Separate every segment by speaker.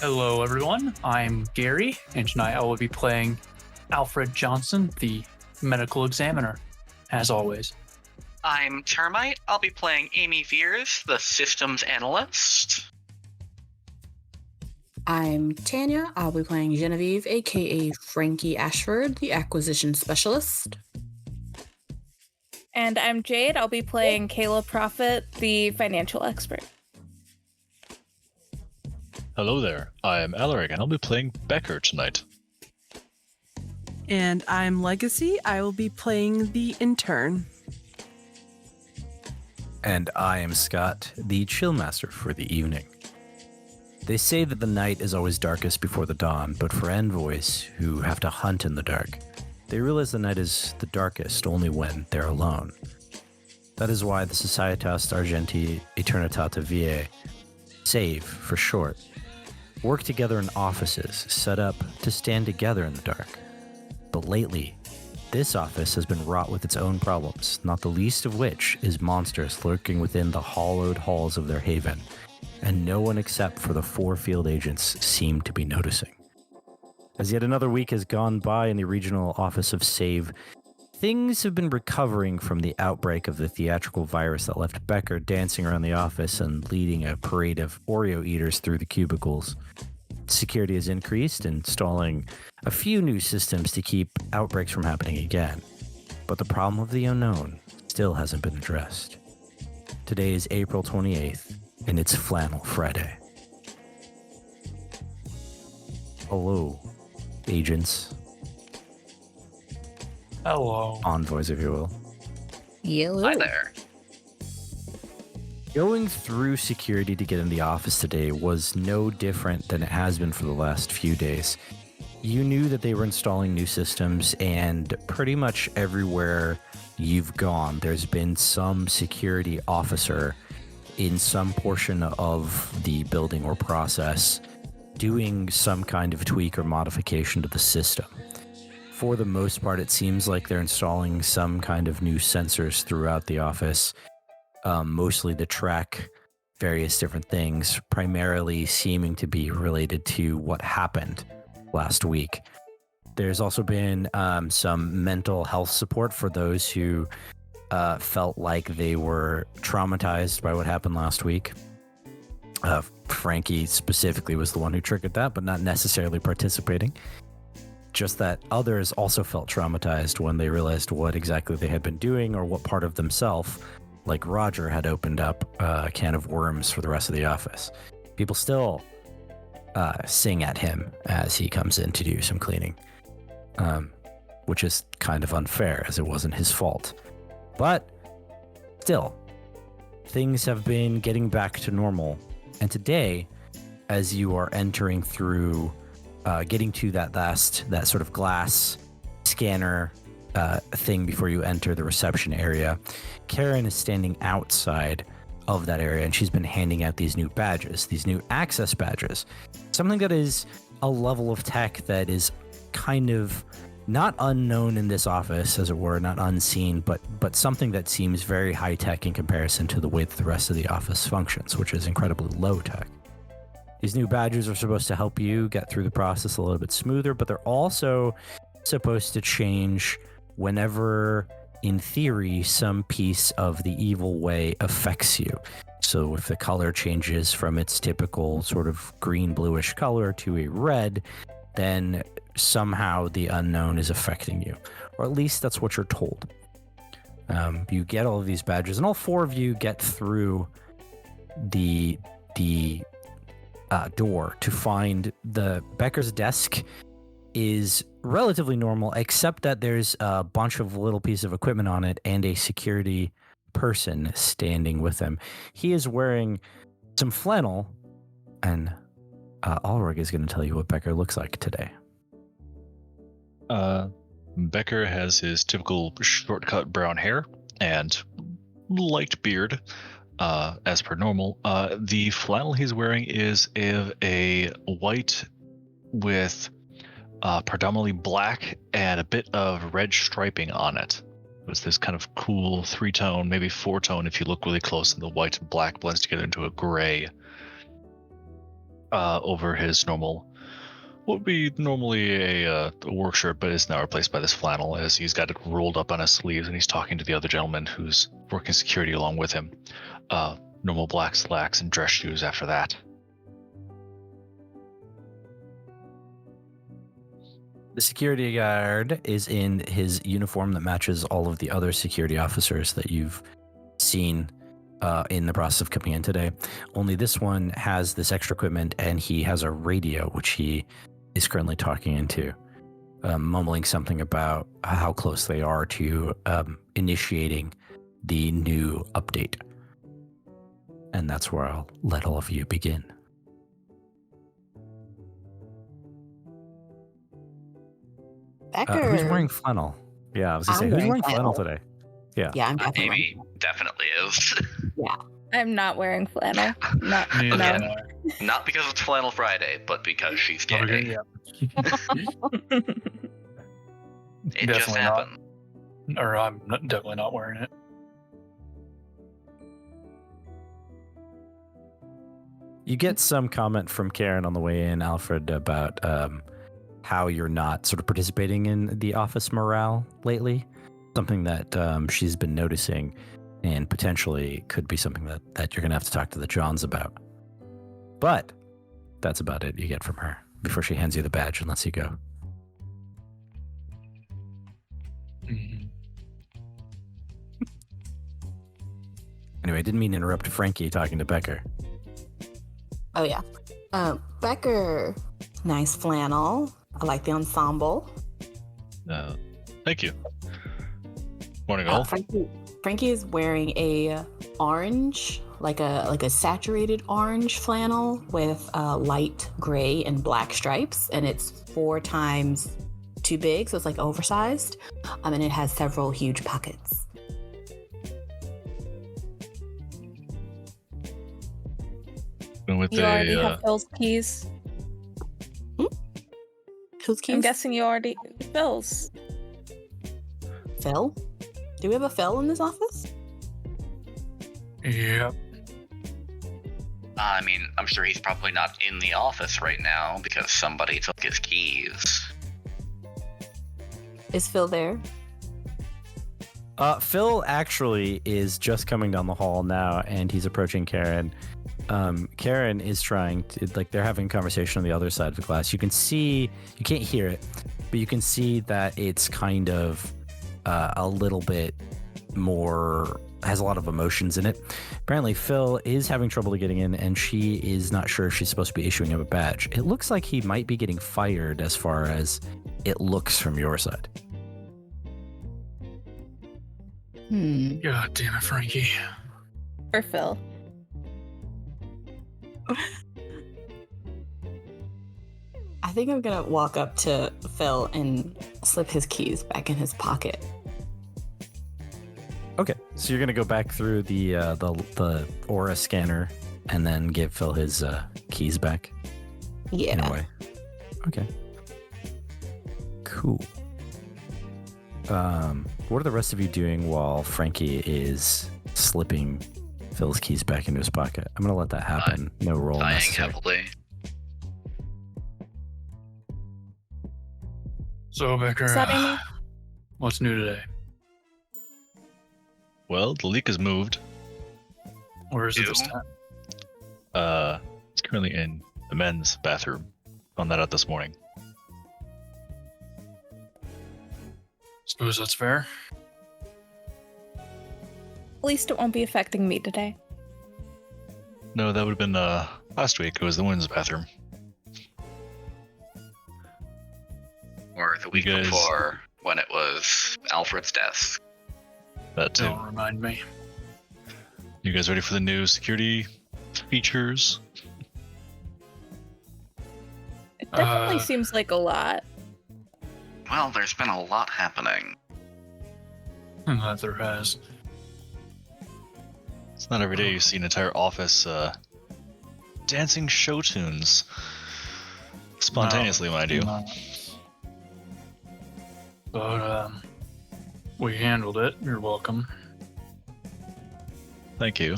Speaker 1: Hello, everyone. I'm Gary, and tonight I will be playing Alfred Johnson, the medical examiner, as always.
Speaker 2: I'm Termite. I'll be playing Amy Veeres, the systems analyst.
Speaker 3: I'm Tanya. I'll be playing Genevieve, aka Frankie Ashford, the acquisition specialist.
Speaker 4: And I'm Jade. I'll be playing Kayla Proffitt, the financial expert.
Speaker 5: Hello there, I'm Alereg, and I'll be playing Becker tonight.
Speaker 6: And I'm Legacy. I will be playing the Intern.
Speaker 7: And I am Scott, the Chillmaster for the evening. They say that the night is always darkest before the dawn, but for envoys who have to hunt in the dark, they realize the night is the darkest only when they're alone. That is why the Societas Argenti Eternitata Viae, SAVE for short, work together in offices set up to stand together in the dark. But lately, this office has been wrought with its own problems, not the least of which is monsters lurking within the hollowed halls of their haven, and no one except for the 4 field agents seem to be noticing. As yet another week has gone by in the regional office of SAVE, things have been recovering from the outbreak of the theatrical virus that left Becker dancing around the office and leading a parade of Oreo eaters through the cubicles. Security has increased, installing a few new systems to keep outbreaks from happening again. But the problem of the unknown still hasn't been addressed. Today is April 28th, and it's Flannel Friday. Hello, agents.
Speaker 1: Hello.
Speaker 7: Envoys, if you will.
Speaker 3: Yellow.
Speaker 2: Hi there.
Speaker 7: Going through security to get in the office today was no different than it has been for the last few days. You knew that they were installing new systems, and pretty much everywhere you've gone, there's been some security officer in some portion of the building or process doing some kind of tweak or modification to the system. For the most part, it seems like they're installing some kind of new sensors throughout the office, mostly to track various different things, primarily seeming to be related to what happened last week. There's also been some mental health support for those who felt like they were traumatized by what happened last week. Frankie specifically was the one who triggered that, but not necessarily participating. Just that others also felt traumatized when they realized what exactly they had been doing or what part of themselves, like Roger, had opened up a can of worms for the rest of the office. People still sing at him as he comes in to do some cleaning, which is kind of unfair as it wasn't his fault. But still, things have been getting back to normal. And today, as you are entering through, getting to that sort of glass scanner thing before you enter the reception area, Karen is standing outside of that area, and she's been handing out these new badges, these new access badges. Something that is a level of tech that is kind of not unknown in this office, as it were, not unseen, but something that seems very high tech in comparison to the way that the rest of the office functions, which is incredibly low tech. These new badges are supposed to help you get through the process a little bit smoother, but they're also supposed to change whenever, in theory, some piece of the evil way affects you. So if the color changes from its typical sort of green-bluish color to a red, then somehow the unknown is affecting you. Or at least that's what you're told. You get all of these badges, and all 4 of you get through the door to find the Becker's desk is relatively normal, except that there's a bunch of little pieces of equipment on it and a security person standing with him. He is wearing some flannel, and Alereg is going to tell you what Becker looks like today.
Speaker 5: Becker has his typical shortcut brown hair and light beard, as per normal. The flannel he's wearing is a white with predominantly black and a bit of red striping on it. It's this kind of cool 3-tone, maybe 4-tone if you look really close, and the white and black blends together into a gray. over his normal, what would be normally a work shirt, but is now replaced by this flannel, as he's got it rolled up on his sleeves, and he's talking to the other gentleman who's working security along with him. Normal black slacks and dress shoes after that.
Speaker 7: The security guard is in his uniform that matches all of the other security officers that you've seen in the process of coming in today. Only this one has this extra equipment, and he has a radio, which he is currently talking into, mumbling something about how close they are to initiating the new update. And that's where I'll let all of you begin.
Speaker 3: Becker.
Speaker 7: Who's wearing flannel? Yeah, I was going to say, who's wearing flannel today? Yeah.
Speaker 3: Yeah, I'm definitely.
Speaker 2: Amy definitely is.
Speaker 4: I'm not wearing flannel. Not,
Speaker 1: Neither
Speaker 4: no.
Speaker 1: am I.
Speaker 2: Not because it's Flannel Friday, but because she's gay.
Speaker 1: Okay, yeah.
Speaker 2: It just
Speaker 1: Definitely not.
Speaker 2: happened.
Speaker 1: Or I'm definitely not wearing it.
Speaker 7: You get some comment from Karen on the way in, Alfred, about how you're not sort of participating in the office morale lately. Something that she's been noticing, and potentially could be something that you're going to have to talk to the Johns about. But that's about it you get from her before she hands you the badge and lets you go.
Speaker 1: Mhm.
Speaker 7: Anyway, I didn't mean to interrupt Frankie talking to Becker.
Speaker 3: Oh, yeah. Becker, nice flannel. I like the ensemble.
Speaker 5: Thank you. Morning, all.
Speaker 3: Frankie is wearing a orange, like a saturated orange flannel with light gray and black stripes, and it's 4 times too big, so it's like oversized. And it has several huge pockets.
Speaker 5: And with
Speaker 4: You already have Phil's keys.
Speaker 3: Whose keys?
Speaker 4: I'm guessing you already Phil's.
Speaker 3: Phil? Do we have a Phil in this office?
Speaker 1: Yep.
Speaker 2: I mean, I'm sure he's probably not in the office right now because somebody took his keys.
Speaker 3: Is Phil there?
Speaker 7: Phil actually is just coming down the hall now, and he's approaching Karen. Karen is trying to, they're having a conversation on the other side of the glass. You can see, you can't hear it, but you can see that it's kind of a little bit more, has a lot of emotions in it. Apparently, Phil is having trouble getting in, and she is not sure if she's supposed to be issuing him a badge. It looks like he might be getting fired as far as it looks from your side.
Speaker 1: God damn it, Frankie.
Speaker 4: Or Phil.
Speaker 3: I think I'm gonna walk up to Phil and slip his keys back in his pocket.
Speaker 7: Okay, so you're gonna go back through the aura scanner and then give Phil his keys back.
Speaker 3: Yeah.
Speaker 7: In a way. Okay. Cool. What are the rest of you doing while Frankie is slipping Phil's keys back into his pocket? I'm gonna let that happen. No roll
Speaker 2: Dying
Speaker 7: necessary.
Speaker 2: heavily.
Speaker 1: So, Becker,
Speaker 4: Is that Amy?
Speaker 1: what's new today?
Speaker 5: Well, the leak has moved.
Speaker 1: Where is it this
Speaker 2: Ew.
Speaker 1: time?
Speaker 5: It's currently in the men's bathroom. Found that out this morning.
Speaker 1: Suppose that's fair.
Speaker 4: At least it won't be affecting me today.
Speaker 5: No, that would have been last week. It was the women's bathroom.
Speaker 2: Or the week
Speaker 5: guys-
Speaker 2: before when it was Alfred's desk.
Speaker 5: That too.
Speaker 1: Don't remind me.
Speaker 5: You guys ready for the new security features?
Speaker 4: It definitely
Speaker 1: Uh,
Speaker 4: seems like a lot.
Speaker 2: Well, there's been a lot happening.
Speaker 1: That there has.
Speaker 5: It's not every day you see an entire office dancing show tunes spontaneously, mind you.
Speaker 1: No. But, we handled it. You're welcome.
Speaker 5: Thank you.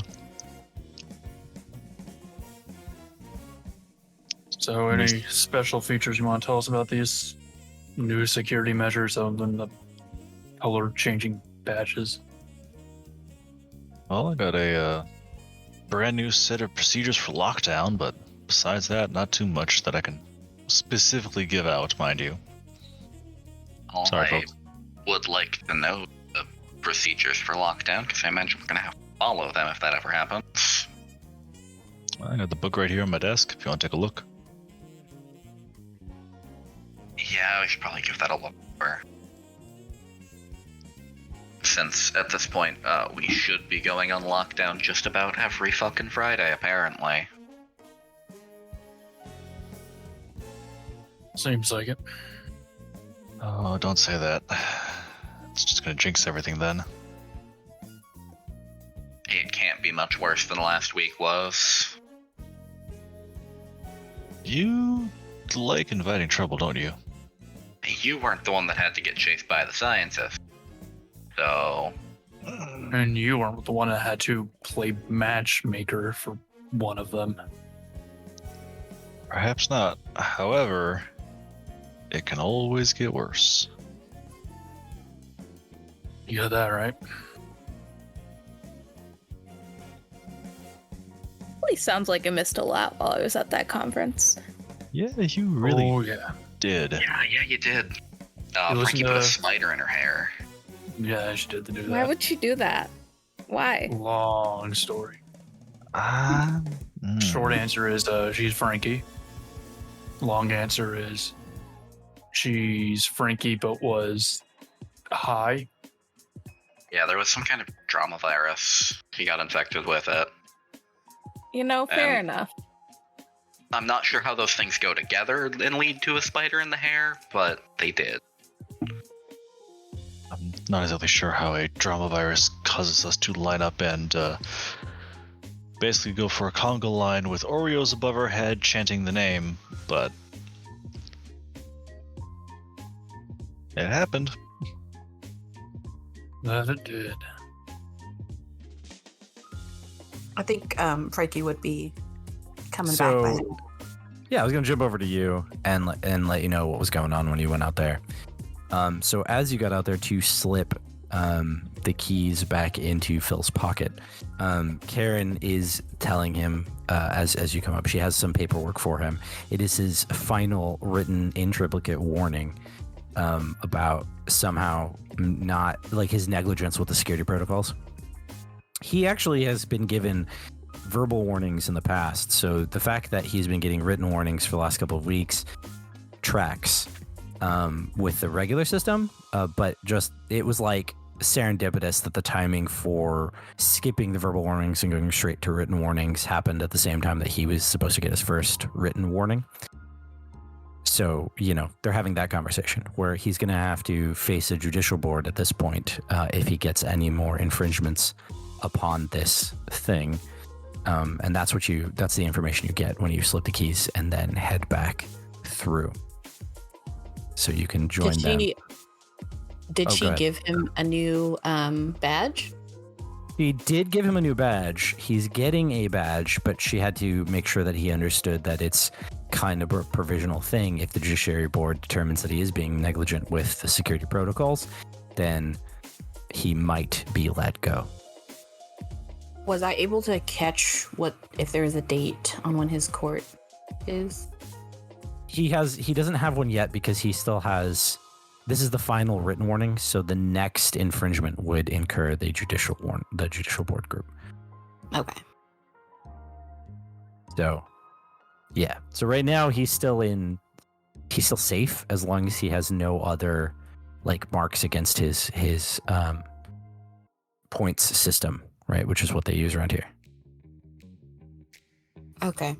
Speaker 1: So, any special features you want to tell us about these new security measures other than the color changing badges?
Speaker 5: Well, I got a brand new set of procedures for lockdown, but besides that, not too much that I can specifically give out, mind you. Sorry,
Speaker 2: I
Speaker 5: folks.
Speaker 2: would like to know the procedures for lockdown, because I imagine we're going to have to follow them if that ever happens.
Speaker 5: I got the book right here on my desk if you want to take a look.
Speaker 2: Yeah, we should probably give that a look over. Since at this point, we should be going on lockdown just about every fucking Friday, apparently.
Speaker 1: Seems like it.
Speaker 5: Oh, don't say that. It's just gonna jinx everything then.
Speaker 2: It can't be much worse than last week was.
Speaker 5: You like inviting trouble, don't you?
Speaker 2: You weren't the one that had to get chased by the scientist. So...
Speaker 1: And you weren't the one that had to play matchmaker for one of them.
Speaker 5: Perhaps not. However, it can always get worse.
Speaker 1: You got that right.
Speaker 4: Really sounds like I missed a lot while I was at that conference.
Speaker 5: Yeah, you really
Speaker 1: Oh, yeah.
Speaker 5: did.
Speaker 2: Yeah, you did.
Speaker 1: You listen
Speaker 2: Frankie put
Speaker 1: to-
Speaker 2: a spider in her hair.
Speaker 1: Yeah, she did do that.
Speaker 4: Why would she do that? Why?
Speaker 1: Long story. Short answer is she's Frankie. Long answer is she's Frankie but was high.
Speaker 2: Yeah, there was some kind of drama virus. He got infected with it.
Speaker 4: You know, fair enough.
Speaker 2: I'm not sure how those things go together and lead to a spider in the hair, but they did.
Speaker 5: I'm not exactly sure how a drama virus causes us to line up and basically go for a conga line with Oreos above our head chanting the name, but it happened.
Speaker 1: That it did.
Speaker 3: I think Frankie would be coming
Speaker 7: So-
Speaker 3: back by then.
Speaker 7: Yeah, I was gonna jump over to you and let you know what was going on when you went out there. So as you got out there to slip the keys back into Phil's pocket, Karen is telling him as you come up, she has some paperwork for him. It is his final written in triplicate warning about somehow not like his negligence with the security protocols. He actually has been given verbal warnings in the past, so the fact that he's been getting written warnings for the last couple of weeks tracks with the regular system, but just it was like serendipitous that the timing for skipping the verbal warnings and going straight to written warnings happened at the same time that he was supposed to get his first written warning. So, you know, they're having that conversation where he's going to have to face a judicial board at this point if he gets any more infringements upon this thing. And that's the information you get when you slip the keys and then head back through. So you can join them.
Speaker 3: Did
Speaker 7: Oh,
Speaker 3: she
Speaker 7: go ahead.
Speaker 3: give him a new badge?
Speaker 7: She did give him a new badge. He's getting a badge, but she had to make sure that he understood that it's kind of a provisional thing. If the Judiciary Board determines that he is being negligent with the security protocols, then he might be let go.
Speaker 3: Was I able to catch if there is a date on when his court is?
Speaker 7: He doesn't have one yet because he still has. This is the final written warning, so the next infringement would incur the judicial board group.
Speaker 3: Okay.
Speaker 7: So, yeah. So right now he's still safe as long as he has no other like marks against his points system, right? Which is what they use around here.
Speaker 3: Okay.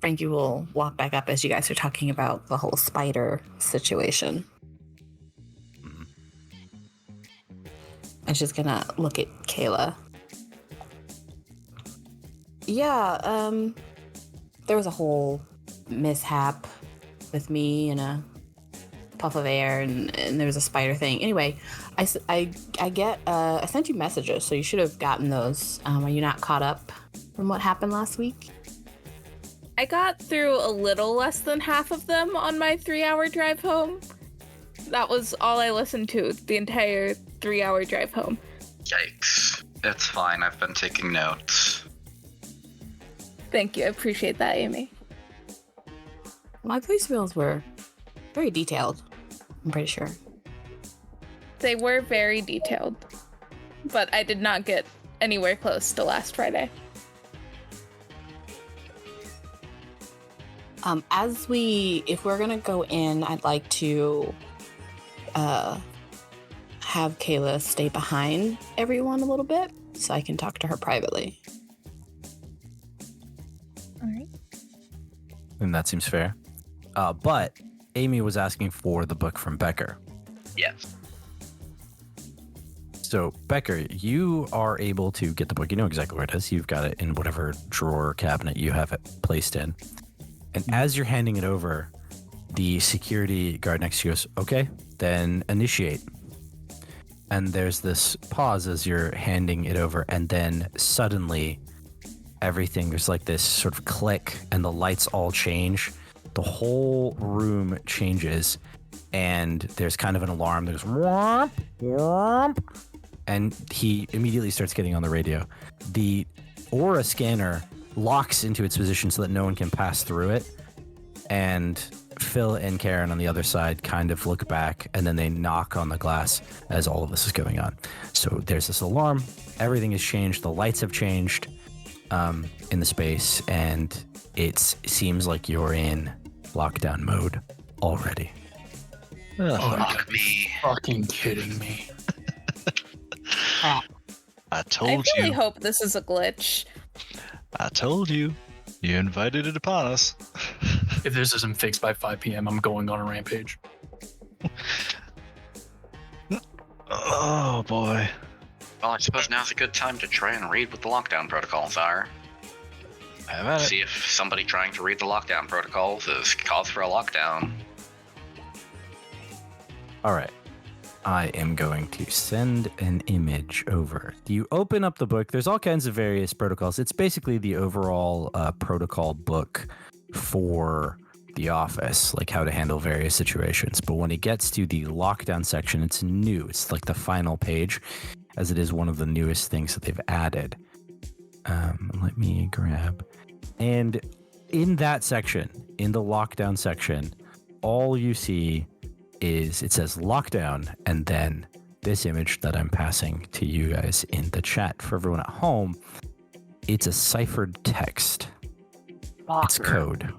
Speaker 3: Frankie will walk back up as you guys are talking about the whole spider situation. And she's gonna look at Kayla. Yeah, there was a whole mishap with me and a puff of air, and there was a spider thing. Anyway, I sent you messages, so you should have gotten those. Are you not caught up from what happened last week?
Speaker 4: I got through a little less than half of them on my 3-hour drive home. That was all I listened to the entire 3-hour drive home.
Speaker 2: Yikes. It's fine, I've been taking notes.
Speaker 4: Thank you, I appreciate that, Amy.
Speaker 3: My voicemails were very detailed, I'm pretty sure.
Speaker 4: They were very detailed, but I did not get anywhere close to last Friday.
Speaker 3: If we're gonna go in, I'd like to have Kayla stay behind everyone a little bit so I can talk to her privately.
Speaker 4: All right.
Speaker 7: And that seems fair. But Amy was asking for the book from Becker.
Speaker 2: Yes.
Speaker 7: So, Becker, you are able to get the book. You know exactly where it is. You've got it in whatever drawer or cabinet you have it placed in. And as you're handing it over, the security guard next to you goes, okay, then initiate. And there's this pause as you're handing it over. And then suddenly everything, there's like this sort of click and the lights all change. The whole room changes. And there's kind of an alarm. There's whomp, whomp. And he immediately starts getting on the radio. The aura scanner locks into its position so that no one can pass through it. And Phil and Karen on the other side kind of look back, and then they knock on the glass as all of this is going on. So there's this alarm. Everything has changed. The lights have changed in the space, and it seems like you're in lockdown mode already.
Speaker 1: Oh, you
Speaker 2: Fuck
Speaker 1: gotta be
Speaker 2: me.
Speaker 1: fucking kidding me.
Speaker 5: I
Speaker 4: I
Speaker 5: told
Speaker 4: really
Speaker 5: you.
Speaker 4: hope this is a glitch.
Speaker 5: I told you. You invited it upon us.
Speaker 1: If this isn't fixed by 5 p.m., I'm going on a rampage.
Speaker 5: Oh, boy.
Speaker 2: Well, I suppose now's a good time to try and read what the lockdown protocols are.
Speaker 5: Have at it.
Speaker 2: See if somebody trying to read the lockdown protocols is cause for a lockdown.
Speaker 7: All right. I am going to send an image over. You open up the book. There's all kinds of various protocols. It's basically the overall protocol book for the office, like how to handle various situations. But when it gets to the lockdown section, it's new. It's like the final page, as it is one of the newest things that they've added. Let me grab. And in that section, in the lockdown section, all you see is it says lockdown, and then this image that I'm passing to you guys in the chat for everyone at home. It's a ciphered text. It's code.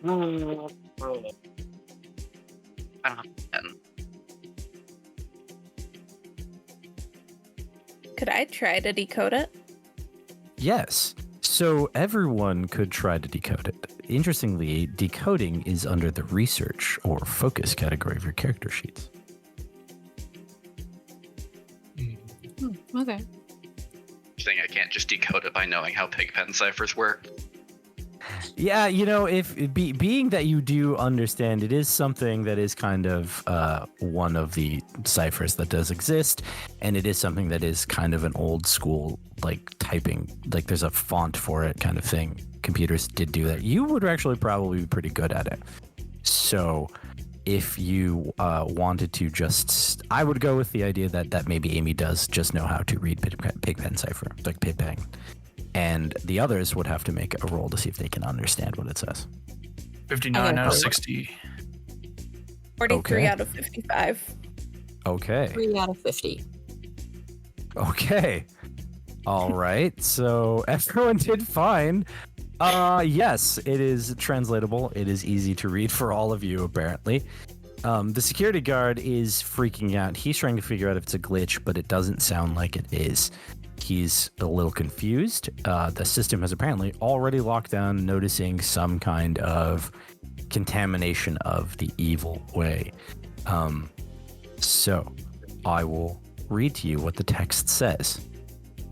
Speaker 2: I don't have a pen.
Speaker 4: Could I try to decode it?
Speaker 7: Yes. So everyone could try to decode it. Interestingly, decoding is under the research or focus category of your character sheets.
Speaker 3: Okay.
Speaker 2: Saying I can't just decode it by knowing how pigpen ciphers work.
Speaker 7: Yeah, you know, being that you do understand, it is something that is kind of one of the ciphers that does exist, and it is something that is kind of an old school, like, typing, like there's a font for it kind of thing. Computers did do that. You would actually probably be pretty good at it. So if you wanted to just, I would go with the idea that maybe Amy does just know how to read pigpen cipher, like pigpen. And the others would have to make a roll to see if they can understand what it says.
Speaker 1: 59 out of 60.
Speaker 4: 43
Speaker 7: Okay.
Speaker 4: out of 55.
Speaker 7: Okay.
Speaker 3: 3 out of 50.
Speaker 7: Okay. All right. So everyone did fine. Yes, it is translatable. It is easy to read for all of you, apparently. The security guard is freaking out. He's trying to figure out if it's a glitch, but it doesn't sound like it is. He's a little confused. The system has apparently already locked down, noticing some kind of contamination of the evil way. So I will read to you what the text says.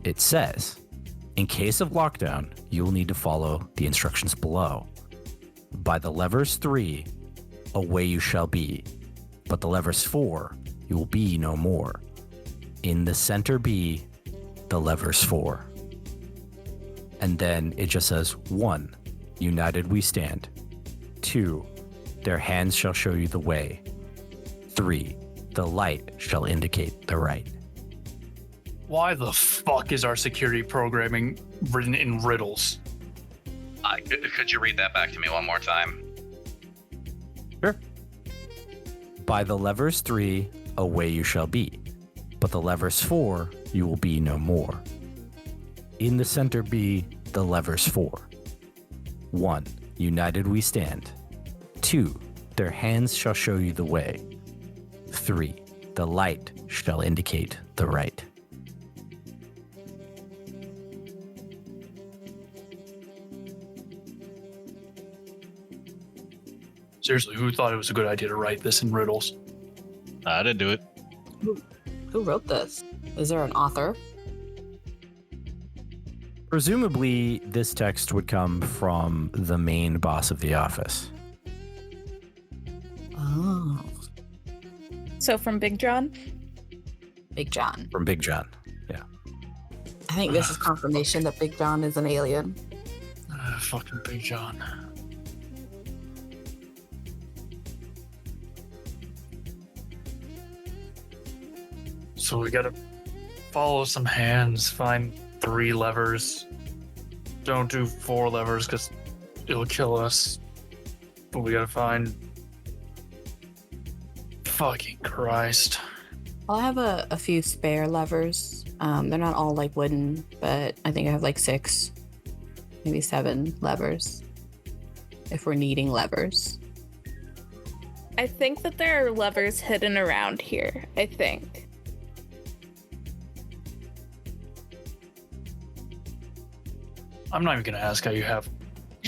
Speaker 7: It says, in case of lockdown, you will need to follow the instructions below. By the levers 3, away you shall be. But the levers 4, you will be no more. In the center B, the lever's 4. And then it just says 1, united we stand. 2, their hands shall show you the way. 3, the light shall indicate the right.
Speaker 1: Why the fuck is our security programming written in riddles?
Speaker 2: Could you read that back to me one more time?
Speaker 7: Sure. By the lever's 3, away you shall be. But the lever's 4, you will be no more. In the center be the lever's 4. 1, united we stand. 2, their hands shall show you the way. 3, the light shall indicate the right.
Speaker 1: Seriously, who thought it was a good idea to write this in riddles?
Speaker 5: I didn't do it.
Speaker 3: Who wrote this? Is there an author?
Speaker 7: Presumably, this text would come from the main boss of the office.
Speaker 3: Oh,
Speaker 4: So from Big John?
Speaker 3: Big John.
Speaker 7: From Big John. Yeah.
Speaker 3: I think this is confirmation that Big John is an alien.
Speaker 1: Fucking Big John. So we gotta follow some hands, find 3 levers. Don't do 4 levers because it'll kill us. But we gotta find... Fucking Christ.
Speaker 3: Well, I have a few spare levers. They're not all like wooden, but I think I have like 6, maybe 7 levers. If we're needing levers.
Speaker 4: I think that there are levers hidden around here. I think.
Speaker 1: I'm not even gonna ask how you have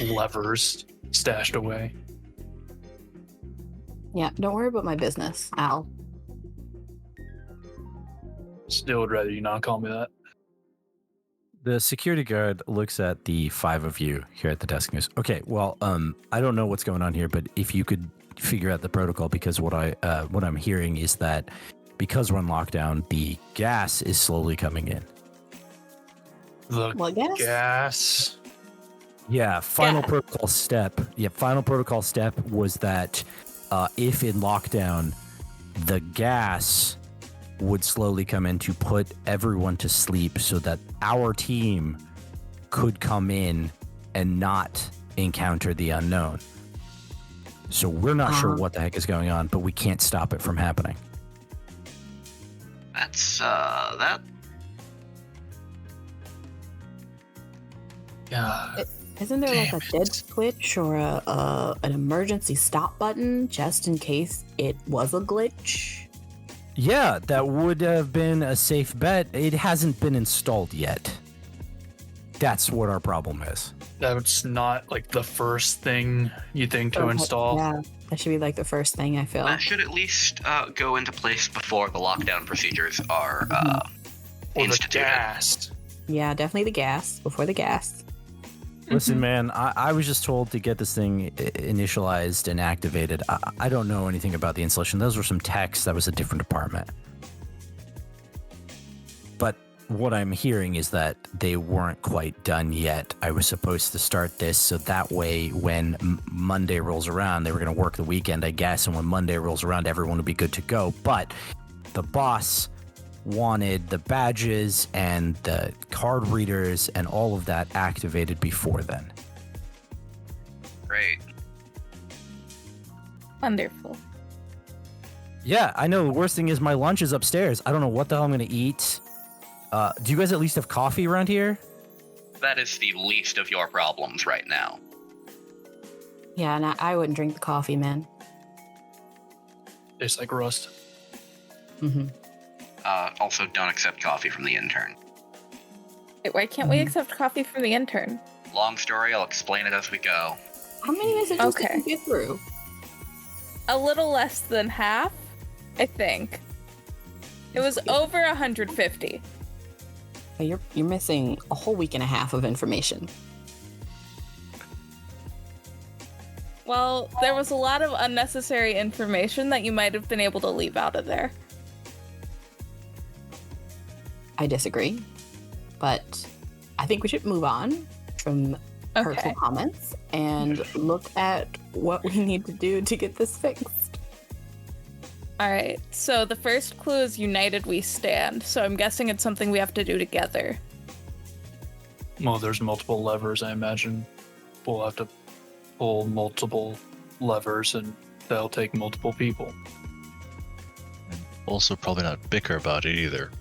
Speaker 1: levers stashed away.
Speaker 3: Yeah, don't worry about my business, Al.
Speaker 1: Still would rather you not call me that.
Speaker 7: The security guard looks at the 5 of you here at the desk and goes, okay, well, I don't know what's going on here, but if you could figure out the protocol, because what I'm hearing is that because we're on lockdown, the gas is slowly coming in.
Speaker 1: The
Speaker 3: What gas?
Speaker 1: gas.
Speaker 7: Yeah, final
Speaker 4: Yeah.
Speaker 7: protocol step. Yeah, final protocol step was that if in lockdown, the gas would slowly come in to put everyone to sleep so that our team could come in and not encounter the unknown. So we're not sure what the heck is going on, but we can't stop it from happening.
Speaker 2: That's that.
Speaker 1: Yeah.
Speaker 3: Isn't there like
Speaker 1: Damn
Speaker 3: a dead
Speaker 1: it.
Speaker 3: switch or an emergency stop button just in case it was a glitch?
Speaker 7: Yeah, that would have been a safe bet. It hasn't been installed yet. That's what our problem is.
Speaker 1: That's not like the first thing you think to
Speaker 3: Okay,
Speaker 1: install.
Speaker 3: Yeah, that should be like the first thing I feel.
Speaker 2: That should at least go into place before the lockdown procedures are
Speaker 1: Or the
Speaker 2: instituted.
Speaker 1: gas.
Speaker 3: Yeah, definitely the gas before the gas.
Speaker 7: Listen, man, I was just told to get this thing initialized and activated. I don't know anything about the installation. Those were some techs. That was a different department. But what I'm hearing is that they weren't quite done yet. I was supposed to start this so that way when Monday rolls around, they were going to work the weekend, I guess. And when Monday rolls around, everyone would be good to go. But the boss wanted the badges and the card readers and all of that activated before then.
Speaker 2: Great.
Speaker 4: Wonderful.
Speaker 7: Yeah, I know. The worst thing is my lunch is upstairs. I don't know what the hell I'm going to eat. Do you guys at least have coffee around here?
Speaker 2: That is the least of your problems right now.
Speaker 3: Yeah, and I wouldn't drink the coffee, man.
Speaker 1: Tastes like rust.
Speaker 3: Mm-hmm.
Speaker 2: Also, don't accept coffee from the intern.
Speaker 4: Wait, why can't we accept coffee from the intern?
Speaker 2: Long story, I'll explain it as we go.
Speaker 3: How many messages
Speaker 4: Okay.
Speaker 3: did you get through?
Speaker 4: A little less than half, I think. It was over 150.
Speaker 3: You're missing a whole week and a half of information.
Speaker 4: Well, there was a lot of unnecessary information that you might have been able to leave out of there.
Speaker 3: I disagree. but I think we should move on from hurtful comments and look at what we need to do to get this fixed.
Speaker 4: All right. So the first clue is united we stand. So I'm guessing it's something we have to do together.
Speaker 1: Well, there's multiple levers, I imagine. We'll have to pull multiple levers, and that'll take multiple people.
Speaker 5: Also, probably not bicker about it either.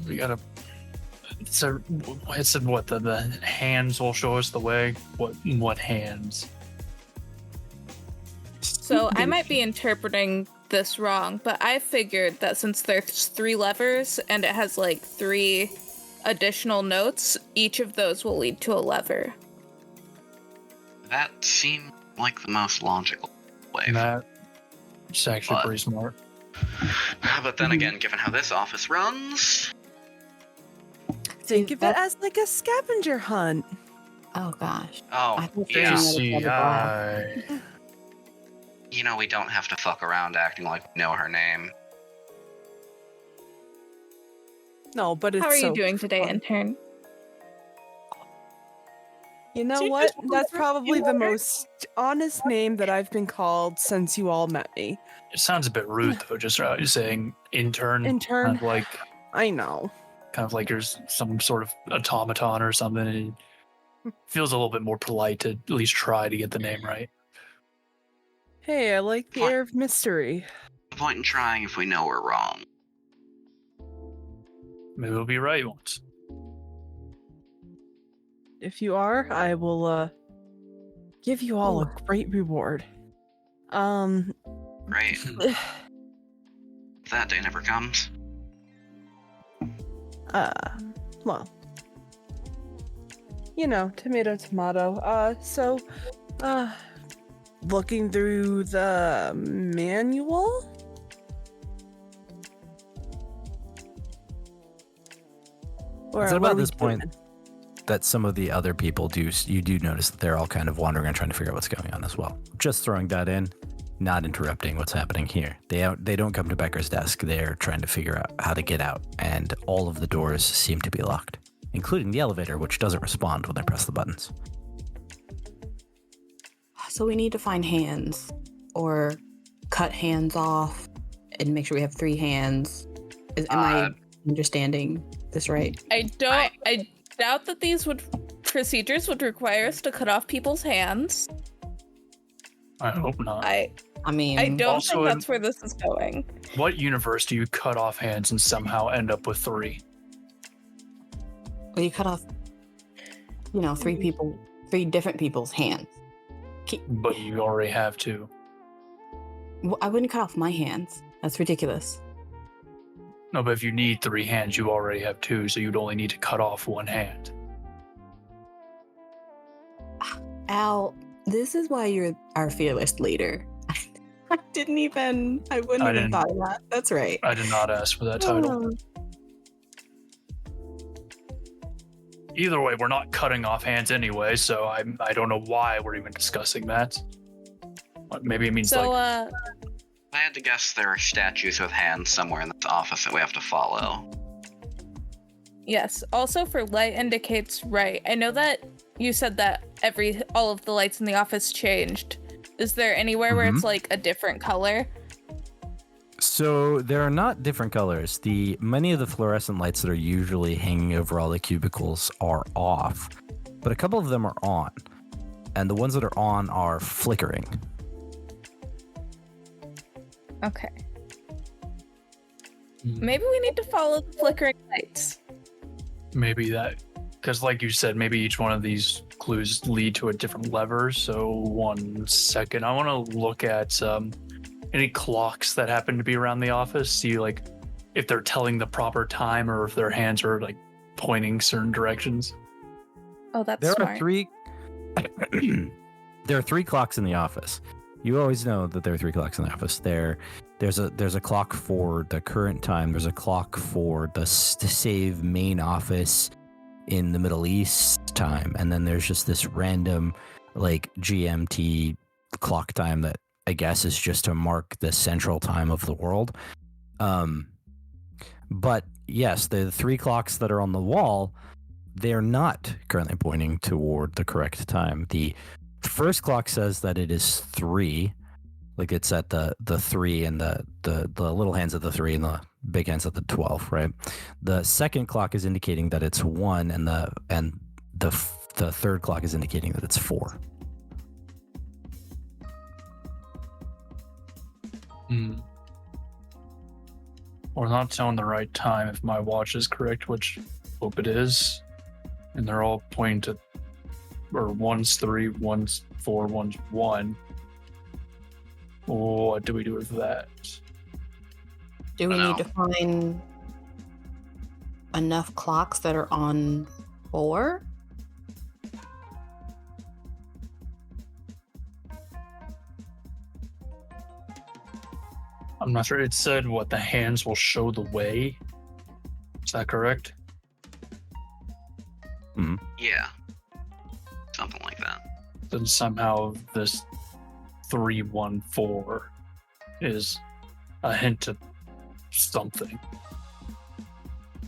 Speaker 1: We gotta. So, it said what? The hands will show us the way? What hands?
Speaker 4: So I might be interpreting this wrong, but I figured that since there's 3 levers and it has like 3 additional notes, each of those will lead to a lever.
Speaker 2: That seemed like the most logical way.
Speaker 1: That's actually pretty smart.
Speaker 2: But then again, given how this office runs...
Speaker 6: Think of it as like a scavenger hunt.
Speaker 3: Oh gosh.
Speaker 2: Oh,
Speaker 3: yeah.
Speaker 1: ACI.
Speaker 2: You know, we don't have to fuck around acting like we know her name.
Speaker 6: No, but it's
Speaker 4: How are you
Speaker 6: so
Speaker 4: doing today,
Speaker 6: fun.
Speaker 4: intern?
Speaker 6: You know
Speaker 4: She
Speaker 6: what?
Speaker 4: just
Speaker 6: That's
Speaker 4: wants
Speaker 6: probably
Speaker 4: you
Speaker 6: the
Speaker 4: are.
Speaker 6: most honest name that I've been called since you all met me.
Speaker 1: It sounds a bit rude though, just saying intern.
Speaker 6: Intern?
Speaker 1: Kind
Speaker 6: I know.
Speaker 1: of like you're some sort of automaton or something. And it feels a little bit more polite to at least try to get the name right.
Speaker 6: Hey, I like the
Speaker 2: What?
Speaker 6: air of mystery.
Speaker 2: The point in trying if we know we're wrong.
Speaker 1: Maybe we'll be right once.
Speaker 6: If you are, I will give you all a great reward.
Speaker 2: Right? That day never comes.
Speaker 6: Well, you know, tomato, tomato. Looking through the manual? Or
Speaker 7: It's
Speaker 6: what
Speaker 7: about
Speaker 6: are we
Speaker 7: this point
Speaker 6: doing?
Speaker 7: that some of the other people you do notice that they're all kind of wandering and trying to figure out what's going on as well. Just throwing that in, not interrupting what's happening here. They don't come to Becker's desk. They're trying to figure out how to get out, and all of the doors seem to be locked, including the elevator, which doesn't respond when they press the buttons.
Speaker 3: So we need to find hands or cut hands off and make sure we have 3 hands. Am I understanding this right?
Speaker 4: I doubt that these procedures would require us to cut off people's hands.
Speaker 1: I hope not.
Speaker 4: I
Speaker 3: mean,
Speaker 4: don't
Speaker 1: Also
Speaker 4: think
Speaker 1: in-
Speaker 4: that's where this is going.
Speaker 1: What universe do you cut off hands and somehow end up with 3?
Speaker 3: well, you cut off, 3 different people's hands.
Speaker 1: But you already have 2.
Speaker 3: Well, I wouldn't cut off my hands. That's ridiculous.
Speaker 1: No, but if you need 3 hands, you already have 2, so you'd only need to cut off 1 hand.
Speaker 3: Al, this is why you're our fearless leader. I wouldn't have thought of that. That's right.
Speaker 1: I did not ask for that title.
Speaker 3: Oh.
Speaker 1: Either way, we're not cutting off hands anyway, so I don't know why we're even discussing that. Maybe it means
Speaker 4: So,
Speaker 2: I had to guess there are statues with hands somewhere in this office that we have to follow.
Speaker 4: yes. Also, for light indicates right. I know that you said that all of the lights in the office changed. Is there anywhere where it's like a different color?
Speaker 7: So there are not different colors. Many of the fluorescent lights that are usually hanging over all the cubicles are off, but a couple of them are on, and the ones that are on are flickering.
Speaker 4: Okay. Maybe we need to follow the flickering lights.
Speaker 1: maybe that, because like you said, maybe each one of these clues lead to a different lever. So 1 second, I want to look at any clocks that happen to be around the office, see like if they're telling the proper time or if their hands are like pointing certain directions.
Speaker 4: Oh, that's
Speaker 7: There
Speaker 4: smart.
Speaker 7: are 3 there are 3 clocks in the office. You always know that there are 3 clocks in the office. There's a clock for the current time. There's a clock for the save main office in the Middle East time, and then there's just this random like GMT clock time that I guess is just to mark the central time of the world. But yes, the 3 clocks that are on the wall, they're not currently pointing toward the correct time. The first clock says that it is 3, like it's at the 3 and the little hands at the 3 and the big hands at the 12, right? The second clock is indicating that it's 1, and the third clock is indicating that it's 4.
Speaker 1: We're not telling the right time if my watch is correct, which I hope it is. And they're all pointing to, or one's 3, one's 4, one's 1. What do we do with that?
Speaker 3: Do we need to find enough clocks that are on 4?
Speaker 1: I'm not sure. It said what the hands will show the way. Is that correct?
Speaker 2: Yeah. Something like that.
Speaker 1: Then somehow this 314 is a hint of something.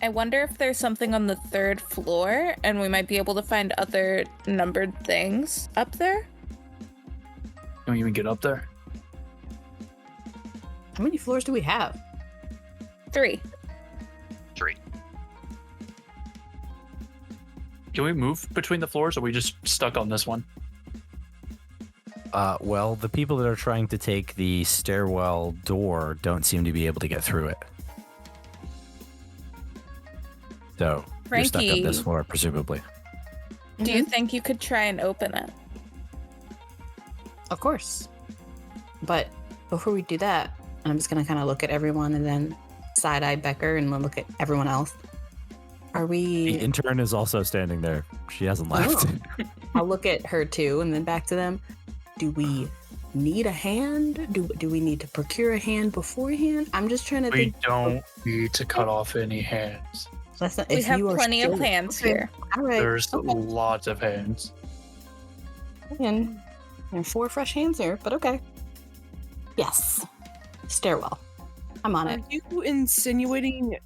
Speaker 4: I wonder if there's something on the 3rd floor and we might be able to find other numbered things up there.
Speaker 1: Can we even get up there?
Speaker 3: How many floors do we have?
Speaker 4: 3.
Speaker 2: 3.
Speaker 1: Can we move between the floors, or are we just stuck on this one?
Speaker 7: Well, the people that are trying to take the stairwell door don't seem to be able to get through it. So, you're stuck on
Speaker 4: Frankie,
Speaker 7: this floor, presumably.
Speaker 4: do you think you could try and open it?
Speaker 3: Of course. But before we do that, I'm just going to kind of look at everyone and then side-eye Becker and then look at everyone else. Are we...
Speaker 7: The intern is also standing there. She hasn't left.
Speaker 3: Oh. I'll look at her too and then back to them. Do we need a hand? Do we need to procure a hand beforehand? I'm just trying to
Speaker 1: We
Speaker 3: think.
Speaker 1: don't need to cut off any hands.
Speaker 3: Listen,
Speaker 4: We
Speaker 3: if
Speaker 4: have
Speaker 3: you are
Speaker 4: plenty of
Speaker 3: still-
Speaker 4: hands
Speaker 3: Okay,
Speaker 4: here.
Speaker 3: All right.
Speaker 1: There's
Speaker 3: okay.
Speaker 1: lots of hands.
Speaker 3: And there are 4 fresh hands here, but okay. Yes. Stairwell. I'm on
Speaker 6: Are
Speaker 3: it.
Speaker 6: you insinuating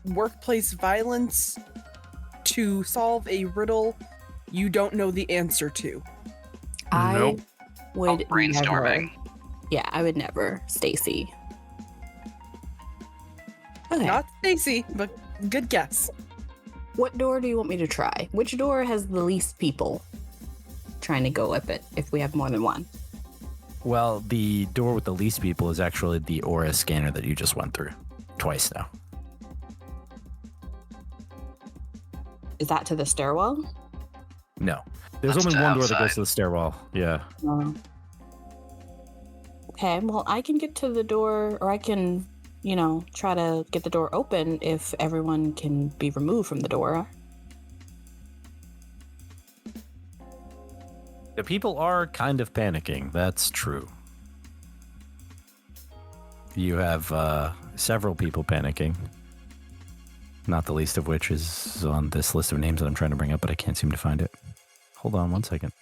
Speaker 6: workplace violence to solve a riddle you don't know the answer to?
Speaker 3: I
Speaker 1: Nope.
Speaker 3: would
Speaker 2: Brainstorming.
Speaker 3: never. Yeah, I would never, Stacy. Okay.
Speaker 6: Not Stacy, but good guess.
Speaker 3: What door do you want me to try? Which door has the least people trying to go up it if we have more than one?
Speaker 7: Well, the door with the least people is actually the aura scanner that you just went through. Twice now.
Speaker 3: Is that to the stairwell?
Speaker 7: No. There's
Speaker 2: That's
Speaker 7: only
Speaker 2: to
Speaker 7: one door that
Speaker 2: outside.
Speaker 7: goes to the stairwell. Yeah.
Speaker 3: No. Okay, well, I can get to the door, or I can, try to get the door open if everyone can be removed from the door.
Speaker 7: The people are kind of panicking. That's true. You have several people panicking. Not the least of which is on this list of names that I'm trying to bring up, but I can't seem to find it. Hold on 1 second.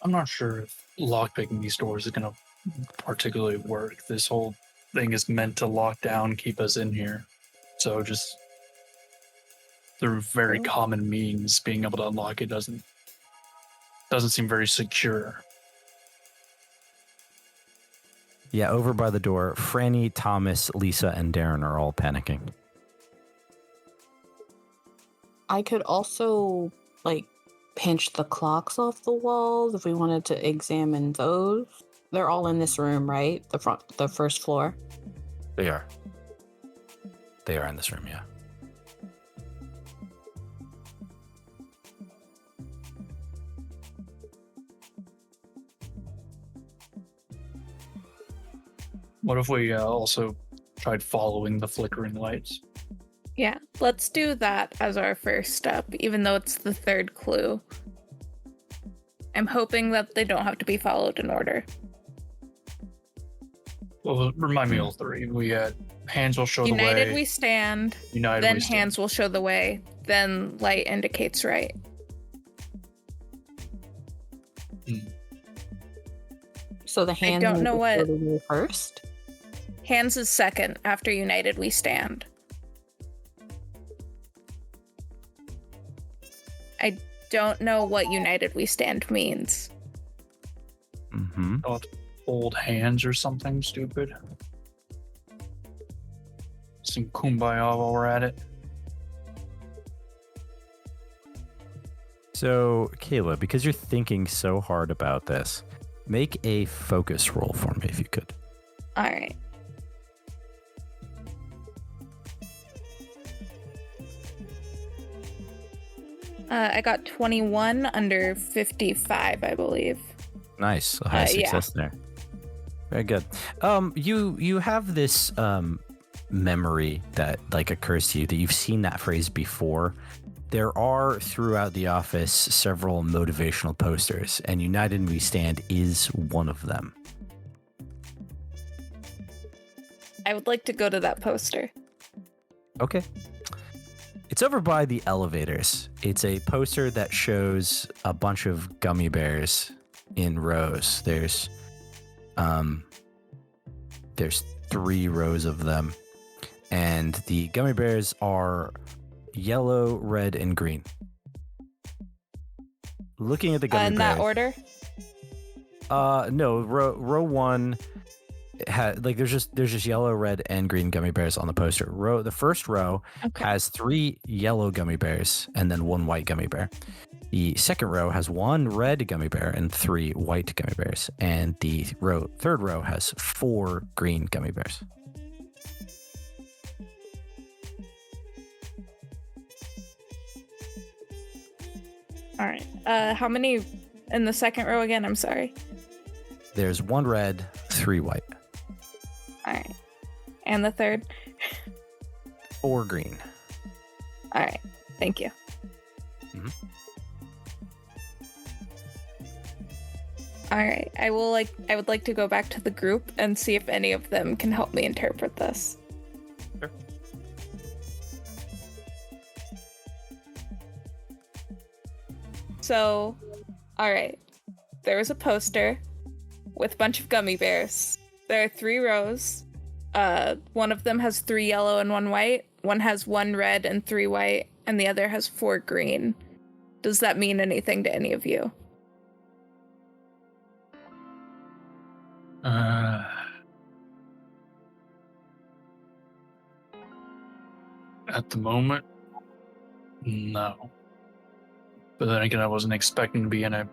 Speaker 1: I'm not sure if lockpicking these doors is going to particularly work. This whole thing is meant to lock down, keep us in here. So just through very common means, being able to unlock it doesn't seem very secure.
Speaker 7: Yeah, over by the door, Franny, Thomas, Lisa, and Darren are all panicking.
Speaker 3: I could also, pinch the clocks off the walls if we wanted to examine those. They're all in this room, right? The first floor.
Speaker 7: They are. They are in this room, yeah.
Speaker 1: What if we also tried following the flickering lights?
Speaker 4: Yeah, let's do that as our first step, even though it's the 3rd clue. I'm hoping that they don't have to be followed in order.
Speaker 1: Well, remind me all 3. We had hands will show the
Speaker 4: United
Speaker 1: way.
Speaker 4: we stand,
Speaker 1: United
Speaker 4: then
Speaker 1: we stand.
Speaker 4: hands will show the way, then light indicates right.
Speaker 3: So the hands
Speaker 4: don't know what-
Speaker 3: first.
Speaker 4: Hands is second after United we stand. I don't know what United We Stand means.
Speaker 7: Mm-hmm.
Speaker 1: Oh, it's old hands or something stupid. Some kumbaya while we're at it.
Speaker 7: So, Kayla, because you're thinking so hard about this, make a focus roll for me if you could.
Speaker 4: All right. I got 21 under 55, I believe.
Speaker 7: Nice. A high success there. Very good. You have this memory that like occurs to you that you've seen that phrase before. There are throughout the office several motivational posters, and United We Stand is one of them.
Speaker 4: I would like to go to that poster.
Speaker 7: Okay. It's over by the elevators. It's a poster that shows a bunch of gummy bears in rows. There's 3 rows of them, and the gummy bears are yellow, red, and green. Looking at the gummy
Speaker 4: in
Speaker 7: bears.
Speaker 4: that order?
Speaker 7: No. Row 1 there's just yellow, red, and green gummy bears on the poster. The first row has 3 yellow gummy bears and then 1 white gummy bear. The second row has 1 red gummy bear and 3 white gummy bears, and the third row has 4 green gummy bears.
Speaker 4: All right. How many in the second row again? I'm sorry.
Speaker 7: There's 1 red, 3 white.
Speaker 4: All right. And the third?
Speaker 7: 4 green.
Speaker 4: All right. Thank you.
Speaker 7: Mhm.
Speaker 4: All right. I would like to go back to the group and see if any of them can help me interpret this.
Speaker 1: Sure.
Speaker 4: So, all right. There was a poster with a bunch of gummy bears. There are 3 rows. One of them has 3 yellow and 1 white. One has 1 red and 3 white, and the other has 4 green. Does that mean anything to any of you?
Speaker 1: At the moment, no. But then again, I wasn't expecting to be in a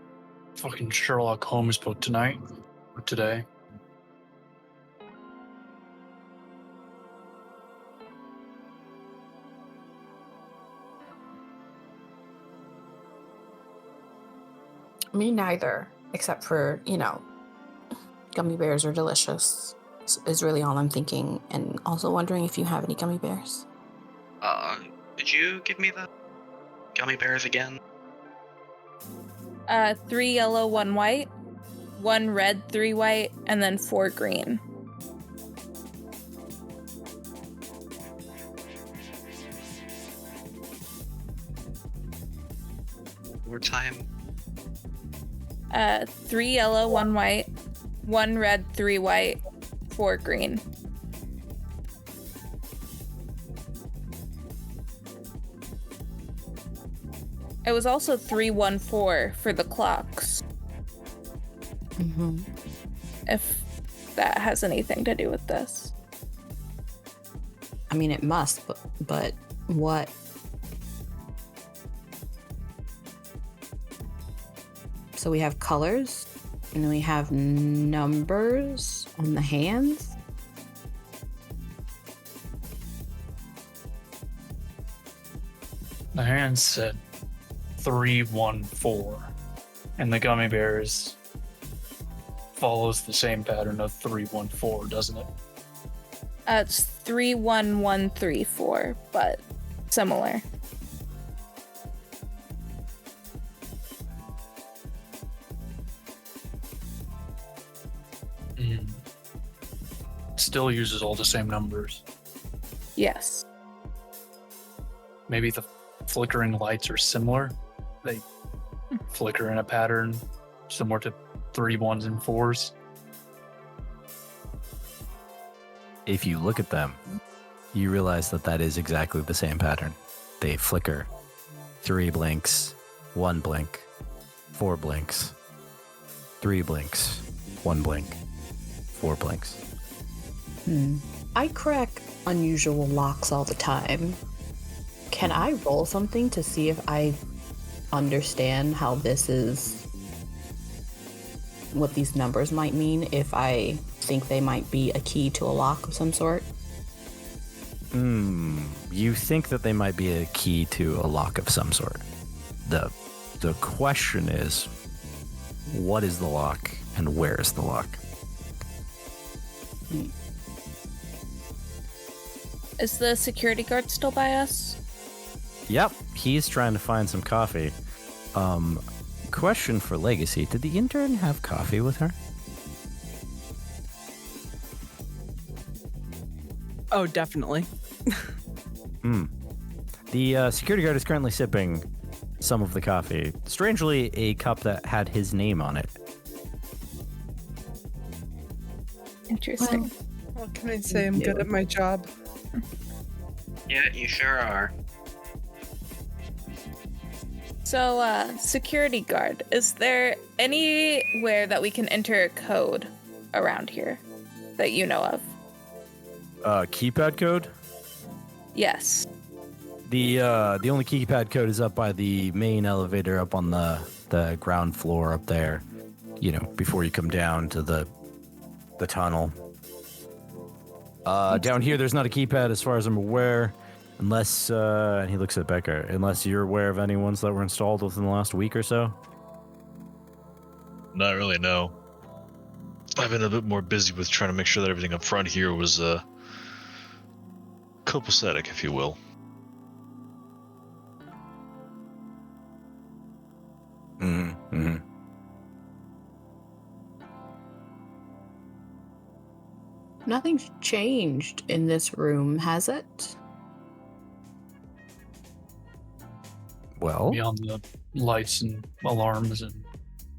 Speaker 1: fucking Sherlock Holmes book tonight or today.
Speaker 3: Me neither, except for, gummy bears are delicious, is really all I'm thinking. And also wondering if you have any gummy bears.
Speaker 2: Did you give me the gummy bears again?
Speaker 4: 3 yellow, 1 white, 1 red, 3 white, and then 4 green.
Speaker 2: More time.
Speaker 4: 3 yellow, 1 white, 1 red, 3 white, 4 green. It was also 314 for the clocks.
Speaker 3: Mm-hmm.
Speaker 4: If that has anything to do with this.
Speaker 3: I mean, it must, but what? So we have colors, and then we have numbers on the hands.
Speaker 1: The hand said 314, and the gummy bears follows the same pattern of 314, doesn't it?
Speaker 4: It's 31134, but similar.
Speaker 1: Still uses all the same numbers.
Speaker 4: Yes.
Speaker 1: Maybe the flickering lights are similar. They flicker in a pattern similar to 3 1s and 4s.
Speaker 7: If you look at them, you realize that is exactly the same pattern. They flicker, 3 blinks, 1 blink, 4 blinks, 3 blinks, 1 blink, 4 blinks.
Speaker 3: I crack unusual locks all the time. Can I roll something to see if I understand how this is, what these numbers might mean, if I think they might be a key to a lock of some sort?
Speaker 7: You think that they might be a key to a lock of some sort. The question is, what is the lock and where is the lock?
Speaker 4: Is the security guard still by us?
Speaker 7: Yep, he's trying to find some coffee. Question for Legacy, did the intern have coffee with her?
Speaker 6: Oh, definitely.
Speaker 7: The security guard is currently sipping some of the coffee. Strangely, a cup that had his name on it.
Speaker 4: Interesting.
Speaker 6: What can I say? I'm good at my job.
Speaker 2: Yeah, you sure are.
Speaker 4: So, security guard, is there anywhere that we can enter a code around here that you know of?
Speaker 7: Keypad code?
Speaker 4: Yes.
Speaker 7: The only keypad code is up by the main elevator up on the ground floor up there. You know, before you come down to the tunnel. Down here, there's not a keypad as far as I'm aware. Unless, and he looks at Becker, unless you're aware of any ones that were installed within the last week or so?
Speaker 5: Not really, no. I've been a bit more busy with trying to make sure that everything up front here was, copacetic, if you will.
Speaker 7: Mm-hmm.
Speaker 3: Nothing's changed in this room, has it?
Speaker 7: Well,
Speaker 1: Beyond the lights and alarms and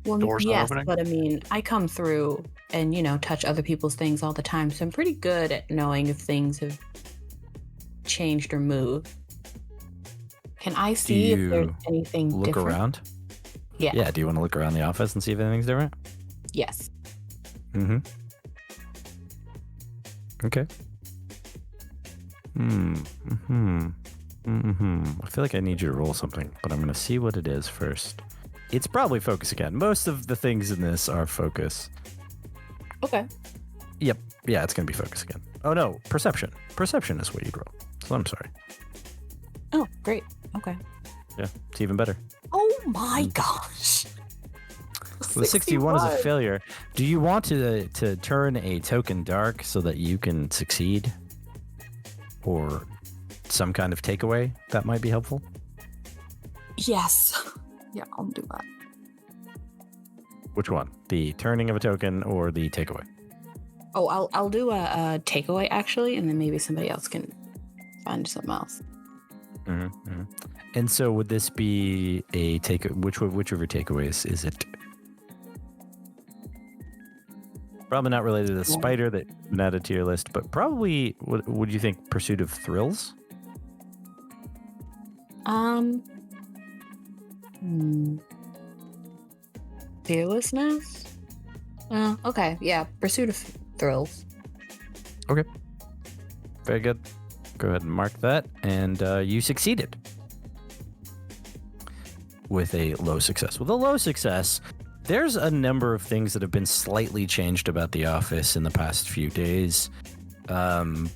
Speaker 3: Well,
Speaker 1: doors not
Speaker 3: yes,
Speaker 1: opening?
Speaker 3: but I mean, I come through and, touch other people's things all the time, so I'm pretty good at knowing if things have changed or moved. Can I see if there's anything
Speaker 7: look
Speaker 3: different?
Speaker 7: around?
Speaker 3: Yeah.
Speaker 7: Yeah, do you want to look around the office and see if anything's different?
Speaker 3: Yes.
Speaker 7: Mm-hmm. Okay. I feel like I need you to roll something, but I'm going to see what it is first. It's probably focus again. Most of the things in this are focus.
Speaker 3: Okay.
Speaker 7: Yep. Yeah, it's going to be focus again. Oh, no. Perception. Perception is what you'd roll. So I'm sorry.
Speaker 3: Oh, great. Okay.
Speaker 7: Yeah, it's even better.
Speaker 3: Oh my gosh.
Speaker 7: Well, 61 is a failure. Do you want to turn a token dark so that you can succeed? Or some kind of takeaway that might be helpful?
Speaker 3: Yes. Yeah, I'll do that.
Speaker 7: Which one? The turning of a token or the takeaway?
Speaker 3: Oh, I'll do a takeaway actually, and then maybe somebody else can find something else.
Speaker 7: Mm-hmm. And so would this be a take? Which of your takeaways is it? Probably not related to the spider that been added to your list, but probably would you think pursuit of thrills?
Speaker 3: Fearlessness? Okay, yeah, pursuit of thrills.
Speaker 7: Okay. Very good. Go ahead and mark that. And you succeeded. With a low success. With a low success, there's a number of things that have been slightly changed about the office in the past few days. Some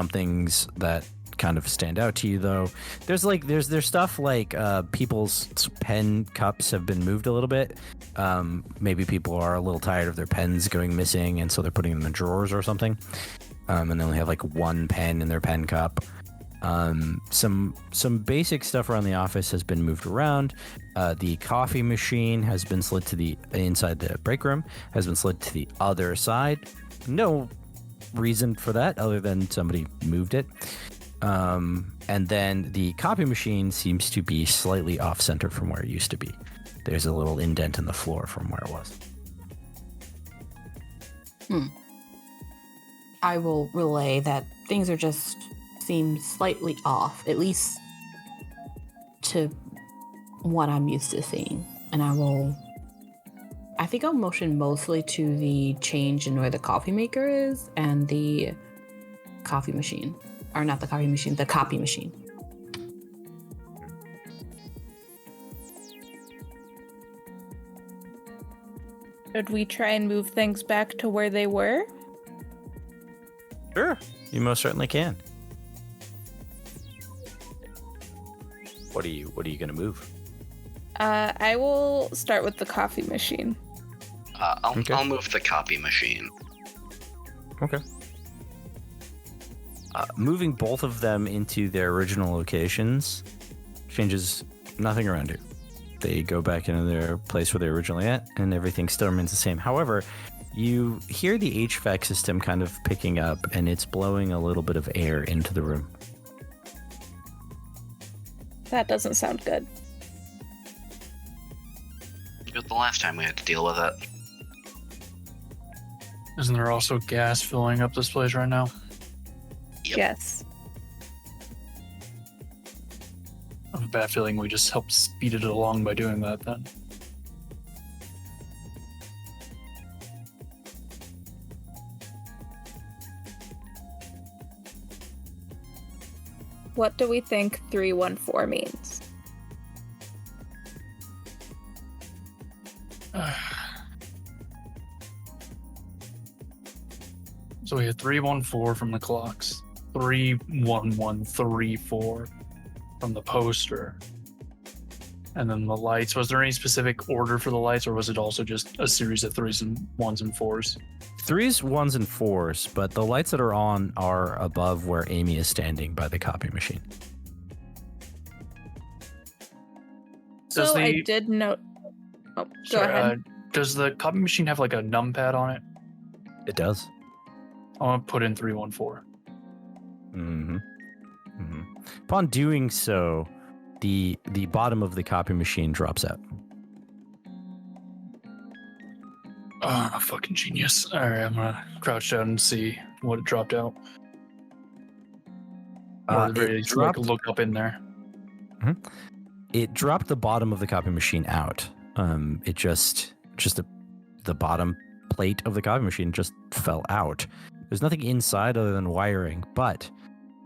Speaker 7: things that kind of stand out to you, though. There's stuff like people's pen cups have been moved a little bit. Maybe people are a little tired of their pens going missing, and so they're putting them in drawers or something. And they only have like one pen in their pen cup. Some basic stuff around the office has been moved around. The coffee machine has been slid to the inside the break room, has been slid to the other side. No reason for that other than somebody moved it. And then the copy machine seems to be slightly off center from where it used to be. There's a little indent in the floor from where it was.
Speaker 3: I will relay that things are just seem slightly off, at least to what I'm used to seeing. And I think I'll motion mostly to the change in where the coffee maker is and the coffee machine. Or not the coffee machine, the copy machine.
Speaker 4: Should we try and move things back to where they were?
Speaker 7: Sure, you most certainly can. What are you gonna move?
Speaker 4: I will start with the coffee machine.
Speaker 7: Okay.
Speaker 2: I'll move the copy machine.
Speaker 7: Okay. Moving both of them into their original locations changes nothing around you. They go back into their place where they're originally at, and everything still remains the same. However, you hear the HVAC system kind of picking up, and it's blowing a little bit of air into the room.
Speaker 4: That doesn't sound good.
Speaker 2: Good the last time we had to deal with it.
Speaker 1: Isn't there also gas filling up this place right now?
Speaker 2: Yep.
Speaker 4: Yes.
Speaker 1: I have a bad feeling we just helped speed it along by doing that then.
Speaker 4: What do we think 314 means?
Speaker 1: So we had 314 from the clocks, 31134 from the poster, and then the lights. Was there any specific order for the lights, or was it also just a series of 3s and 1s and 4s?
Speaker 7: 3s, 1s, and 4s, but the lights that are on are above where Amy is standing by the copy machine.
Speaker 1: Does
Speaker 4: So I
Speaker 1: the-
Speaker 4: did note. Oh, go
Speaker 1: Sorry,
Speaker 4: ahead.
Speaker 1: Does the copy machine have like a numpad on it?
Speaker 7: It does.
Speaker 1: I want to put in 314.
Speaker 7: Mm-hmm. Upon doing so, the bottom of the copy machine drops out.
Speaker 1: Oh, I'm a fucking genius. All right, I'm gonna crouch down and see what it dropped out. Or ready to like, look up in there.
Speaker 7: It dropped the bottom of the copy machine out. It just the bottom plate of the copy machine just fell out. There's nothing inside other than wiring, but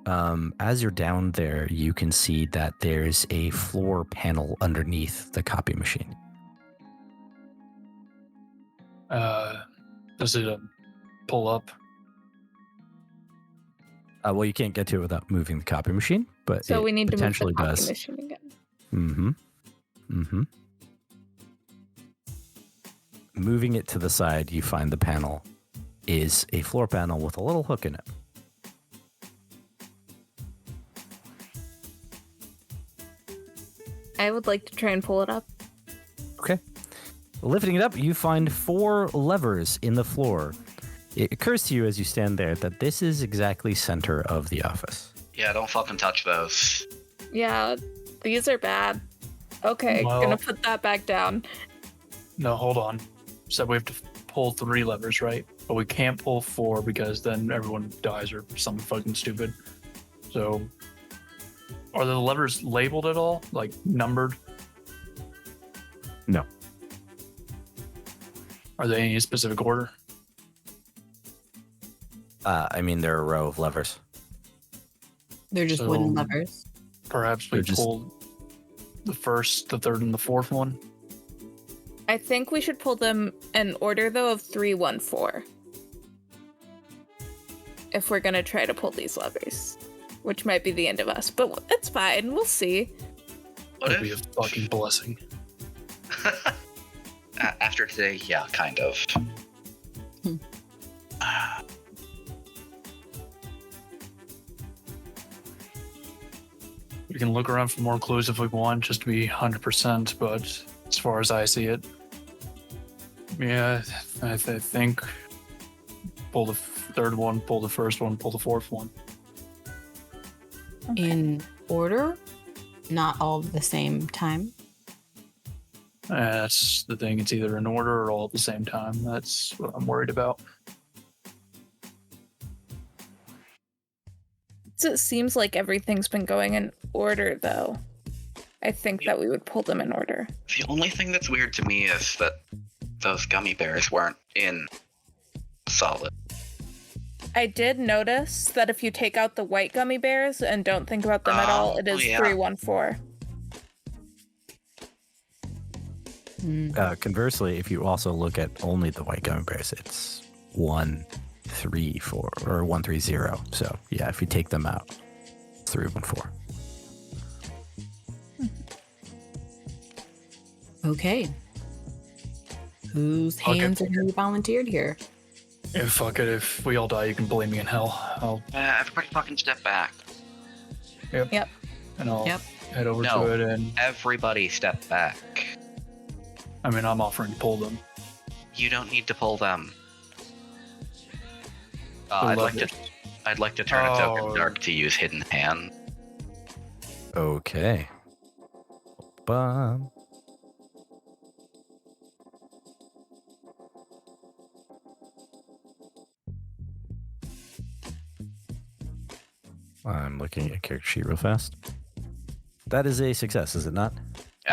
Speaker 7: as you're down there, you can see that there's a floor panel underneath the copy machine.
Speaker 1: Does it pull up?
Speaker 7: Well, you can't get to it without moving the copy machine, but
Speaker 4: So
Speaker 7: it
Speaker 4: we need to move the
Speaker 7: potentially
Speaker 4: copy
Speaker 7: does.
Speaker 4: machine again.
Speaker 7: Moving it to the side, you find the panel is a floor panel with a little hook in it.
Speaker 4: I would like to try and pull it up.
Speaker 7: Okay. Lifting it up, you find 4 levers in the floor. It occurs to you as you stand there that this is exactly center of the office.
Speaker 2: Yeah, don't fucking touch those.
Speaker 4: Yeah, these are bad. Okay,
Speaker 1: Well-
Speaker 4: gonna put that back down.
Speaker 1: No, hold on. So we have to pull 3 levers, right? But we can't pull 4 because then everyone dies or something fucking stupid. So, are the levers labeled at all? Like numbered?
Speaker 7: No.
Speaker 1: Are they in any specific order?
Speaker 7: I mean, there are a row of levers.
Speaker 3: They're just
Speaker 1: So-
Speaker 3: wooden levers.
Speaker 1: Perhaps we
Speaker 7: They're just-
Speaker 1: pull the first, the third, and the fourth one.
Speaker 4: I think we should pull them in order, though, of 314. If we're gonna try to pull these levers. Which might be the end of us, but it's fine. We'll see.
Speaker 2: What
Speaker 1: That'd be a
Speaker 2: if?
Speaker 1: fucking blessing.
Speaker 2: After today, yeah, kind of.
Speaker 1: We can look around for more clues if we want, just to be 100%, but as far as I see it, yeah, I think pull the third one, pull the first one, pull the fourth one.
Speaker 3: In order, not all at the same time.
Speaker 1: That's the thing, it's either in order or all at the same time. That's what I'm worried about.
Speaker 4: So it seems like everything's been going in order, though. I think that we would pull them in order.
Speaker 2: The only thing that's weird to me is that those gummy bears weren't in solid.
Speaker 4: I did notice that if you take out the white gummy bears and don't think about them at all, it is
Speaker 2: yeah.
Speaker 4: 314.
Speaker 7: Conversely, if you also look at only the white gummy bears, it's 134 or 130. So yeah, if you take them out, it's 314.
Speaker 3: Okay. Whose
Speaker 1: Okay.
Speaker 3: hands are going to be volunteered here?
Speaker 1: Yeah, fuck it. If we all die, you can blame me in hell.
Speaker 2: Everybody fucking step back.
Speaker 1: And I'll
Speaker 3: Yep.
Speaker 1: head over
Speaker 2: No.
Speaker 1: to it. And
Speaker 2: Everybody step back.
Speaker 1: I mean, I'm offering to pull them.
Speaker 2: You don't need to pull them.
Speaker 1: The
Speaker 2: I'd
Speaker 1: levers.
Speaker 2: like to turn a token
Speaker 1: Oh.
Speaker 2: dark to use hidden hand.
Speaker 7: Okay. Bum. I'm looking at character sheet real fast. That is a success, is it not?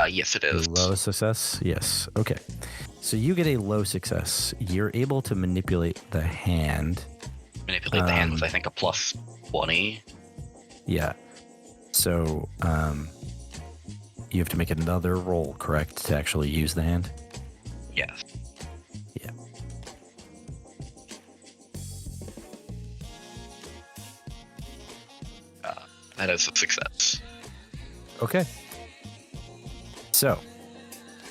Speaker 2: Yes, it
Speaker 7: A
Speaker 2: is.
Speaker 7: low success? Yes. Okay. So you get a low success. You're able to manipulate the hand.
Speaker 2: Manipulate the hand with, I think, a plus 20.
Speaker 7: Yeah. So you have to make another roll, correct, to actually use the hand?
Speaker 2: Yes.
Speaker 7: Yeah.
Speaker 2: That is a success.
Speaker 7: Okay. So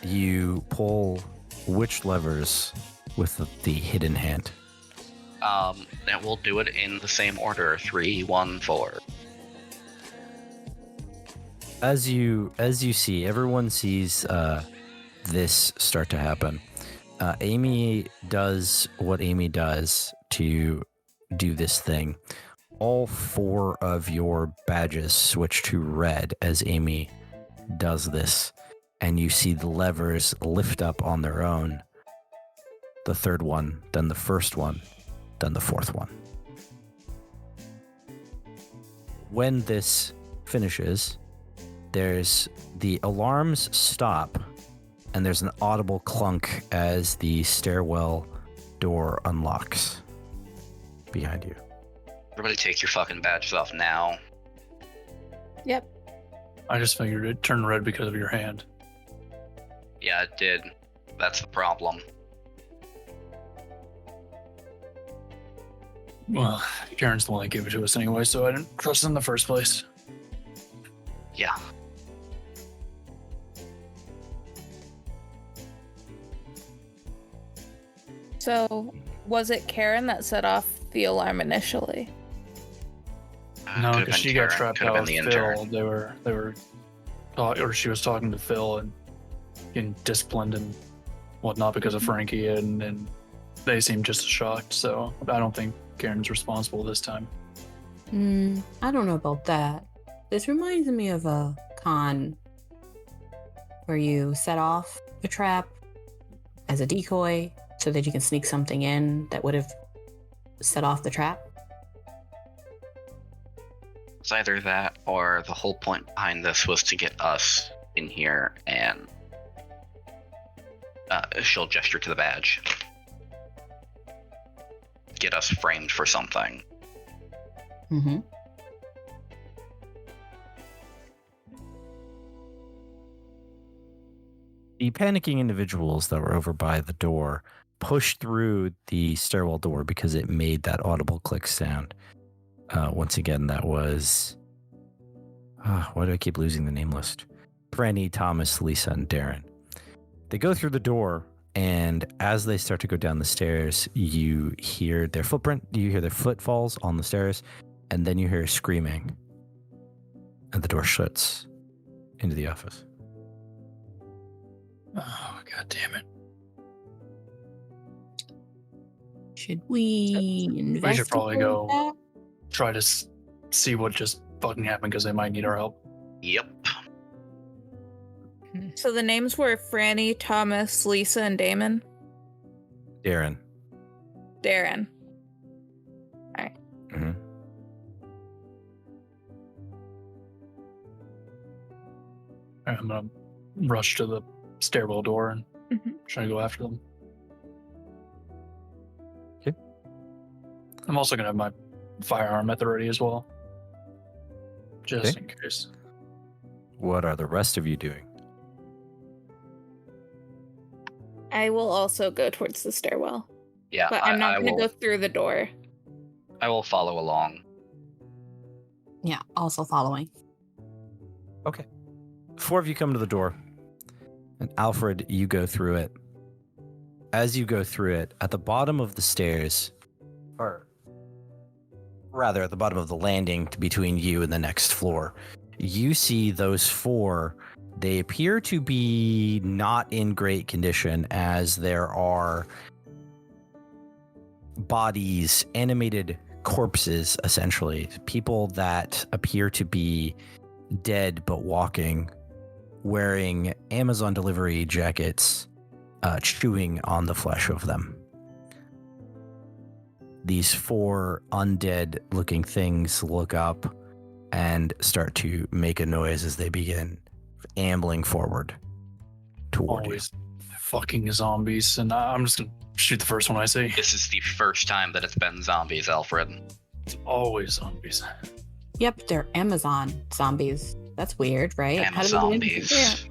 Speaker 7: you pull which levers with the hidden hand?
Speaker 2: And we'll do it in the same order. 3, 1, 4.
Speaker 7: As you see, everyone sees this start to happen. Amy does what Amy does to do this thing. All 4 of your badges switch to red as Amy does this, and you see the levers lift up on their own. The third one, then the first one, then the fourth one. When this finishes, there's the alarms stop, and there's an audible clunk as the stairwell door unlocks behind you.
Speaker 2: Everybody take your fucking badges off now.
Speaker 4: Yep.
Speaker 1: I just figured it turned red because of your hand.
Speaker 2: Yeah, it did. That's the problem.
Speaker 1: Well, Karen's the one that gave it to us anyway, so I didn't trust it in the first place.
Speaker 2: Yeah.
Speaker 4: So, was it Karen that set off the alarm initially?
Speaker 1: No,
Speaker 2: Could've
Speaker 1: because
Speaker 2: been
Speaker 1: she got
Speaker 2: Karen,
Speaker 1: trapped
Speaker 2: could've
Speaker 1: out
Speaker 2: been
Speaker 1: with
Speaker 2: the
Speaker 1: Phil.
Speaker 2: intern.
Speaker 1: They were or she was talking to Phil and getting disciplined and whatnot because of Frankie, and they seemed just as shocked. So I don't think Karen's responsible this time.
Speaker 3: I don't know about that. This reminds me of a con where you set off a trap as a decoy so that you can sneak something in that would have set off the trap.
Speaker 2: It's either that or the whole point behind this was to get us in here and she'll gesture to the badge. Get us framed for something.
Speaker 3: Mm-hmm.
Speaker 7: The panicking individuals that were over by the door pushed through the stairwell door because it made that audible click sound. Once again, that was... why do I keep losing the name list? Franny, Thomas, Lisa, and Darren. They go through the door, and as they start to go down the stairs, you hear their footfalls on the stairs, and then you hear screaming. And the door shuts into the office.
Speaker 1: Oh, god damn it.
Speaker 3: Should we investigate
Speaker 1: We should probably go
Speaker 3: that?
Speaker 1: try to see what just fucking happened because they might need our help.
Speaker 2: Yep.
Speaker 4: So the names were Franny, Thomas, Lisa, and Damon.
Speaker 7: Darren.
Speaker 4: Darren.
Speaker 1: I'm gonna rush to the stairwell door and
Speaker 4: Mhm.
Speaker 1: try to go after them.
Speaker 7: Okay.
Speaker 1: I'm also gonna have my firearm at the ready as well, just
Speaker 7: Okay.
Speaker 1: in case.
Speaker 7: What are the rest of you doing?
Speaker 4: I will also go towards the stairwell,
Speaker 2: Yeah,
Speaker 4: but I'm not
Speaker 2: I
Speaker 4: going to
Speaker 2: will.
Speaker 4: go through the door.
Speaker 2: I will follow along.
Speaker 3: Yeah, also following.
Speaker 7: Okay. 4 of you come to the door, and Alfred, you go through it. As you go through it, at the bottom of the stairs, or rather at the bottom of the landing between you and the next floor, you see those 4. They appear to be not in great condition, as there are bodies, animated corpses, essentially. People that appear to be dead but walking, wearing Amazon delivery jackets, chewing on the flesh of them. These 4 undead looking things look up and start to make a noise as they begin ambling forward toward
Speaker 1: Always fucking zombies, and I'm just gonna shoot the first one I see.
Speaker 2: This is the first time that it's been zombies, Alfred.
Speaker 1: It's always zombies.
Speaker 3: Yep, they're Amazon zombies. That's weird, right? How do they get into-
Speaker 2: Zombies.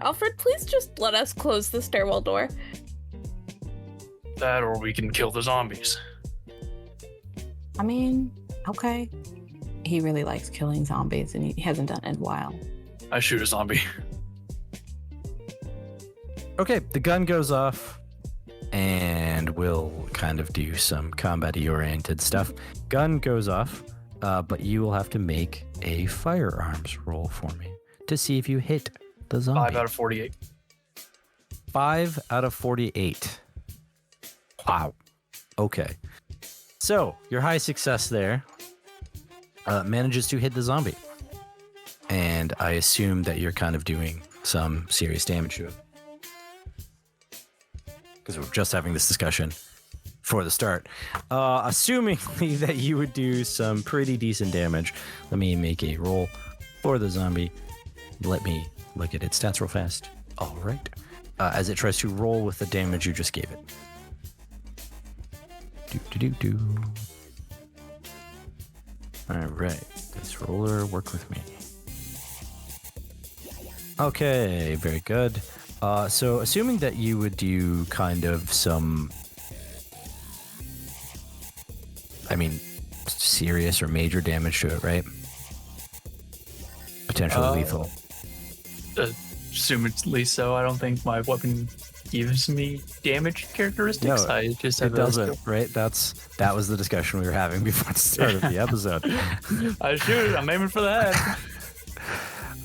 Speaker 4: Alfred, please just let us close the stairwell door.
Speaker 1: That, or we can kill the zombies.
Speaker 3: I mean, okay. He really likes killing zombies, and he hasn't done it in a while.
Speaker 1: I shoot a zombie.
Speaker 7: Okay, the gun goes off, and we'll kind of do some combat-y oriented stuff. Gun goes off, but you will have to make a firearms roll for me to see if you hit the zombie.
Speaker 1: 5 out of 48.
Speaker 7: 5 out of 48. Wow. Okay. So, your high success there manages to hit the zombie. And I assume that you're kind of doing some serious damage to it. Because we're just having this discussion for the start. Assumingly that you would do some pretty decent damage, let me make a roll for the zombie. Let me look at its stats real fast. All right. As it tries to roll with the damage you just gave it. Do. All right. This roller, work with me. Okay, very good. So assuming that you would do kind of some, serious or major damage to it, right? Potentially lethal.
Speaker 1: Assumedly so. I don't think my weapon gives me damage characteristics.
Speaker 7: No,
Speaker 1: I just have
Speaker 7: It doesn't, right? That was the discussion we were having before the start of the episode.
Speaker 1: I shoot. I'm aiming for the head.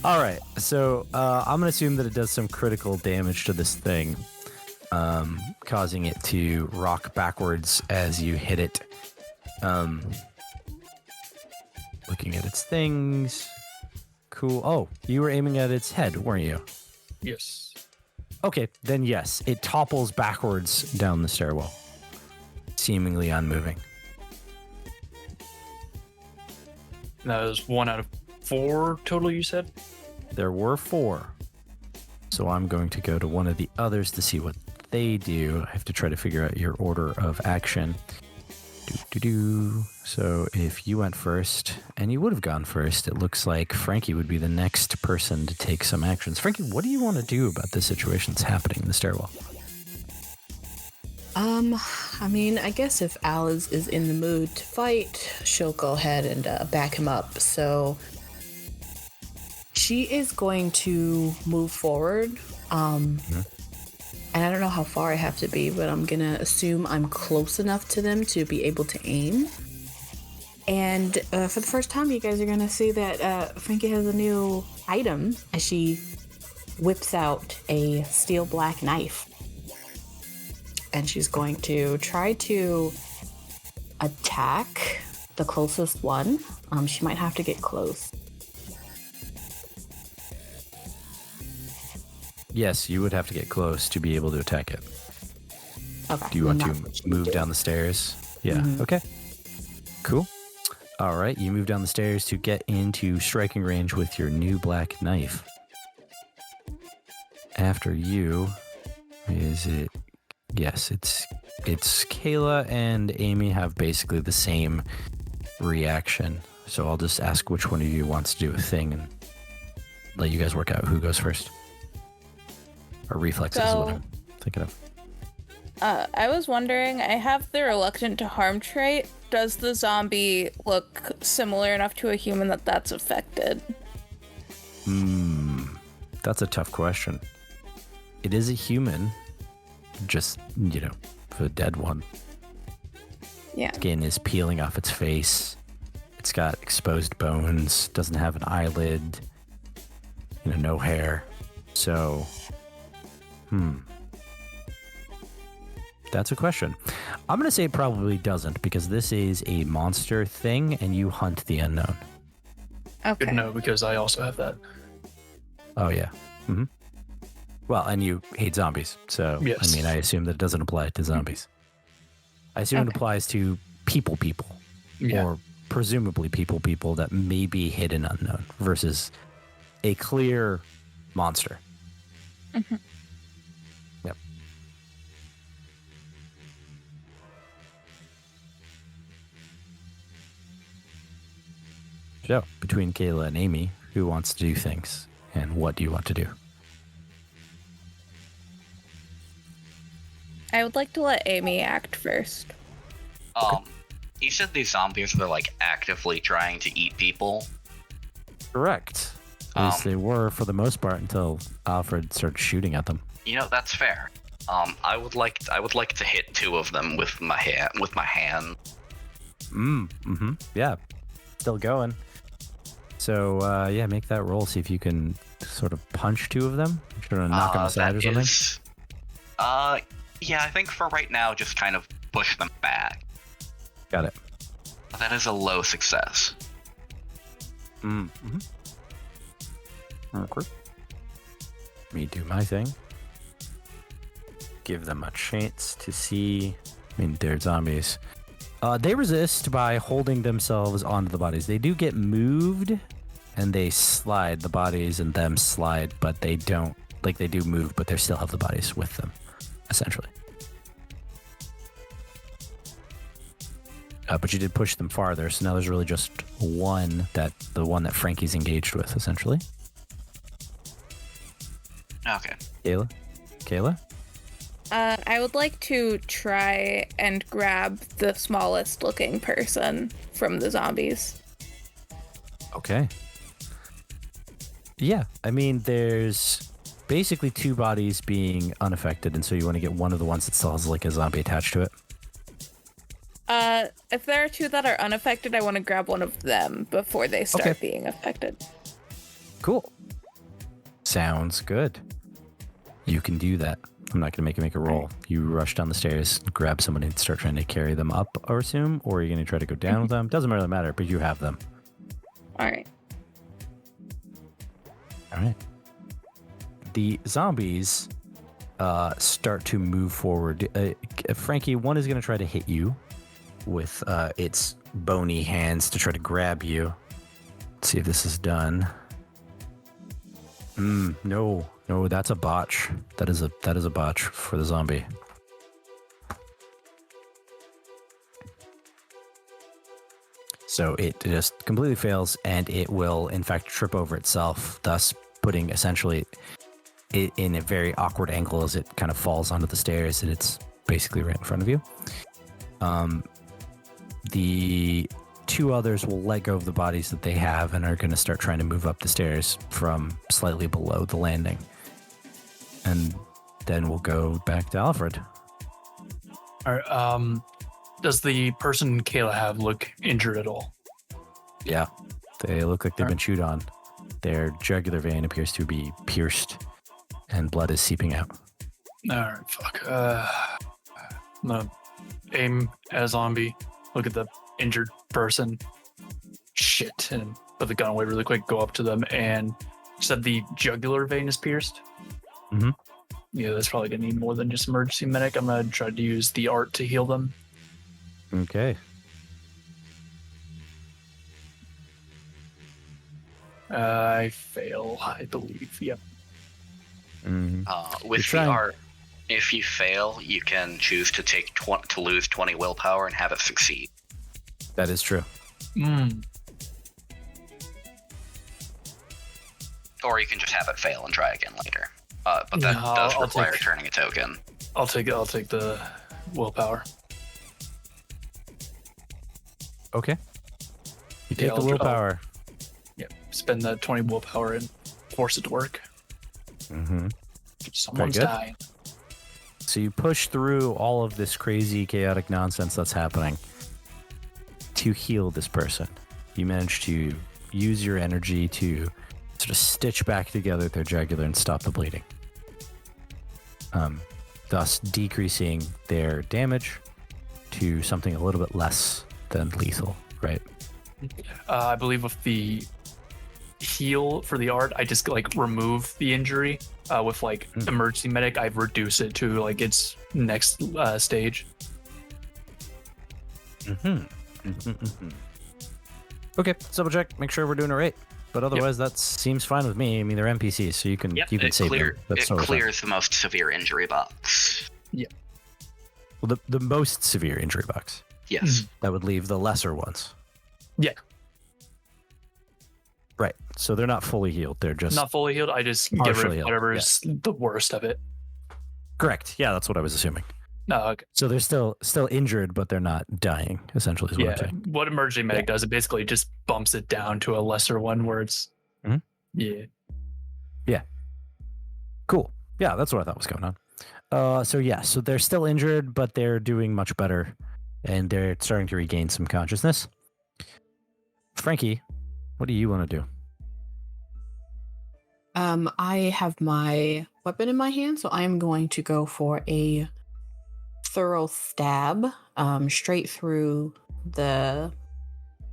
Speaker 7: All right, so I'm gonna assume that it does some critical damage to this thing, causing it to rock backwards as you hit it. Looking at its things. Cool. Oh, you were aiming at its head, weren't you?
Speaker 1: Yes.
Speaker 7: Okay, then yes, it topples backwards down the stairwell, seemingly unmoving.
Speaker 1: That was 1 out of 4 total, you said?
Speaker 7: There were 4. So I'm going to go to one of the others to see what they do. I have to try to figure out your order of action. So if you went first, and you would have gone first, it looks like Frankie would be the next person to take some actions. Frankie, what do you want to do about this situation that's happening in the stairwell?
Speaker 3: I guess if Al is in the mood to fight, she'll go ahead and back him up. So she is going to move forward. And I don't know how far I have to be, but I'm gonna assume I'm close enough to them to be able to aim. And for the first time, you guys are gonna see that Frankie has a new item as she whips out a steel black knife. And she's going to try to attack the closest one. She might have to get close.
Speaker 7: Yes, you would have to get close to be able to attack it.
Speaker 3: Okay.
Speaker 7: Do you want
Speaker 3: not
Speaker 7: to
Speaker 3: what she
Speaker 7: move
Speaker 3: do.
Speaker 7: down the stairs? Yeah.
Speaker 3: Mhm.
Speaker 7: Okay. Cool. All right, you move down the stairs to get into striking range with your new black knife. After you, is it? Yes, it's Kayla and Amy have basically the same reaction. So I'll just ask which one of you wants to do a thing and let you guys work out who goes first. Or reflexes is what I'm thinking of.
Speaker 4: I was wondering, I have the reluctant to harm trait. Does the zombie look similar enough to a human that that's affected?
Speaker 7: That's a tough question. It is a human, just, a dead one.
Speaker 4: Yeah.
Speaker 7: Skin is peeling off its face. It's got exposed bones, doesn't have an eyelid, no hair. So, that's a question. I'm going to say it probably doesn't because this is a monster thing and you hunt the unknown.
Speaker 4: Okay.
Speaker 1: Good to know because I also have that.
Speaker 7: Oh, yeah. Mm-hmm. Well, and you hate zombies. So,
Speaker 1: yes.
Speaker 7: I assume that it doesn't apply to zombies. I assume it applies to people,
Speaker 1: Yeah.
Speaker 7: or presumably people that may be hidden unknown versus a clear monster.
Speaker 4: Mm-hmm.
Speaker 7: Yep. So, between Kayla and Amy, who wants to do things, and what do you want to do?
Speaker 4: I would like to let Amy act first.
Speaker 2: You said these zombies were like actively trying to eat people.
Speaker 7: Correct. At least they were for the most part until Alfred started shooting at them.
Speaker 2: That's fair. I would like to hit 2 of them with my hand.
Speaker 7: Yeah. Still going. So, make that roll. See if you can sort of punch 2 of them. Trying to knock them aside or something.
Speaker 2: Yeah, I think for right now, just kind of push them back.
Speaker 7: Got it.
Speaker 2: That is a low success.
Speaker 7: Mm-hmm. Okay. Let me do my thing. Give them a chance to see. They're zombies. They resist by holding themselves onto the bodies. They do get moved, and they slide. The bodies and them slide, but they don't. They do move, but they still have the bodies with them, essentially. But you did push them farther, so now there's really just the one that Frankie's engaged with, essentially.
Speaker 2: Okay.
Speaker 7: Kayla?
Speaker 4: I would like to try and grab the smallest looking person from the zombies.
Speaker 7: Okay. Yeah, there's basically 2 bodies being unaffected, and so you want to get one of the ones that still has a zombie attached to it.
Speaker 4: If there are 2 that are unaffected, I want to grab one of them before they start being affected.
Speaker 7: Cool. Sounds good. You can do that. I'm not going to make a roll. You rush down the stairs, grab someone and start trying to carry them up, I assume, or are you going to try to go down with them? Doesn't really matter, but you have them.
Speaker 4: All right.
Speaker 7: The zombies start to move forward. Frankie, one is going to try to hit you with its bony hands to try to grab you. Let's see if this is done. No, that's a botch. That is a botch for the zombie. So it just completely fails, and it will in fact trip over itself, thus putting essentially it in a very awkward angle as it kind of falls onto the stairs, and it's basically right in front of you. The 2 others will let go of the bodies that they have and are going to start trying to move up the stairs from slightly below the landing. And then we'll go back to Alfred.
Speaker 1: All right. Does the person Kayla have look injured at all?
Speaker 7: Yeah, they look like they've been chewed on. Their jugular vein appears to be pierced, and blood is seeping out.
Speaker 1: All right, fuck. I'm gonna aim at a zombie, look at the injured person. Shit, and put the gun away really quick, go up to them, and said the jugular vein is pierced.
Speaker 7: Mm-hmm.
Speaker 1: Yeah, that's probably gonna need more than just emergency medic. I'm gonna try to use the art to heal them.
Speaker 7: Okay.
Speaker 1: I fail, I believe. Yep.
Speaker 7: Mhm.
Speaker 2: With the
Speaker 7: trying-
Speaker 2: art, if you fail, you can choose to take to lose 20 willpower and have it succeed.
Speaker 7: That is true.
Speaker 1: Mm.
Speaker 2: Or you can just have it fail and try again later. But that
Speaker 1: No,
Speaker 2: does
Speaker 1: I'll
Speaker 2: require
Speaker 1: take-
Speaker 2: turning a token.
Speaker 1: I'll take the willpower.
Speaker 7: Okay. You
Speaker 1: Yeah,
Speaker 7: take the
Speaker 1: I'll-
Speaker 7: willpower.
Speaker 1: Yep. Spend the 20 willpower and force it to work.
Speaker 7: Mm-hmm.
Speaker 1: Someone's
Speaker 7: good.
Speaker 1: dying.
Speaker 7: So you push through all of this crazy, chaotic nonsense that's happening to heal this person. You manage to use your energy to sort of stitch back together their jugular and stop the bleeding. Thus decreasing their damage to something a little bit less than lethal, right?
Speaker 1: I believe with the heal for the art, I just like remove the injury. With like emergency medic, I reduce it to like its next stage.
Speaker 7: Okay, let's double check, make sure we're doing it right. But otherwise, that seems fine with me. I mean, they're NPCs, so you can
Speaker 2: It,
Speaker 7: save
Speaker 2: clear,
Speaker 7: them. That's
Speaker 2: it
Speaker 7: totally fine.
Speaker 2: clears the most severe injury box.
Speaker 7: Well, the most severe injury box.
Speaker 2: Yes.
Speaker 7: That would leave the lesser ones.
Speaker 1: Yeah.
Speaker 7: Right. So they're not fully healed. They're just
Speaker 1: Not fully healed. I just get
Speaker 7: partially
Speaker 1: rid
Speaker 7: healed,
Speaker 1: of whatever's the worst of it.
Speaker 7: correct. Yeah, that's what I was assuming.
Speaker 1: No, okay.
Speaker 7: So they're still injured, but they're not dying. Essentially, is what I'm
Speaker 1: Yeah.
Speaker 7: saying.
Speaker 1: What emergency medic does, it basically just bumps it down to a lesser one where it's.
Speaker 7: Mhm.
Speaker 1: Yeah.
Speaker 7: Cool. Yeah, that's what I thought was going on. So they're still injured, but they're doing much better, and they're starting to regain some consciousness. Frankie, what do you want to do?
Speaker 3: I have my weapon in my hand, so I am going to go for a thorough stab straight through the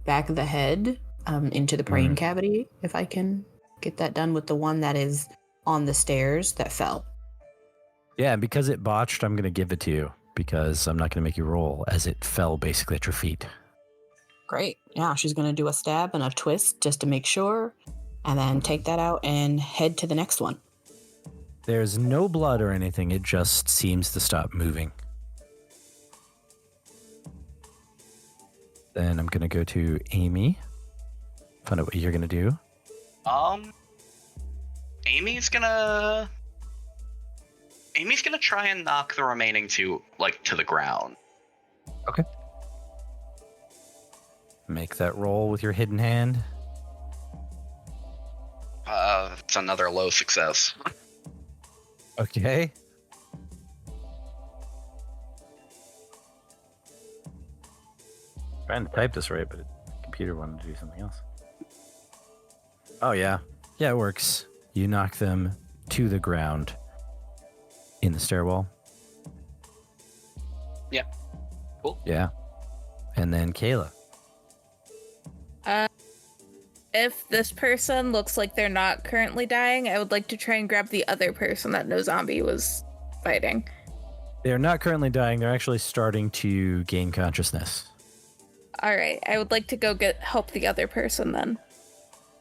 Speaker 3: back of the head into the brain cavity, if I can get that done with the one that is on the stairs that fell.
Speaker 7: Yeah, and because it botched, I'm going to give it to you because I'm not going to make you roll as it fell basically at your feet.
Speaker 3: Great. Yeah, she's going to do a stab and a twist just to make sure, and then take that out and head to the next one.
Speaker 7: There's no blood or anything. It just seems to stop moving. Then I'm going to go to Amy. Find out what you're going to do.
Speaker 2: Amy's gonna try and knock the remaining two to the ground.
Speaker 7: Okay. Make that roll with your hidden hand.
Speaker 2: It's another low success.
Speaker 7: Okay. Trying to type this right, but the computer wanted to do something else. Oh, yeah. Yeah, it works. You knock them to the ground in the stairwell.
Speaker 2: Yeah. Cool.
Speaker 7: Yeah. And then Kayla.
Speaker 4: If this person looks like they're not currently dying, I would like to try and grab the other person that no zombie was fighting.
Speaker 7: They're not currently dying. They're actually starting to gain consciousness.
Speaker 4: All right, I would like to go help the other person then.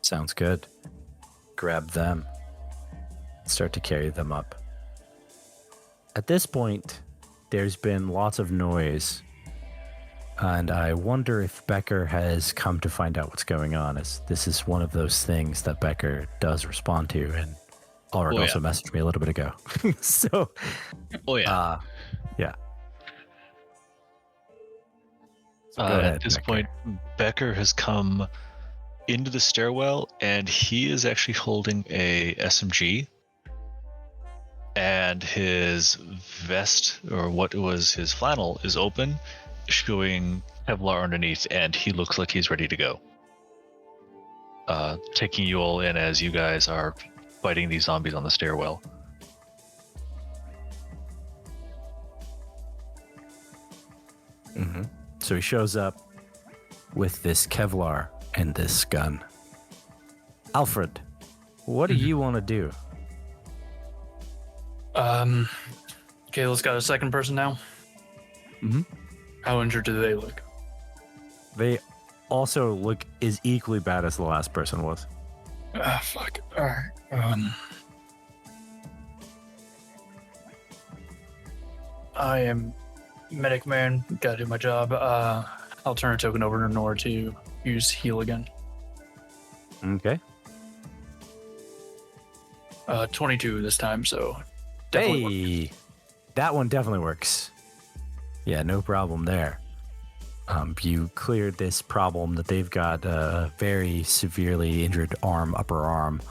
Speaker 7: Sounds good. Grab them. Start to carry them up. At this point, there's been lots of noise. And I wonder if Becker has come to find out what's going on, as this is one of those things that Becker does respond to, and Alfred also messaged me a little bit ago. So, yeah. So go ahead,
Speaker 5: at this
Speaker 7: Becker.
Speaker 5: point, Becker has come into the stairwell, and he is actually holding a SMG. And his vest, or what was his flannel, is open, showing Kevlar underneath, and he looks like he's ready to go. Taking you all in as you guys are fighting these zombies on the stairwell.
Speaker 7: Mm-hmm. So he shows up with this Kevlar and this gun. Alfred, what do you want to do?
Speaker 1: Kayla's got a second person now.
Speaker 7: Mhm.
Speaker 1: How injured do they look?
Speaker 7: They also look as equally bad as the last person was.
Speaker 1: Fuck. All right. I am medic man. Gotta do my job. I'll turn a token over to Nora to use heal again.
Speaker 7: Okay.
Speaker 1: 22 this time, so definitely works.
Speaker 7: Hey, that one definitely works. Yeah, no problem there. You cleared this problem that they've got a very severely injured upper arm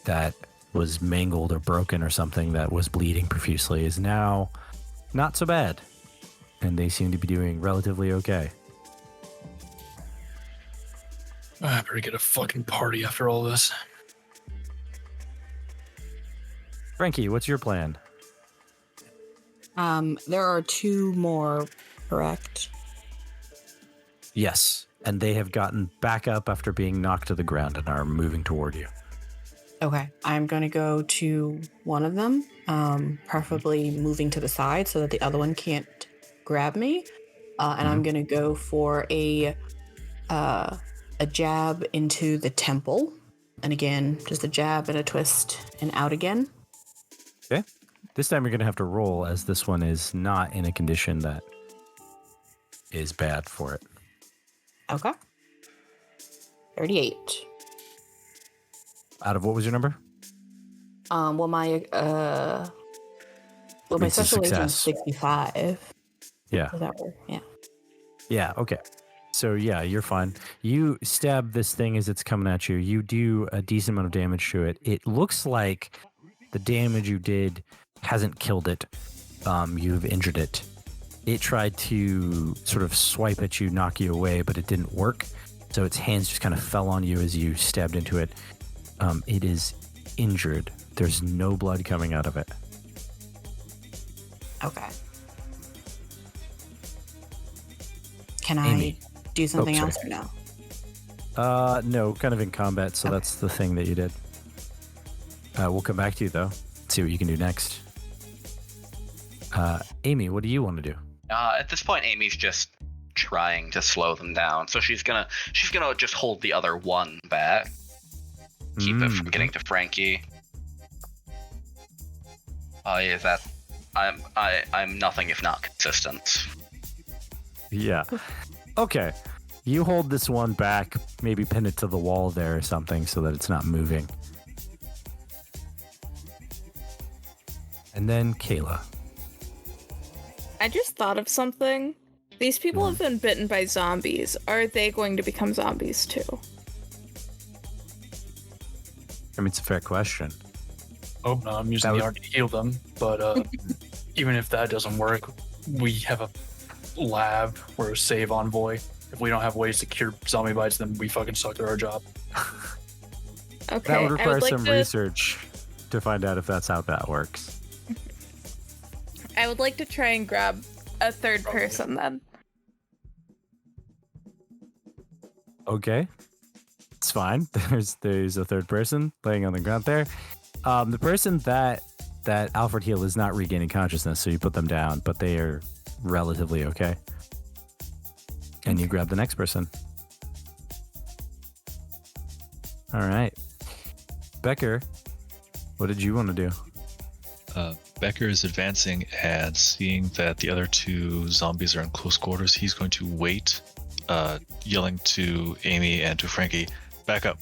Speaker 7: that was mangled or broken or something that was bleeding profusely is now not so bad. And they seem to be doing relatively okay.
Speaker 1: I better get a fucking party after all this.
Speaker 7: Frankie, what's your plan?
Speaker 3: There are 2 more, correct?
Speaker 7: Yes, and they have gotten back up after being knocked to the ground and are moving toward you.
Speaker 3: Okay, I'm going to go to one of them, preferably moving to the side so that the other one can't grab me. And I'm going to go for a jab into the temple. And again, just a jab and a twist and out again.
Speaker 7: Okay. This time you're going to have to roll, as this one is not in a condition that is bad for it.
Speaker 3: Okay. 38.
Speaker 7: Out of what was your number?
Speaker 3: Well, my
Speaker 7: It's a
Speaker 3: special agent is
Speaker 7: success.
Speaker 3: 65.
Speaker 7: Yeah.
Speaker 3: Does that work? Yeah.
Speaker 7: Yeah, okay. So, yeah, you're fine. You stab this thing as it's coming at you. You do a decent amount of damage to it. It looks like the damage you did hasn't killed it. You've injured it. It tried to sort of swipe at you, knock you away, but it didn't work. So its hands just kind of fell on you as you stabbed into it. It is injured. There's no blood coming out of it.
Speaker 3: Okay. Can
Speaker 7: Amy.
Speaker 3: I do something
Speaker 7: sorry.
Speaker 3: else or no?
Speaker 7: No, kind of in combat, so
Speaker 3: Okay.
Speaker 7: that's the thing that you did. We'll come back to you, though. See what you can do next. Amy, what do you want to do?
Speaker 2: At this point, Amy's just trying to slow them down, so she's gonna just hold the other one back, keep it from getting to Frankie. I'm nothing if not consistent.
Speaker 7: Yeah. Okay. You hold this one back, maybe pin it to the wall there or something so that it's not moving. And then Kayla.
Speaker 4: I just thought of something. These people have been bitten by zombies. Are they going to become zombies too?
Speaker 7: I mean, it's a fair question.
Speaker 1: Oh no, I'm using
Speaker 7: That
Speaker 1: the
Speaker 7: would-
Speaker 1: arc to heal them, but even if that doesn't work, we have a lab. We're a save envoy. If we don't have ways to cure zombie bites, then we fucking suck at our job.
Speaker 4: Okay,
Speaker 7: That would require
Speaker 4: I would like
Speaker 7: some
Speaker 4: to,
Speaker 7: research to find out if that's how that works.
Speaker 4: I would like to try and grab a third person then.
Speaker 7: Okay. It's fine. There's a third person laying on the ground there. The person that Alfred healed is not regaining consciousness, so you put them down, but they are relatively okay. And you grab the next person. All right. Becker, what did you want to do?
Speaker 5: Becker is advancing and seeing that the other 2 zombies are in close quarters. He's going to wait, yelling to Amy and to Frankie, back up.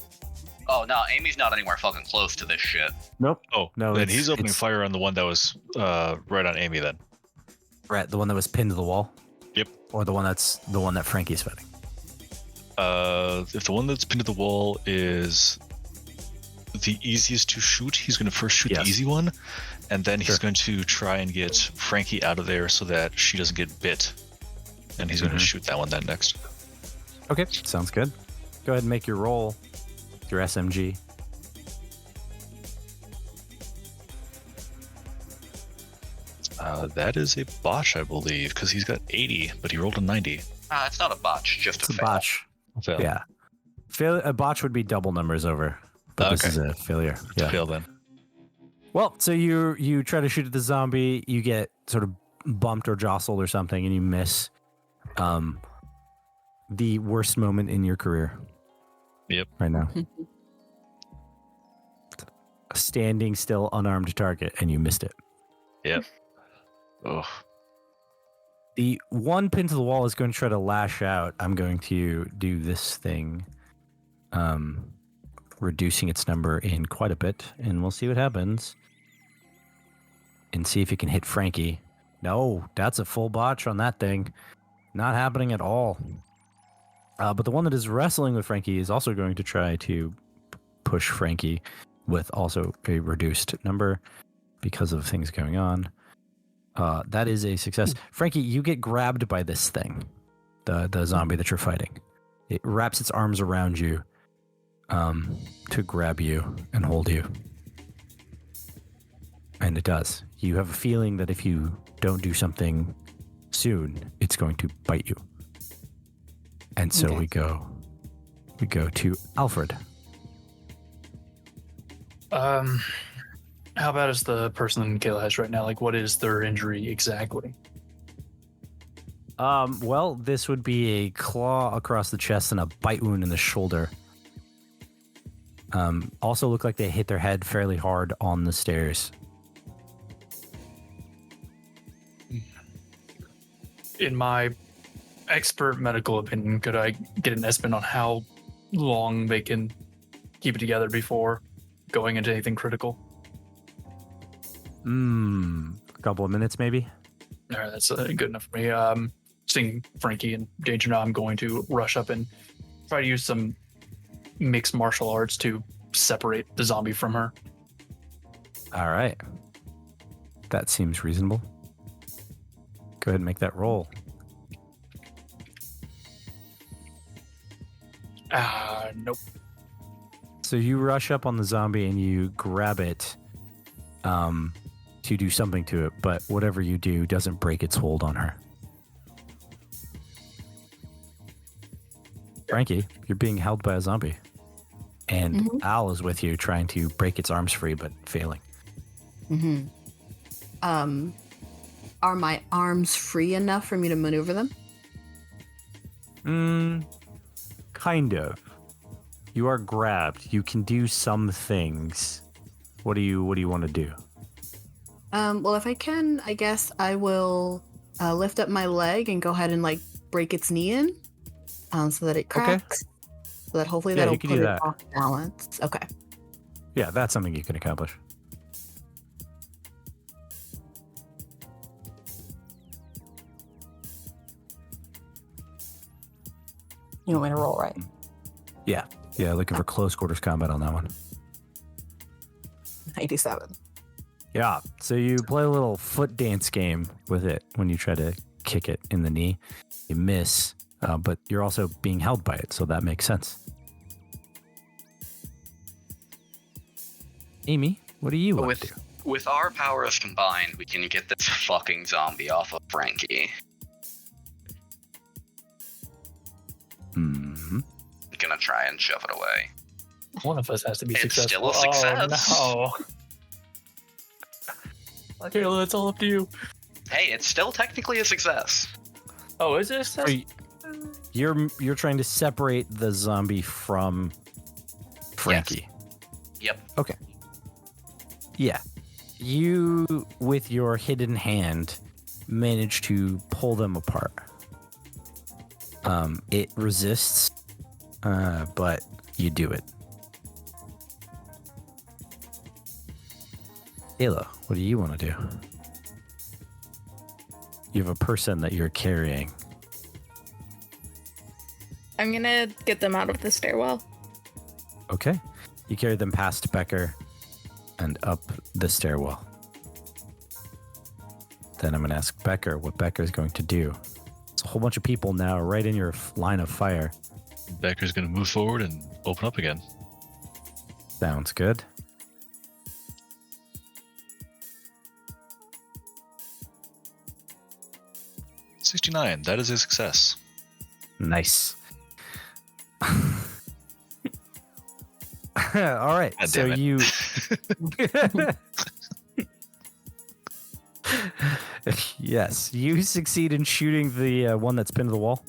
Speaker 2: Oh no, Amy's not anywhere fucking close to this shit.
Speaker 7: Nope.
Speaker 5: Oh,
Speaker 7: No,
Speaker 5: then
Speaker 7: it's-
Speaker 5: he's opening
Speaker 7: it's-
Speaker 5: fire on the one that was right on Amy then.
Speaker 7: Right, the one that was pinned to the wall?
Speaker 5: Yep.
Speaker 7: Or the one that Frankie's fighting?
Speaker 5: If the one that's pinned to the wall is the easiest to shoot, he's going to first shoot
Speaker 7: Yes.
Speaker 5: the easy one, and then he's
Speaker 7: Sure.
Speaker 5: going to try and get Frankie out of there so that she doesn't get bit. And he's going to shoot that one then next.
Speaker 7: Okay, sounds good. Go ahead and make your roll. Your SMG.
Speaker 5: That is a botch, I believe, because he's got 80, but he rolled a 90.
Speaker 2: It's not a botch, just
Speaker 7: It's
Speaker 2: a
Speaker 7: a
Speaker 2: fail.
Speaker 7: botch.
Speaker 5: Fail.
Speaker 7: Yeah. A botch would be double numbers over. But this
Speaker 5: Okay.
Speaker 7: is a failure.
Speaker 5: It's a fail then.
Speaker 7: Well, so you try to shoot at the zombie, you get sort of bumped or jostled or something, and you miss. The worst moment in your career.
Speaker 5: Yep.
Speaker 7: Right now. standing still, unarmed target, and you missed it.
Speaker 5: Yep. Oh.
Speaker 7: The one pinned to the wall is going to try to lash out. I'm going to do this thing, reducing its number in quite a bit, and we'll see what happens. And see if it can hit Frankie. No, that's a full botch on that thing. Not happening at all. But the one that is wrestling with Frankie is also going to try to push Frankie with also a reduced number because of things going on. That is a success. Frankie, you get grabbed by this thing, the zombie that you're fighting. It wraps its arms around you to grab you and hold you. And it does. You have a feeling that if you don't do something soon, it's going to bite you. And so we go to Alfred.
Speaker 1: How bad is the person Kayla has right now? Like, what is their injury exactly?
Speaker 7: Well, this would be a claw across the chest and a bite wound in the shoulder. Also look like they hit their head fairly hard on the stairs.
Speaker 1: In my expert medical opinion, could I get an estimate on how long they can keep it together before going into anything critical?
Speaker 7: A couple of minutes, maybe.
Speaker 1: All right, that's good enough for me. Seeing Frankie in danger now, I'm going to rush up and try to use some mixed martial arts to separate the zombie from her.
Speaker 7: All right. That seems reasonable. Go ahead and make that roll.
Speaker 1: Nope.
Speaker 7: So you rush up on the zombie and you grab it to do something to it, but whatever you do doesn't break its hold on her. Frankie, you're being held by a zombie. And Al is with you trying to break its arms free, but failing.
Speaker 3: Are my arms free enough for me to maneuver them?
Speaker 7: Kind of. You are grabbed. You can do some things. What do you want to do?
Speaker 3: Well, if I can, I guess I will lift up my leg and go ahead and like break its knee in, so that it cracks. So that hopefully
Speaker 7: Yeah,
Speaker 3: that'll
Speaker 7: you can
Speaker 3: put
Speaker 7: do
Speaker 3: it
Speaker 7: that.
Speaker 3: off balance. Okay.
Speaker 7: Yeah, that's something you can accomplish.
Speaker 3: You want me to roll, right?
Speaker 7: Yeah, looking for close quarters combat on that one.
Speaker 3: 87.
Speaker 7: Yeah, so you play a little foot dance game with it when you try to kick it in the knee. You miss, but you're also being held by it, so that makes sense. Amy, what do you want to do?
Speaker 2: With our powers combined, we can get this fucking zombie off of Frankie.
Speaker 7: Mm-hmm.
Speaker 2: Gonna try and shove it away.
Speaker 1: One of us has to be
Speaker 2: It's
Speaker 1: successful.
Speaker 2: still a success.
Speaker 1: Oh, no. Kayla, it's all up to you.
Speaker 2: Hey, it's still technically a success.
Speaker 1: Oh, is it?
Speaker 7: So you're trying to separate the zombie from Frankie.
Speaker 2: Yep.
Speaker 7: Okay. Yeah. You, with your hidden hand, manage to pull them apart. It resists, but you do it. Kayla, what do you want to do? You have a person that you're carrying.
Speaker 4: I'm gonna get them out of the stairwell.
Speaker 7: Okay. You carry them past Becker and up the stairwell. Then I'm going to ask Becker what Becker's going to do. It's a whole bunch of people now right in your line of fire.
Speaker 5: Becker's going to move forward and open up again.
Speaker 7: Sounds good.
Speaker 5: $69. That is a success.
Speaker 7: Nice. All right.
Speaker 5: God
Speaker 7: So
Speaker 5: damn it.
Speaker 7: you. Yes, you succeed in shooting the one that's pinned to the wall.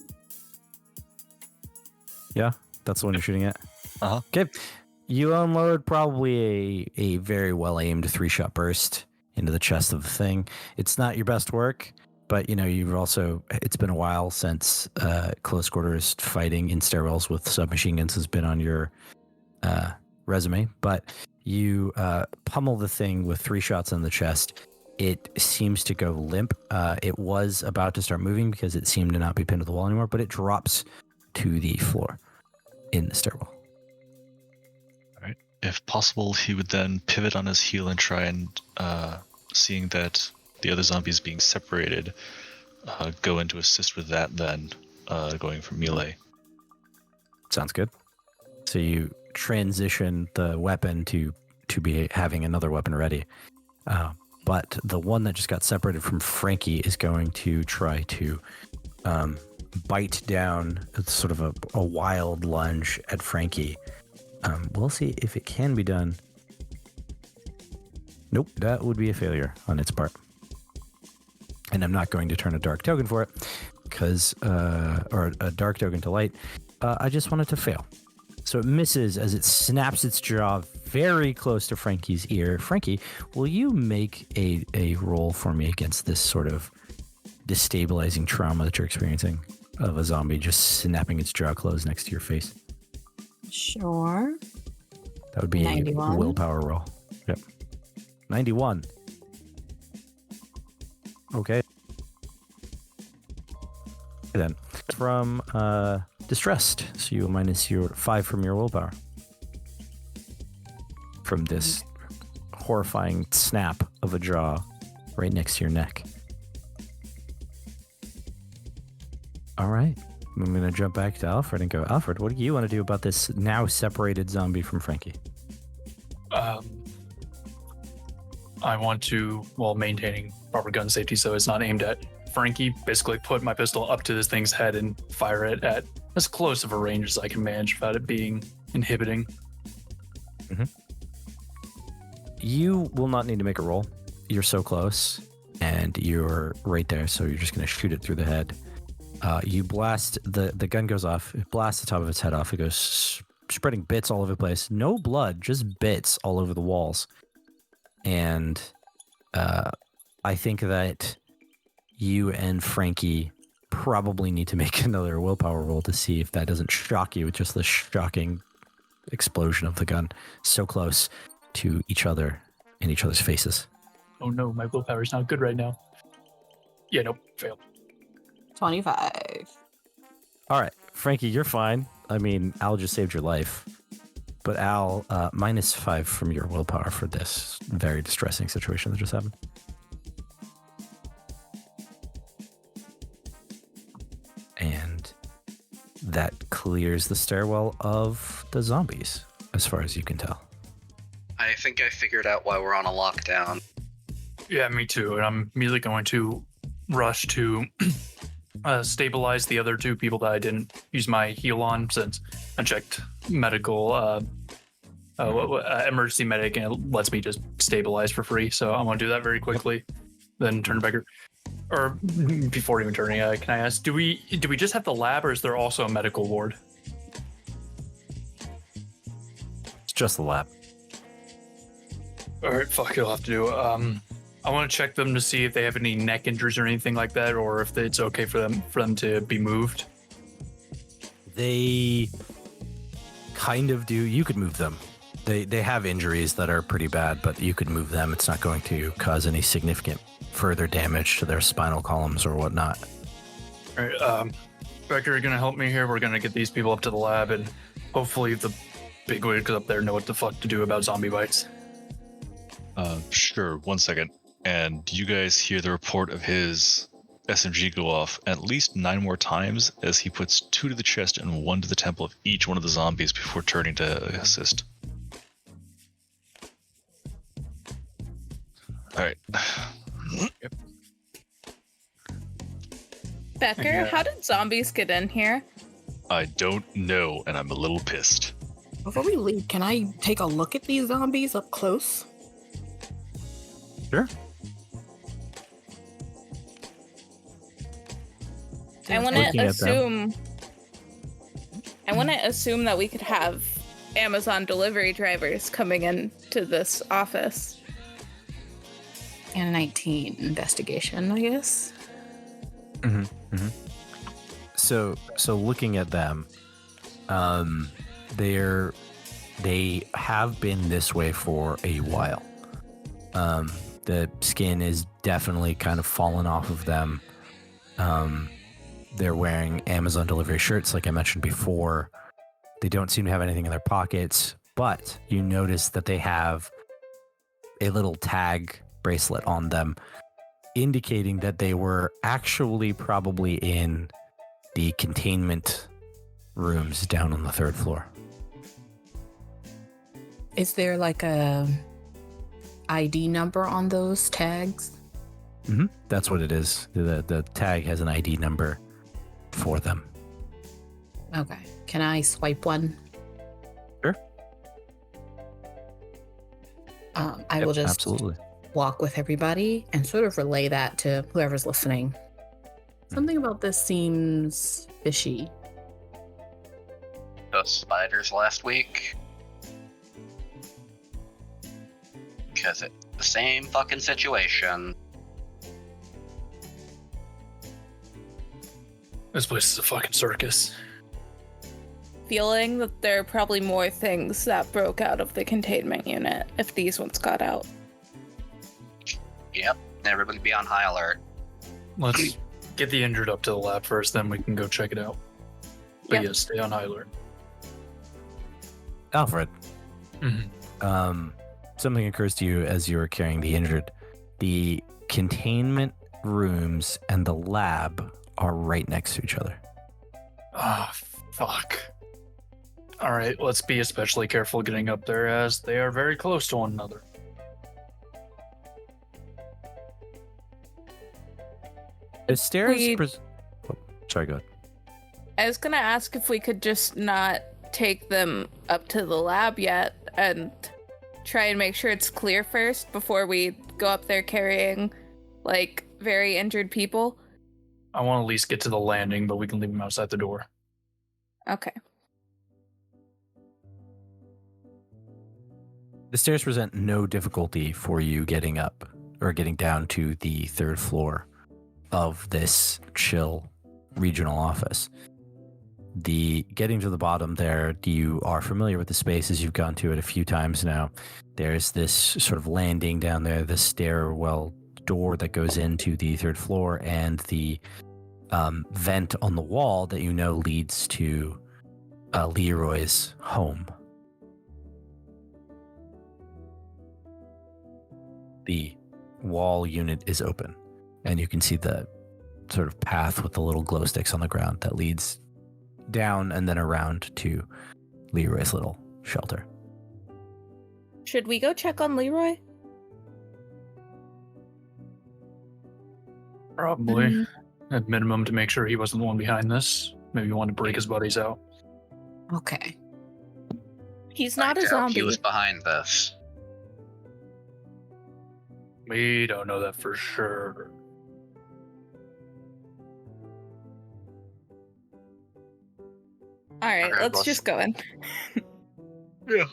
Speaker 7: Yeah, that's the one you're shooting at.
Speaker 5: Uh-huh.
Speaker 7: Okay. You unload probably a very well-aimed 3-shot burst into the chest of the thing. It's not your best work, but, you've also... It's been a while since close quarters fighting in stairwells with submachine guns has been on your resume. But you pummel the thing with 3 shots in the chest. It seems to go limp. It was about to start moving because it seemed to not be pinned to the wall anymore, but it drops to the floor in the stairwell.
Speaker 5: If possible, he would then pivot on his heel and try and, seeing that the other zombie is being separated, go in to assist with that then, going from melee.
Speaker 7: Sounds good. So you transition the weapon to be having another weapon ready. But the one that just got separated from Frankie is going to try to bite down sort of a wild lunge at Frankie. We'll see if it can be done. Nope, that would be a failure on its part. And I'm not going to turn a dark token for it, or a dark token to light. I just want it to fail. So it misses as it snaps its jaw very close to Frankie's ear. Frankie, will you make a roll for me against this sort of destabilizing trauma that you're experiencing of a zombie just snapping its jaw closed next to your face?
Speaker 3: Sure.
Speaker 7: That would be
Speaker 3: 91.
Speaker 7: a willpower roll. Yep. 91. Okay. Then from distressed, so you minus your 5 from your willpower. From this horrifying snap of a jaw right next to your neck. All right. I'm going to jump back to Alfred and go, Alfred, what do you want to do about this now separated zombie from Frankie?
Speaker 1: I want to, while maintaining proper gun safety so it's not aimed at Frankie, basically put my pistol up to this thing's head and fire it at as close of a range as I can manage without it being inhibiting.
Speaker 7: Mm-hmm. You will not need to make a roll. You're so close, and you're right there, so you're just going to shoot it through the head. You blast, the gun goes off, it blasts the top of its head off, it goes spreading bits all over the place. No blood, just bits all over the walls. And I think that you and Frankie probably need to make another willpower roll to see if that doesn't shock you with just the shocking explosion of the gun so close to each other in each other's faces.
Speaker 1: Oh no, my willpower's not good right now. Yeah, nope, failed.
Speaker 3: 25.
Speaker 7: All right, Frankie, you're fine. I mean, Al just saved your life. But Al, minus 5 from your willpower for this very distressing situation that just happened. And that clears the stairwell of the zombies, as far as you can tell.
Speaker 2: I think I figured out why we're on a lockdown.
Speaker 1: Yeah, me too. And I'm immediately going to rush to stabilize the other 2 people that I didn't use my heal on, since I checked medical emergency medic and it lets me just stabilize for free. So I'm going to do that very quickly, then turn to Becker. Or before even turning, can I ask, do we just have the lab, or is there also a medical ward?
Speaker 7: It's just the lab.
Speaker 1: All right, fuck, you'll have to do. I want to check them to see if they have any neck injuries or anything like that, or if it's okay for them to be moved.
Speaker 7: They kind of do. You could move them. They have injuries that are pretty bad, but you could move them. It's not going to cause any significant further damage to their spinal columns or whatnot.
Speaker 1: All right, Becker, you're gonna help me here. We're gonna get these people up to the lab, and hopefully the bigwigs up there know what the fuck to do about zombie bites.
Speaker 5: Sure, 1 second. And you guys hear the report of his SMG go off at least 9 more times as he puts 2 to the chest and 1 to the temple of each one of the zombies before turning to assist. Alright.
Speaker 1: Yep.
Speaker 4: Becker,
Speaker 1: Yeah.
Speaker 4: how did zombies get in here?
Speaker 5: I don't know, and I'm a little pissed.
Speaker 3: Before we leave, can I take a look at these zombies up close?
Speaker 7: Sure.
Speaker 4: I want to
Speaker 7: Looking at them.
Speaker 4: assume. I want to assume that we could have Amazon delivery drivers coming into this office.
Speaker 3: And a 19 investigation, I guess.
Speaker 7: So looking at them, they have been this way for a while. The skin is definitely kind of fallen off of them. They're wearing Amazon delivery shirts, like I mentioned before. They don't seem to have anything in their pockets, but you notice that they have a little tag bracelet on them, indicating that they were actually probably in the containment rooms down on the 3rd floor.
Speaker 3: Is there like a ID number on those tags?
Speaker 7: That's what it is. The tag has an ID number for them.
Speaker 3: Okay. Can I swipe one?
Speaker 7: Sure.
Speaker 3: I will just
Speaker 7: absolutely
Speaker 3: walk with everybody and sort of relay that to whoever's listening. Something about this seems fishy.
Speaker 2: Those spiders last week. Because it's the same fucking situation.
Speaker 1: This place is a fucking circus.
Speaker 4: Feeling that there are probably more things that broke out of the containment unit if these ones got out.
Speaker 2: Yep, everybody be on high alert.
Speaker 1: Let's get the injured up to the lab first, then we can go check it out. But
Speaker 4: Yep.
Speaker 1: yes, stay on high alert.
Speaker 7: Alfred.
Speaker 1: Mhm.
Speaker 7: Something occurs to you as you are carrying the injured. The containment rooms and the lab are right next to each other.
Speaker 1: Ah, fuck. Alright, let's be especially careful getting up there as they are very close to one another.
Speaker 7: The stairs...
Speaker 4: We-
Speaker 7: sorry, go ahead.
Speaker 4: I was gonna ask if we could just not take them up to the lab yet and try and make sure it's clear first before we go up there carrying, like, very injured people.
Speaker 1: I want to at least get to the landing, but we can leave them outside the door.
Speaker 4: Okay.
Speaker 7: The stairs present no difficulty for you getting up or getting down to the 3rd floor of this chill regional office. The getting to the bottom there, you are familiar with the spaces. You've gone to it a few times now. There's this sort of landing down there, the stairwell door that goes into the 3rd floor, and the vent on the wall that you know leads to Leroy's home. The wall unit is open, and you can see the sort of path with the little glow sticks on the ground that leads down and then around to Leroy's little shelter.
Speaker 4: Should we go check on Leroy?
Speaker 1: Probably. At minimum, to make sure he wasn't the one behind this. Maybe you want to break his buddies out.
Speaker 3: Okay.
Speaker 4: He's not
Speaker 2: I
Speaker 4: a
Speaker 2: doubt
Speaker 4: zombie.
Speaker 2: He was behind this.
Speaker 1: We don't know that for sure.
Speaker 4: All right,
Speaker 2: Okay,
Speaker 4: let's
Speaker 2: let's-
Speaker 4: just go in.
Speaker 2: Yeah.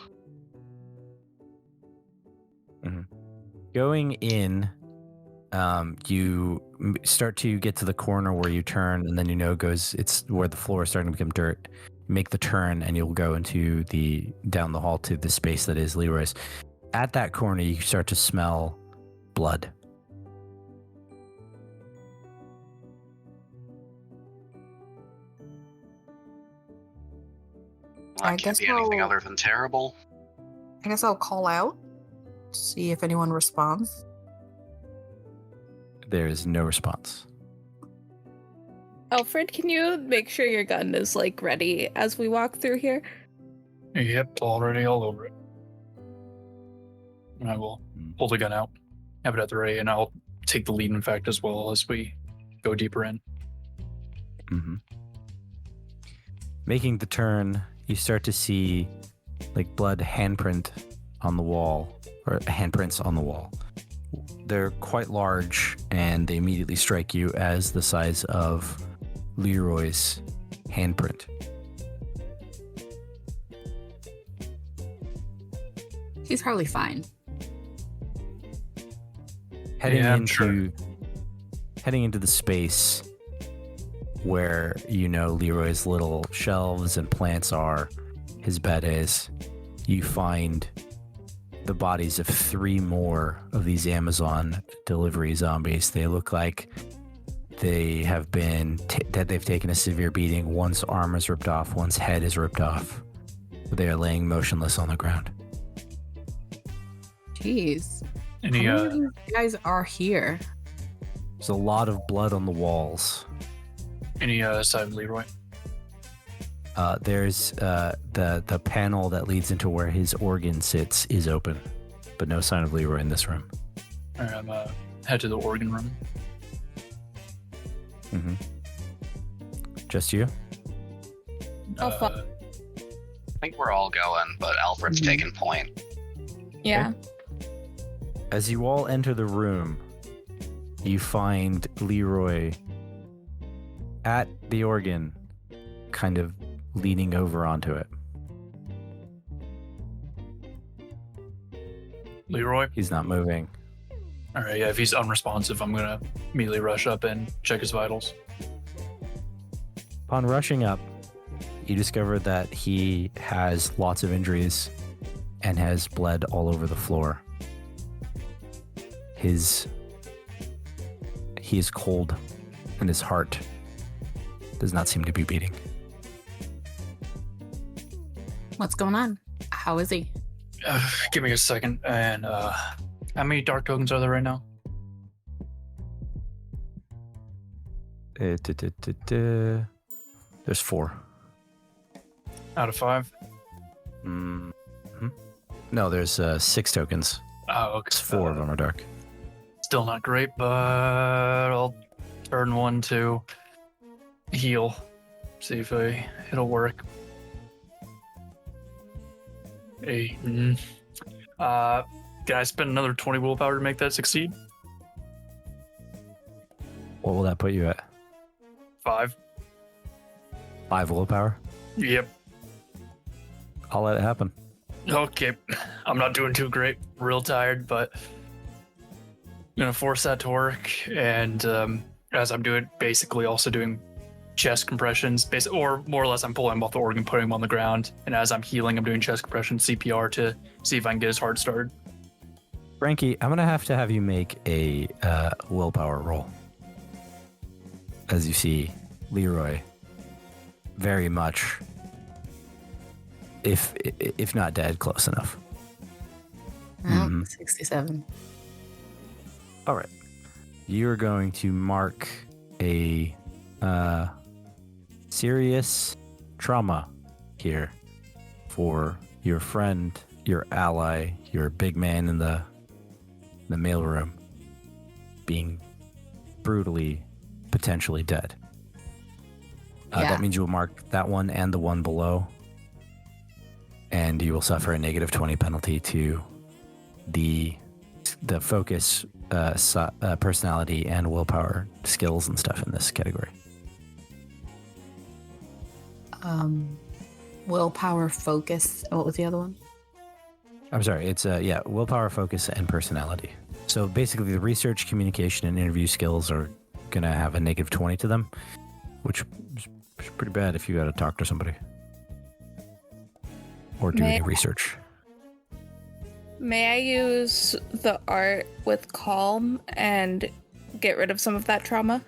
Speaker 7: Going in, you start to get to the corner where you turn, and then it's where the floor is starting to become dirt. Make the turn, and you'll go into down the hall to the space that is Leroy's. At that corner, you start to smell blood.
Speaker 2: Well,
Speaker 3: I
Speaker 2: that
Speaker 3: guess
Speaker 2: can't be anything
Speaker 3: I'll-
Speaker 2: other than terrible.
Speaker 3: I guess I'll call out, see if anyone responds.
Speaker 7: There is no response.
Speaker 4: Alfred, can you make sure your gun is, like, ready as we walk through here?
Speaker 1: Yep, already all over it. And I will pull the gun out, have it at the ready, and I'll take the lead, in fact, as well as we go deeper in.
Speaker 7: Mm-hmm. Making the turn, you start to see like blood handprint on the wall, or handprints on the wall. They're quite large, and they immediately strike you as the size of Leroy's handprint.
Speaker 3: He's probably fine.
Speaker 7: Heading
Speaker 1: Yeah, I'm
Speaker 7: into heading into the space where Leroy's little shelves and plants are, his bed is, you find the bodies of 3 more of these Amazon delivery zombies. They look like they have been that they've taken a severe beating. One's arm is ripped off, one's head is ripped off. They are laying motionless on the ground.
Speaker 3: Jeez.
Speaker 1: Any
Speaker 3: How many of you guys are here?
Speaker 7: There's a lot of blood on the walls.
Speaker 1: side of Leroy?
Speaker 7: There's the panel that leads into where his organ sits is open, but no sign of Leroy in this room.
Speaker 1: All right, I'm head to the organ room.
Speaker 7: Mm-hmm. Just you?
Speaker 4: Oh, fuck.
Speaker 2: I think we're all going, but Alfred's taking point.
Speaker 4: Yeah.
Speaker 7: As you all enter the room, you find Leroy at the organ, kind of leaning over onto it.
Speaker 1: Leroy?
Speaker 7: He's not moving.
Speaker 1: All right, yeah, if he's unresponsive, I'm going to immediately rush up and check his vitals.
Speaker 7: Upon rushing up, you discover that he has lots of injuries and has bled all over the floor. He is cold, and his heart does not seem to be beating.
Speaker 3: What's going on? How is he?
Speaker 1: Give me a second. And how many dark tokens are there right now?
Speaker 7: There's 4.
Speaker 1: Out of 5?
Speaker 7: Mm-hmm. No, there's 6 tokens.
Speaker 1: Oh, okay.
Speaker 7: 4 of them are dark.
Speaker 1: Still not great, but I'll turn 1 to heal. See if it'll work. Hey, can I spend another 20 willpower to make that succeed?
Speaker 7: What will that put you at?
Speaker 1: 5.
Speaker 7: 5 willpower?
Speaker 1: Yep.
Speaker 7: I'll let it happen.
Speaker 1: Okay. I'm not doing too great. Real tired, but I'm gonna force that to work. And as I'm doing, basically also doing chest compressions, or more or less, I'm pulling him off the organ, putting him on the ground. And as I'm healing, I'm doing chest compression CPR to see if I can get his heart started.
Speaker 7: Frankie, I'm gonna have you make a willpower roll. As you see, Leroy, very much, if not dead, close enough.
Speaker 3: Well,
Speaker 7: Mhm.
Speaker 3: 67.
Speaker 7: All right, you're going to mark a serious trauma here for your friend, your ally, your big man in the mailroom being brutally, potentially dead.
Speaker 3: Yeah.
Speaker 7: That means you will mark that one and the one below, and you will suffer a negative 20 penalty to the focus, personality, and willpower skills and stuff in this category.
Speaker 3: Willpower, focus. What was the other one?
Speaker 7: I'm sorry, it's willpower, focus, and personality. So basically, the research, communication, and interview skills are gonna have a negative 20 to them, which is pretty bad if you gotta talk to somebody or do any research.
Speaker 4: May I use the art with calm and get rid of some of that trauma?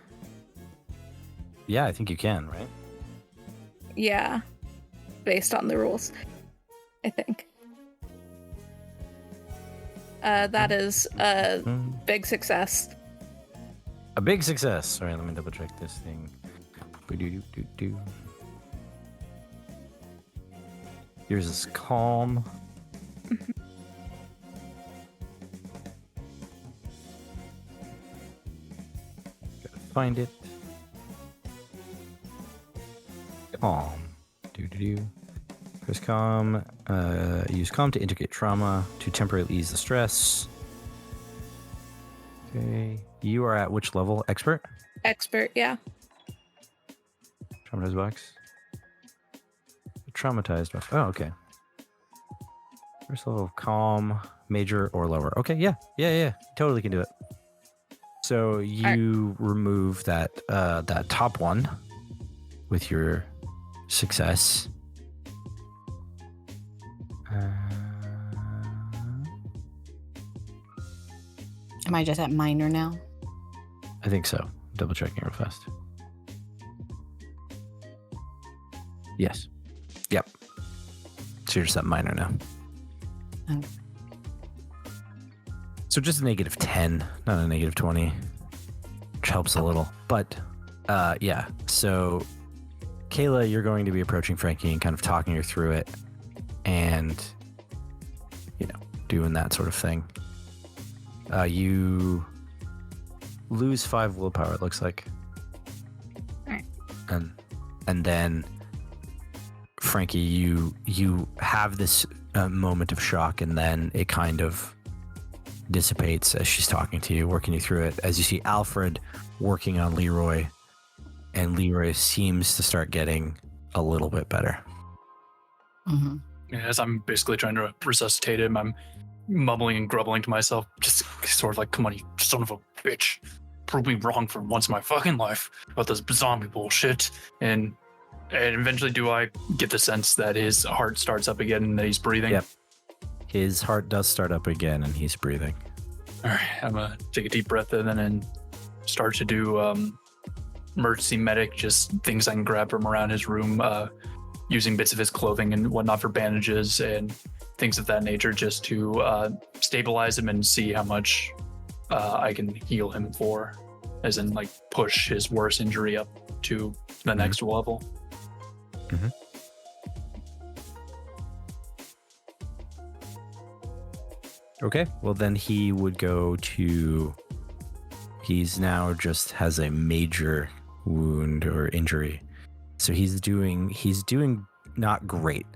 Speaker 7: Yeah, I think you can, right?
Speaker 4: Yeah. Based on the rules, I think. That is a big success.
Speaker 7: A big success. All right, let me double check this thing. Boo-doo-doo-doo-doo. Yours is calm. Gotta find it. Calm. Do-do-do. Press calm. Use calm to integrate trauma to temporarily ease the stress. Okay. You are at which level? Expert?
Speaker 4: Expert, yeah.
Speaker 7: Traumatized box. Traumatized box. Oh, okay. First level of calm, major or lower. Okay, yeah. Totally can do it. So you remove that that top one with your success.
Speaker 3: Am I just at minor now?
Speaker 7: I think so. Double checking real fast. Yes. Yep. So you're just at minor now.
Speaker 3: Okay.
Speaker 7: So just a -10, not a -20, which helps a little. But yeah. So Kayla, you're going to be approaching Frankie and kind of talking her through it, and doing that sort of thing. You lose 5 willpower, it looks like.
Speaker 4: Alright.
Speaker 7: And then Frankie, you have this moment of shock, and then it kind of dissipates as she's talking to you, working you through it. As you see Alfred working on Leroy, and Leroy seems to start getting a little bit better.
Speaker 3: Mm-hmm.
Speaker 1: As I'm basically trying to resuscitate him, I'm mumbling and grumbling to myself, just sort of like, come on, you son of a bitch. Prove me wrong for once in my fucking life about this zombie bullshit. And eventually do I get the sense that his heart starts up again and that he's breathing?
Speaker 7: Yep. His heart does start up again and he's breathing.
Speaker 1: All right, I'm going to take a deep breath in and start to do emergency medic, just things I can grab from around his room, using bits of his clothing and whatnot for bandages and things of that nature, just to stabilize him and see how much I can heal him for, as in like push his worst injury up to the next level.
Speaker 7: Mm-hmm. Okay, well then he would go to, he's now just has a major wound or injury. So he's doing not great,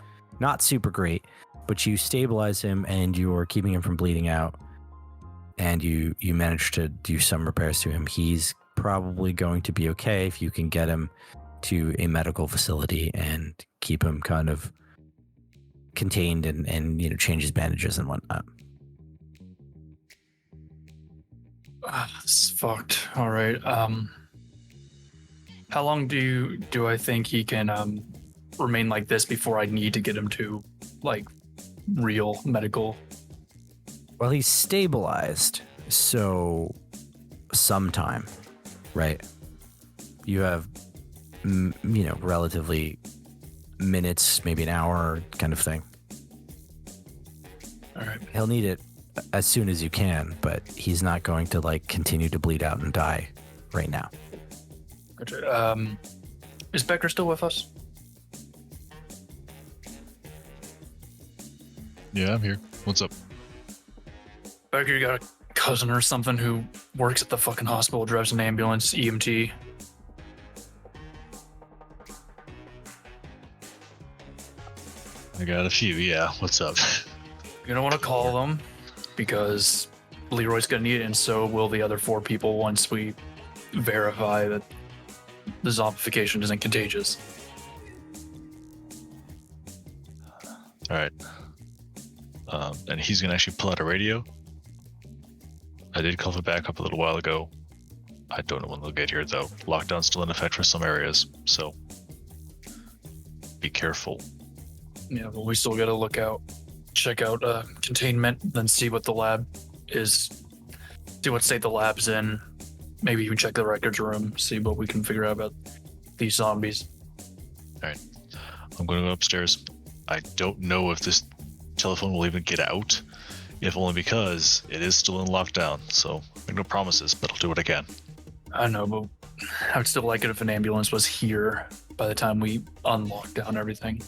Speaker 7: not super great, but you stabilize him and you're keeping him from bleeding out, and you manage to do some repairs to him. He's probably going to be okay if you can get him to a medical facility and keep him kind of contained and change his bandages and whatnot.
Speaker 1: This is fucked. All right. How long do I think he can remain like this before I need to get him to like real medical?
Speaker 7: Well, he's stabilized, so sometime, right? You have, relatively minutes, maybe an hour kind of thing.
Speaker 1: All right.
Speaker 7: He'll need it as soon as you can, but he's not going to like continue to bleed out and die right now.
Speaker 1: Gotcha. Is Becker still with us?
Speaker 5: Yeah, I'm here. What's up?
Speaker 1: Becker, you got a cousin or something who works at the fucking hospital, drives an ambulance, EMT.
Speaker 5: I got a few, yeah. What's up?
Speaker 1: You don't want to call them because Leroy's gonna need it, and so will the other 4 people once we verify that the zombification isn't contagious.
Speaker 5: Alright. And he's gonna actually pull out a radio. I did call for backup a little while ago. I don't know when they'll get here though. Lockdown's still in effect for some areas, so be careful.
Speaker 1: Yeah, but we still gotta check out containment, then see what the lab is, see what state the lab's in. Maybe even check the records room, see what we can figure out about these zombies.
Speaker 5: Alright. I'm gonna go upstairs. I don't know if this telephone will even get out, if only because it is still in lockdown, so make no promises, but I'll do what I can.
Speaker 1: I know, but I would still like it if an ambulance was here by the time we unlock down everything.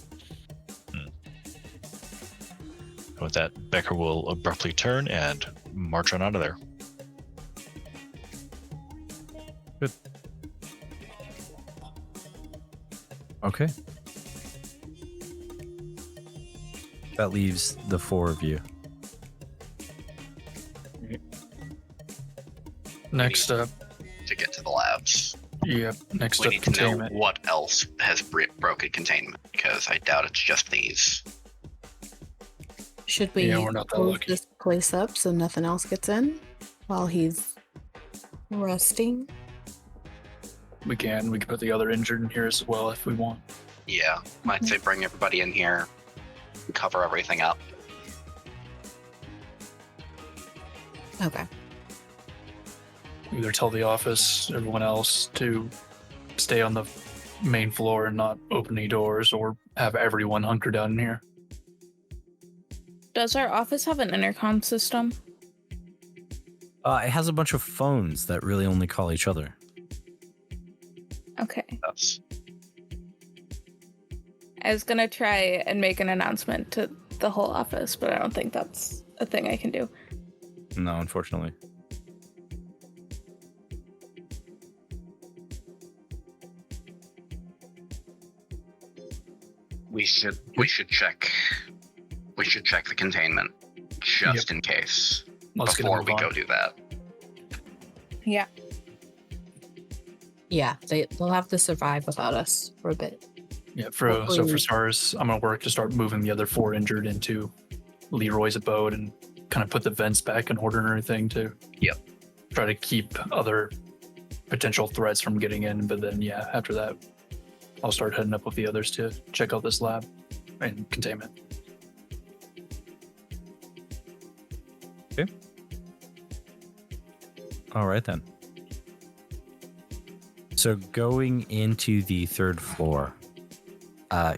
Speaker 5: With that, Becker will abruptly turn and march on out of there.
Speaker 7: Good. Okay. That leaves the 4 of you.
Speaker 1: Next up,
Speaker 2: To get to the labs,
Speaker 1: next
Speaker 2: we
Speaker 1: up,
Speaker 2: need to know
Speaker 1: containment.
Speaker 2: what else has broken containment, because I doubt it's just these.
Speaker 3: Should we
Speaker 1: Yeah, we're not that
Speaker 3: close
Speaker 1: lucky.
Speaker 3: this place up so nothing else gets in while he's resting?
Speaker 1: We can put the other injured in here as well if we want.
Speaker 2: Yeah, I'd say bring everybody in here, cover everything up.
Speaker 3: Okay.
Speaker 1: Either tell the office, everyone else to stay on the main floor and not open any doors, or have everyone hunker down in here.
Speaker 4: Does our office have an intercom system?
Speaker 7: It has a bunch of phones that really only call each other.
Speaker 4: Okay.
Speaker 2: That's
Speaker 4: I was gonna try and make an announcement to the whole office, but I don't think that's a thing I can do.
Speaker 7: No, unfortunately.
Speaker 2: we should check the containment just in case
Speaker 1: Let's
Speaker 2: before
Speaker 1: get
Speaker 2: we
Speaker 1: a move
Speaker 2: go
Speaker 1: on.
Speaker 2: do that.
Speaker 4: Yeah.
Speaker 3: Yeah, they'll have to survive without us for a bit.
Speaker 1: Yeah, so
Speaker 3: Hopefully-
Speaker 1: for stars, I'm gonna work to start moving the other 4 injured into Leroy's abode and kind of put the vents back in order and everything to try to keep other potential threats from getting in. But then after that, I'll start heading up with the others to check out this lab and containment.
Speaker 7: All right, then. So going into the 3rd floor,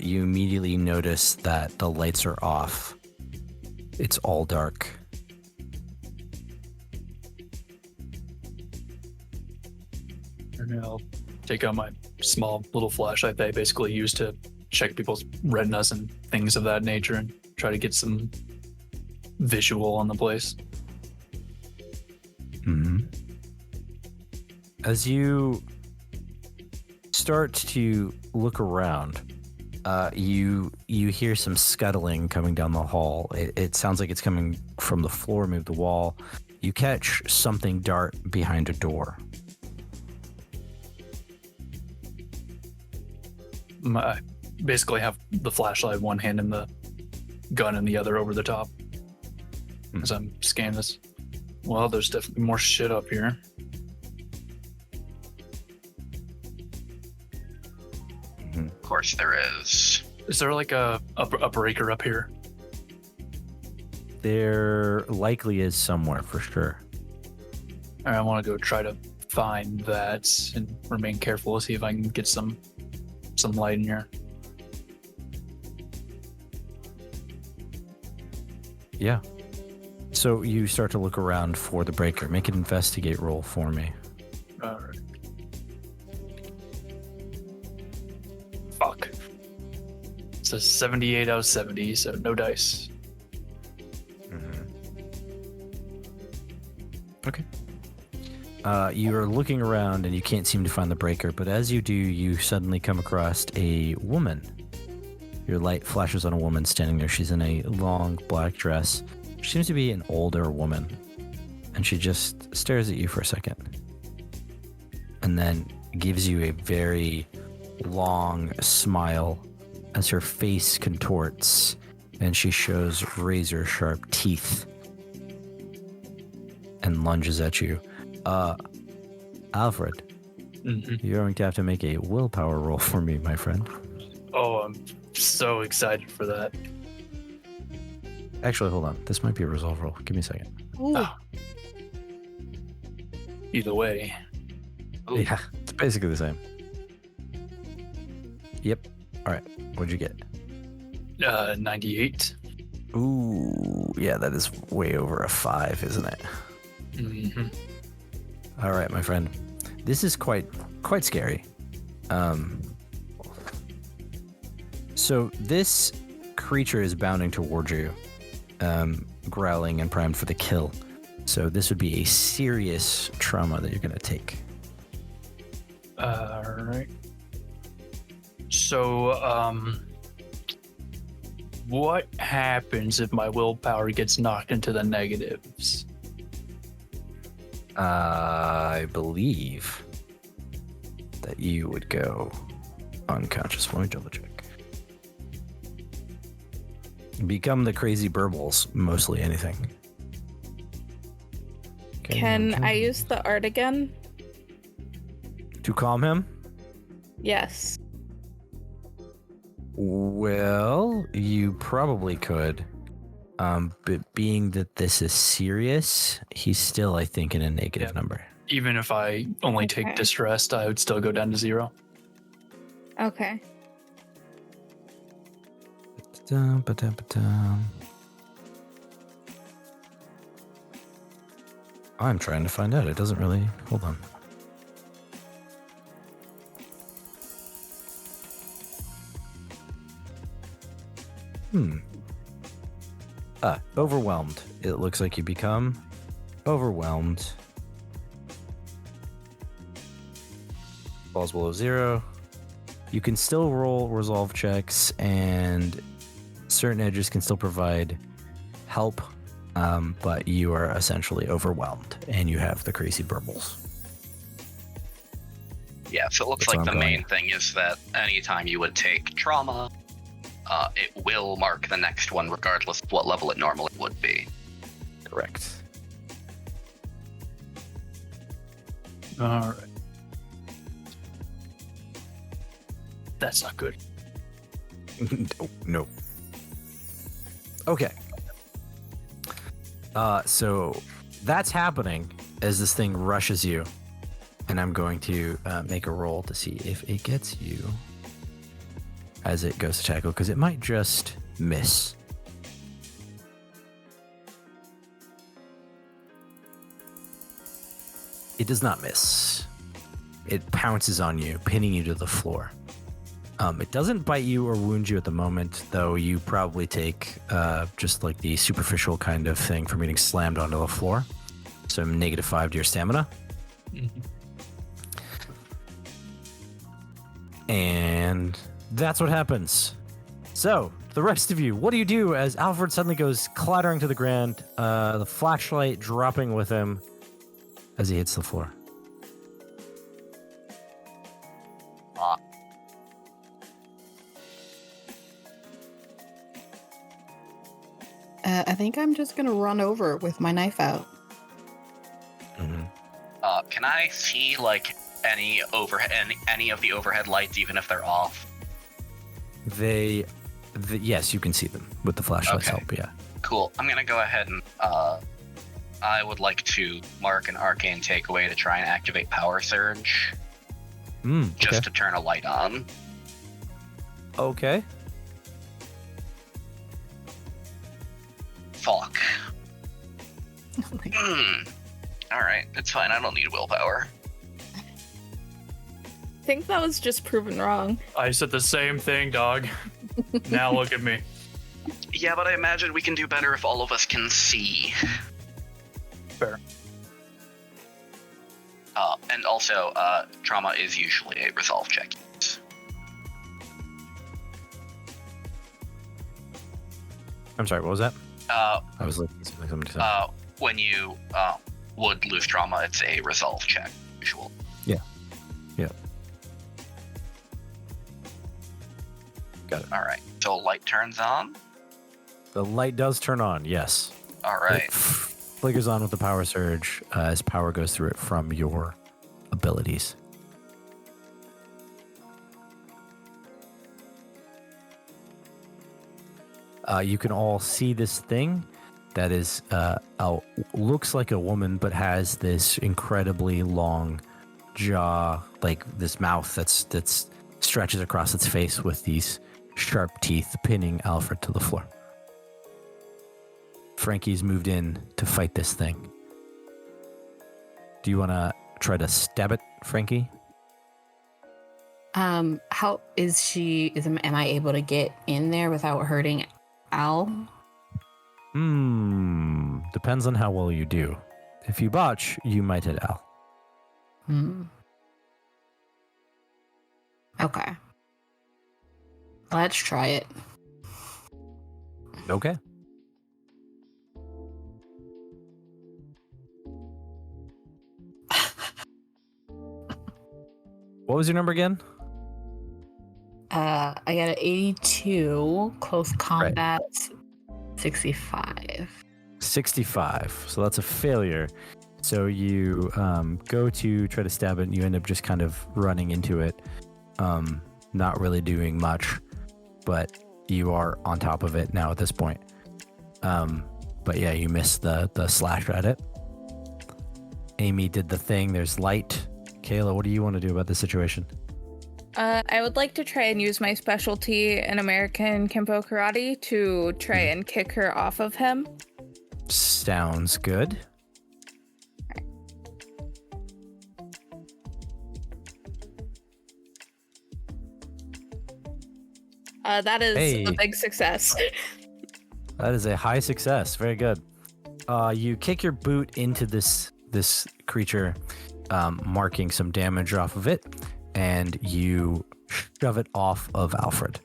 Speaker 7: you immediately notice that the lights are off. It's all dark.
Speaker 1: And I'll take out my small little flashlight that I basically use to check people's retinas and things of that nature and try to get some visual on the place.
Speaker 7: Mm-hmm. As you start to look around, you hear some scuttling coming down the hall. It sounds like it's coming from the floor, move the wall. You catch something dart behind a door.
Speaker 1: I basically have the flashlight in one hand and the gun in the other over the top as I'm scanning this. Well, there's definitely more shit up here.
Speaker 2: Of course there is.
Speaker 1: Is there like a breaker up here?
Speaker 7: There likely is somewhere for sure.
Speaker 1: I want to go try to find that and remain careful to see if I can get some light in here.
Speaker 7: Yeah. So you start to look around for the breaker. Make an investigate roll for me.
Speaker 1: All right. Fuck. It's a 78 out of 70, so no dice.
Speaker 7: Okay. You're looking around and you can't seem to find the breaker, but as you do, you suddenly come across a woman. Your light flashes on a woman standing there. She's in a long black dress. She seems to be an older woman, and she just stares at you for a second. And then gives you a very long smile as her face contorts and she shows razor sharp teeth and lunges at you. Alfred, you're going to have to make a willpower roll for me, my friend.
Speaker 1: Oh, I'm so excited for that.
Speaker 7: Actually, hold on. This might be a resolve roll. Give me a second.
Speaker 1: Either way.
Speaker 2: Ooh.
Speaker 7: Yeah, it's basically the same. Yep. All right. What'd you get?
Speaker 1: 98.
Speaker 7: Ooh, yeah, that is way over a 5, isn't it?
Speaker 1: Mm-hmm.
Speaker 7: All right, my friend. This is quite scary. So this creature is bounding towards you, growling and primed for the kill. So this would be a serious trauma that you're going to take.
Speaker 1: All right. So, what happens if my willpower gets knocked into the negatives?
Speaker 7: I believe that you would go unconscious. Let me double check. Become the crazy burbles, mostly anything. Okay,
Speaker 4: Can
Speaker 7: okay.
Speaker 4: I use the art again?
Speaker 7: To calm him?
Speaker 4: Yes.
Speaker 7: Well, you probably could. But being that this is serious, he's still, I think, in a negative number.
Speaker 1: Even if I only
Speaker 4: Okay.
Speaker 1: take distressed, I would still go down to 0.
Speaker 4: Okay.
Speaker 7: I'm trying to find out. It doesn't really. Hold on. Overwhelmed. It looks like you become overwhelmed. Falls below 0. You can still roll resolve checks, and certain edges can still provide help, but you are essentially overwhelmed, and you have the crazy burbles.
Speaker 2: Yeah, so it looks
Speaker 7: That's
Speaker 2: like
Speaker 7: where
Speaker 2: the
Speaker 7: I'm
Speaker 2: main thing is that anytime you would take trauma, it will mark the next one regardless of what level it normally would be.
Speaker 7: Correct.
Speaker 1: All right. That's not good.
Speaker 7: No. Okay. So that's happening as this thing rushes you, and I'm going to make a roll to see if it gets you as it goes to tackle, because it might just miss. It does not miss. It pounces on you, pinning you to the floor. It doesn't bite you or wound you at the moment, though you probably take just like the superficial kind of thing from getting slammed onto the floor. So -5 to your stamina.
Speaker 1: Mhm.
Speaker 7: And that's what happens. So, the rest of you, what do you do as Alfred suddenly goes clattering to the ground, the flashlight dropping with him as he hits the floor?
Speaker 3: I think I'm just gonna run over with my knife out.
Speaker 7: Mm-hmm.
Speaker 2: Can I see like any of the overhead lights, even if they're off?
Speaker 7: Yes, you can see them with the flashlight's
Speaker 2: Okay.
Speaker 7: help, yeah.
Speaker 2: Cool. I'm gonna go ahead and I would like to mark an arcane takeaway to try and activate power surge, just to turn a light on.
Speaker 7: Okay.
Speaker 2: Fuck.
Speaker 3: Oh my God.
Speaker 2: All right, it's fine. I don't need willpower.
Speaker 4: I think that was just proven wrong.
Speaker 1: I said the same thing, dog. Now look at me.
Speaker 2: Yeah, but I imagine we can do better if all of us can see.
Speaker 1: Fair.
Speaker 2: And also, trauma is usually a resolve check.
Speaker 7: I'm sorry, what was that?
Speaker 2: Uh,
Speaker 7: I was looking at somebody said.
Speaker 2: when you would lose trauma, it's a resolve check, usual.
Speaker 7: Yeah. Got it.
Speaker 2: All right, so light turns on.
Speaker 7: The light does turn on, yes.
Speaker 2: All right.
Speaker 7: It flickers on with the power surge as power goes through it from your abilities. You can all see this thing that is looks like a woman, but has this incredibly long jaw, like this mouth that's stretches across its face with these sharp teeth, pinning Alfred to the floor. Frankie's moved in to fight this thing. Do you want to try to stab it, Frankie?
Speaker 3: How is she? Am I able to get in there without hurting Al?
Speaker 7: Depends on how well you do. If you botch, you might hit Al.
Speaker 3: Okay. Let's try it.
Speaker 7: Okay. What was your number again?
Speaker 3: I got an 82 close combat 65.
Speaker 7: 65. So that's a failure. So you go to try to stab it, and you end up just kind of running into it, not really doing much, but you are on top of it now at this point. But yeah, you missed the slash at it. Amy did the thing. There's light. Kayla, what do you want to do about this situation?
Speaker 4: I would like to try and use my specialty in American Kempo Karate to try and kick her off of him.
Speaker 7: Sounds good.
Speaker 4: That is
Speaker 7: Hey.
Speaker 4: a big success.
Speaker 7: That is a high success. Very good. You kick your boot into this creature, marking some damage off of it, and you shove it off of Alfred.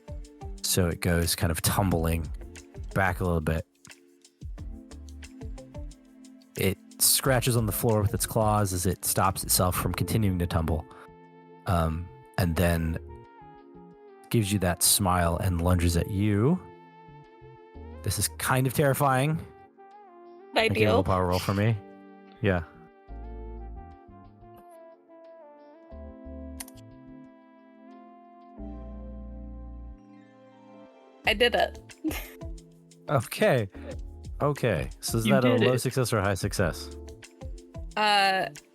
Speaker 7: So it goes kind of tumbling back a little bit. It scratches on the floor with its claws as it stops itself from continuing to tumble. And then gives you that smile and lunges at you. This is kind of terrifying. Make a
Speaker 4: Ideal.
Speaker 7: willpower roll for me. Yeah.
Speaker 4: I did it.
Speaker 7: Okay. Okay. So is
Speaker 6: You
Speaker 7: that a
Speaker 6: did
Speaker 7: low
Speaker 6: it.
Speaker 7: success or a high success?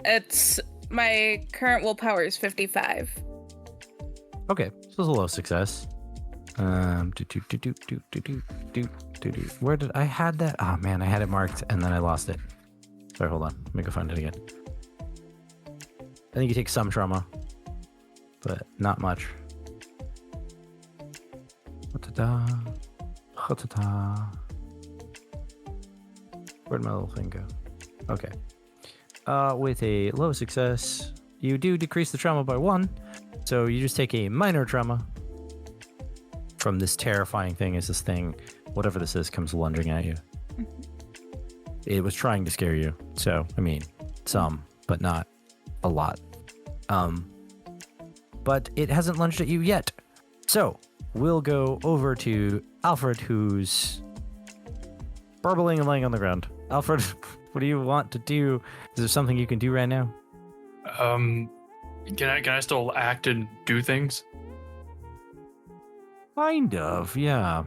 Speaker 4: It's my current willpower is 55.
Speaker 7: Okay. So it's a low success. Where did I had that? Oh man, I had it marked and then I lost it. Sorry, hold on. Let me go find it again. I think you take some trauma, but not much. Where'd my little thing go? Okay. With a low success, you do decrease the trauma by 1, so you just take a minor trauma from this terrifying thing as this thing, whatever this is, comes lunging at you. It was trying to scare you, so, I mean, some, but not a lot. But it hasn't lunged at you yet. So, we'll go over to Alfred, who's burbling and laying on the ground. Alfred, what do you want to do? Is there something you can do right now?
Speaker 1: Can I still act and do things?
Speaker 7: Kind of, yeah.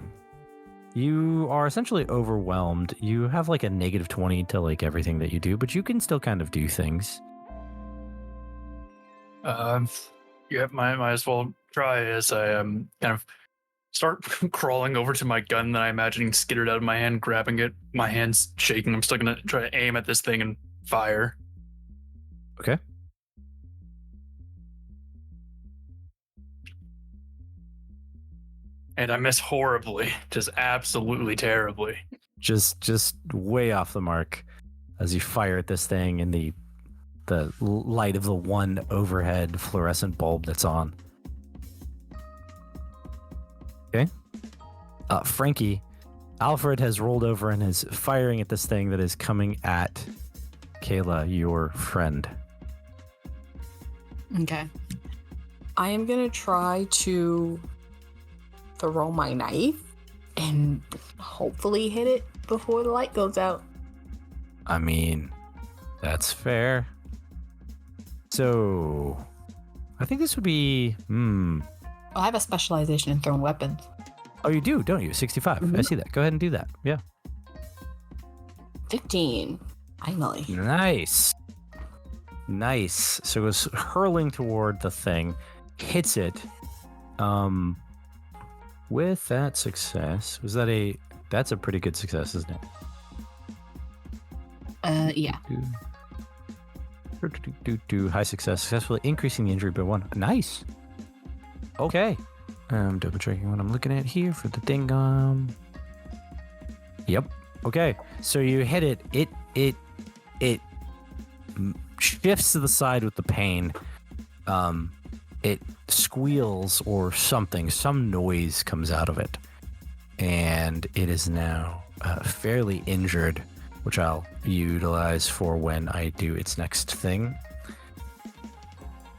Speaker 7: You are essentially overwhelmed. You have like a -20 to like everything that you do, but you can still kind of do things.
Speaker 1: Yeah, might as well try as I kind of start crawling over to my gun that I imagine skittered out of my hand, grabbing it. My hand's shaking. I'm still gonna try to aim at this thing and fire.
Speaker 7: Okay.
Speaker 1: And I miss horribly, just absolutely terribly.
Speaker 7: Just way off the mark as you fire at this thing in the light of the one overhead fluorescent bulb that's on. Okay. Frankie, Alfred has rolled over and is firing at this thing that is coming at Kayla, your friend.
Speaker 3: Okay. I am going to try to throw my knife and hopefully hit it before the light goes out.
Speaker 7: I mean, that's fair. So, I think this would be...
Speaker 3: I have a specialization in throwing weapons.
Speaker 7: Oh, you do, don't you? 65. I
Speaker 3: Mhm.
Speaker 7: see that. Go ahead and do that. Yeah.
Speaker 3: 15. Finally.
Speaker 7: Nice. Nice. So it was hurling toward the thing, hits it. With that success, that's a pretty good success, isn't it?
Speaker 3: Yeah.
Speaker 7: High success, successfully increasing the injury by 1. Nice. Okay. I'm double checking what I'm looking at here for the thing. Yep. Okay. So you hit it. It shifts to the side with the pain. It squeals or something. Some noise comes out of it, and it is now fairly injured, which I'll utilize for when I do its next thing.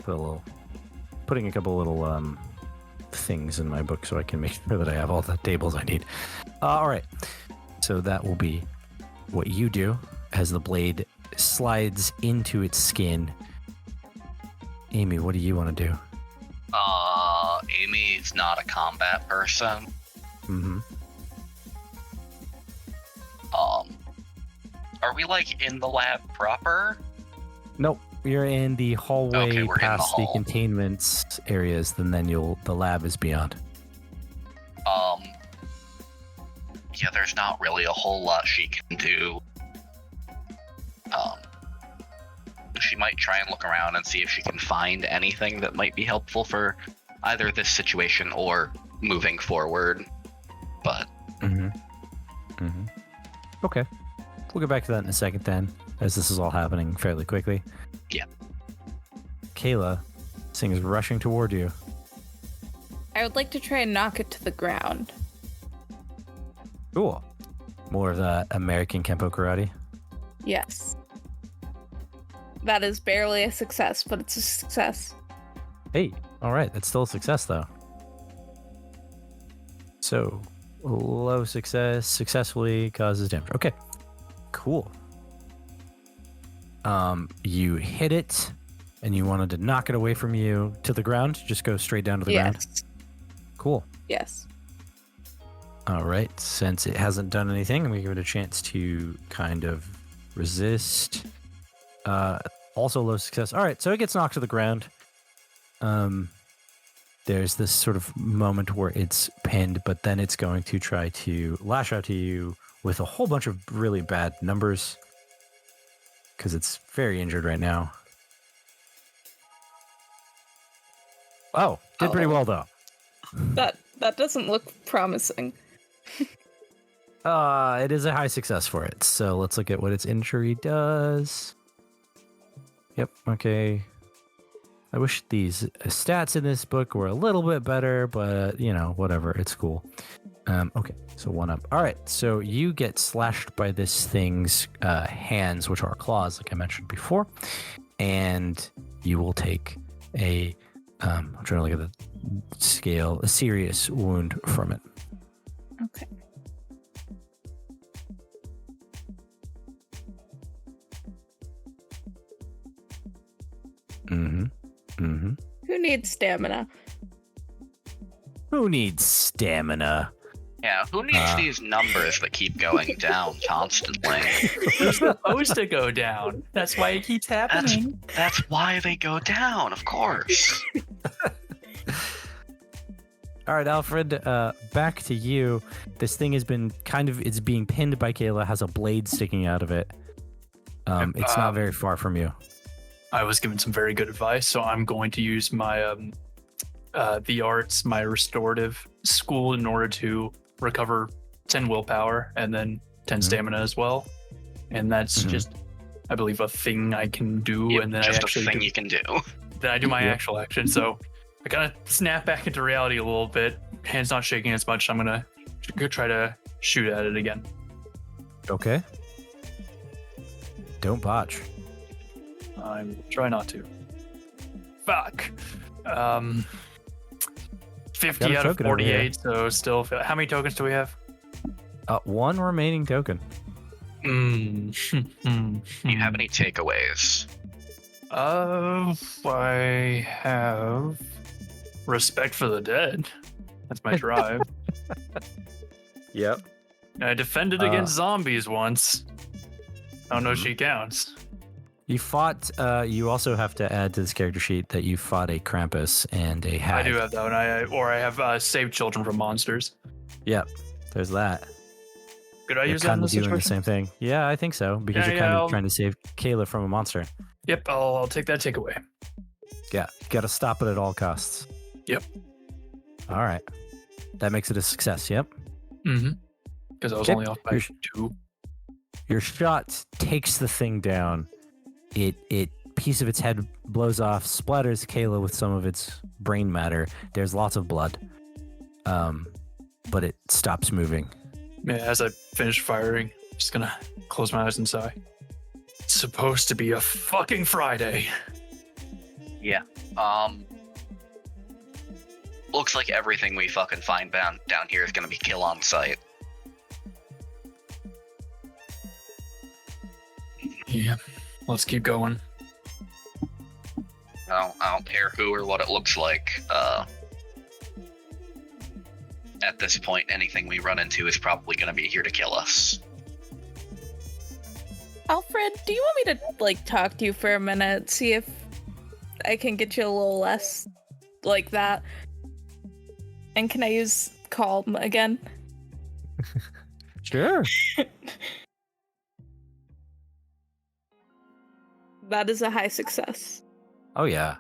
Speaker 7: Putting a couple little things in my book so I can make sure that I have all the tables I need. All right. So that will be what you do as the blade slides into its skin. Amy, what do you want to do?
Speaker 2: Amy's not a combat person.
Speaker 7: Mm-hmm.
Speaker 2: Are we like in the lab proper?
Speaker 7: Nope. You're in the hallway
Speaker 2: Okay, we're in the
Speaker 7: past the
Speaker 2: hall.
Speaker 7: containment areas, and then the lab is beyond.
Speaker 2: Yeah, there's not really a whole lot she can do. She might try and look around and see if she can find anything that might be helpful for either this situation or moving forward. But
Speaker 7: Okay. We'll get back to that in a second then, as this is all happening fairly quickly.
Speaker 2: Yeah.
Speaker 7: Kayla, this thing is rushing toward you.
Speaker 4: I would like to try and knock it to the ground.
Speaker 7: Cool. More of that American Kempo karate.
Speaker 4: Yes. That is barely a success, but it's a success.
Speaker 7: Hey, all right. That's still a success, though. So, low success successfully causes damage. Okay, cool. You hit it, and you wanted to knock it away from you to the ground. Just go straight down to the ground.
Speaker 4: Yes.
Speaker 7: Cool.
Speaker 4: Yes.
Speaker 7: All right. Since it hasn't done anything, we give it a chance to kind of resist. Also low success. All right. So it gets knocked to the ground. There's this sort of moment where it's pinned, but then it's going to try to lash out to you with a whole bunch of really bad numbers because it's very injured right now. Oh, did pretty well though.
Speaker 4: That doesn't look promising.
Speaker 7: It is a high success for it. So let's look at what its injury does. Yep. Okay. I wish these stats in this book were a little bit better, but whatever. It's cool. Okay. So 1 up. All right. So you get slashed by this thing's hands, which are claws, like I mentioned before, and you will take a. I'm trying to look at the scale. A serious wound from it.
Speaker 4: Okay. Who needs stamina?
Speaker 7: Who needs stamina?
Speaker 2: yeah, who needs these numbers that keep going down constantly?
Speaker 1: They're supposed to go down. That's why it keeps happening.
Speaker 2: That's why they go down, of course.
Speaker 7: All right, Alfred, back to you. This thing has been it's being pinned by Kayla, has a blade sticking out of it. It's not very far from you.
Speaker 1: I was given some very good advice, so I'm going to use my the arts, my restorative school, in order to recover 10 willpower and then 10 stamina as well. And that's just, I believe, a thing I can do.
Speaker 2: Yep,
Speaker 1: and then
Speaker 2: just
Speaker 1: I actually
Speaker 2: a thing you can do.
Speaker 1: Then I do my actual action. So I kind of snap back into reality a little bit. Hand's not shaking as much. I'm gonna go try to shoot at it again.
Speaker 7: Okay. Don't botch.
Speaker 1: I'm try not to. Fuck. 50
Speaker 7: Got a
Speaker 1: out of
Speaker 7: token over here.
Speaker 1: 48, so still. How many tokens do we have?
Speaker 7: 1 remaining token.
Speaker 2: Do you have any takeaways?
Speaker 1: I have respect for the dead. That's my drive.
Speaker 7: Yep.
Speaker 1: I defended against zombies once. I don't know if she counts.
Speaker 7: You fought. You also have to add to this character sheet that you fought a Krampus and a hag.
Speaker 1: I do have that one. I have saved children from monsters.
Speaker 7: Yep. There's that.
Speaker 1: Could I
Speaker 7: You're
Speaker 1: use that in
Speaker 7: kind of
Speaker 1: this
Speaker 7: doing the
Speaker 1: situation?
Speaker 7: same thing. Yeah, I think so. Because
Speaker 1: Yeah,
Speaker 7: you're kind
Speaker 1: I'll-
Speaker 7: of trying to save Kayla from a monster.
Speaker 1: Yep, I'll take that takeaway.
Speaker 7: Yeah. Got to stop it at all costs.
Speaker 1: Yep.
Speaker 7: All right. That makes it a success. Yep.
Speaker 1: Mm-hmm. Because I was
Speaker 7: Okay.
Speaker 1: only off by
Speaker 7: You're-
Speaker 1: 2.
Speaker 7: Your shot takes the thing down. It piece of its head blows off, splatters Kayla with some of its brain matter. There's lots of blood. But it stops moving.
Speaker 1: Yeah, as I finish firing, I'm just gonna close my eyes and sigh. It's supposed to be a fucking Friday.
Speaker 2: Yeah. Looks like everything we fucking find down here is gonna be kill on sight.
Speaker 1: Yeah, let's keep going.
Speaker 2: I don't care who or what it looks like. At this point, anything we run into is probably going to be here to kill us.
Speaker 4: Alfred, do you want me to talk to you for a minute, see if I can get you a little less like that? And can I use calm again?
Speaker 7: Sure.
Speaker 4: That is a high success.
Speaker 7: Oh yeah.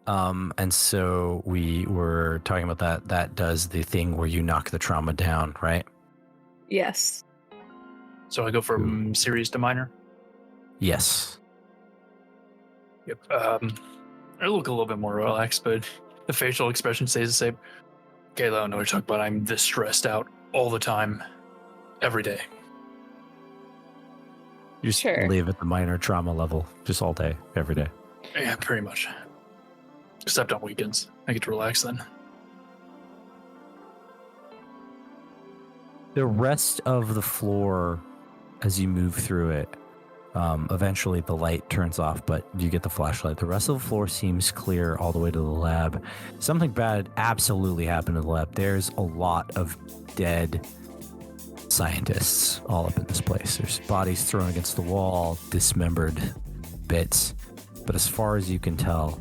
Speaker 7: And so we were talking about that. That does the thing where you knock the trauma down, right?
Speaker 4: Yes.
Speaker 1: So I go from serious to minor?
Speaker 7: Yes.
Speaker 1: Yep. I look a little bit more relaxed, but the facial expression stays the same. Kayla, I don't know what you're talking about. I'm this stressed out all the time, every day.
Speaker 7: You just
Speaker 4: Sure.
Speaker 7: live at the minor trauma level, just all day, every day.
Speaker 1: Yeah, pretty much. Except on weekends. I get to relax then.
Speaker 7: The rest of the floor, as you move through it, eventually the light turns off, but you get the flashlight. The rest of the floor seems clear all the way to the lab. Something bad absolutely happened to the lab. There's a lot of dead scientists all up in this place. There's bodies thrown against the wall, dismembered bits. But as far as you can tell,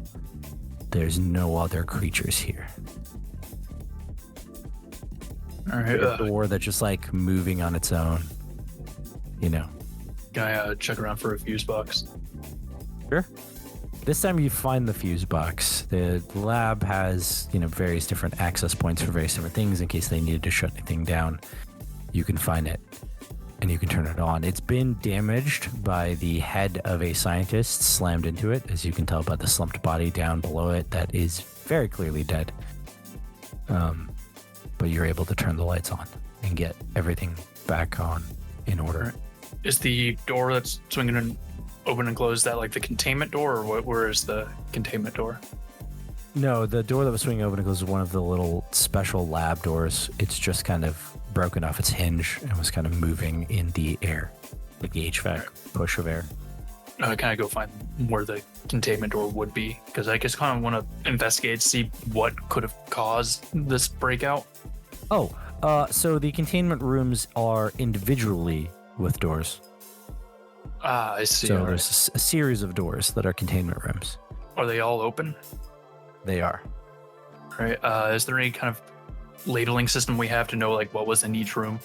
Speaker 7: there's no other creatures here.
Speaker 1: All right.
Speaker 7: A door that's just like moving on its own. You know.
Speaker 1: Can I check around for a fuse box?
Speaker 7: Sure. This time you find the fuse box. The lab has, various different access points for various different things in case they needed to shut anything down. You can find it and you can turn it on. It's been damaged by the head of a scientist slammed into it, as you can tell by the slumped body down below it that is very clearly dead. But you're able to turn the lights on and get everything back on in order.
Speaker 1: Is the door that's swinging and open and closed that like the containment door, or where is the containment door?
Speaker 7: No, the door that was swinging open and closed is one of the little special lab doors. It's just kind of broken off its hinge and was kind of moving in the air, like the HVAC push of air.
Speaker 1: Can I go find where the containment door would be? Because I just kind of want to investigate, see what could have caused this breakout.
Speaker 7: So the containment rooms are individually with doors.
Speaker 1: Ah, I see.
Speaker 7: So
Speaker 1: All right.
Speaker 7: there's a series of doors that are containment rooms.
Speaker 1: Are they all open?
Speaker 7: They are.
Speaker 1: All right. Is there any kind of labeling system we have to know like what was in each room?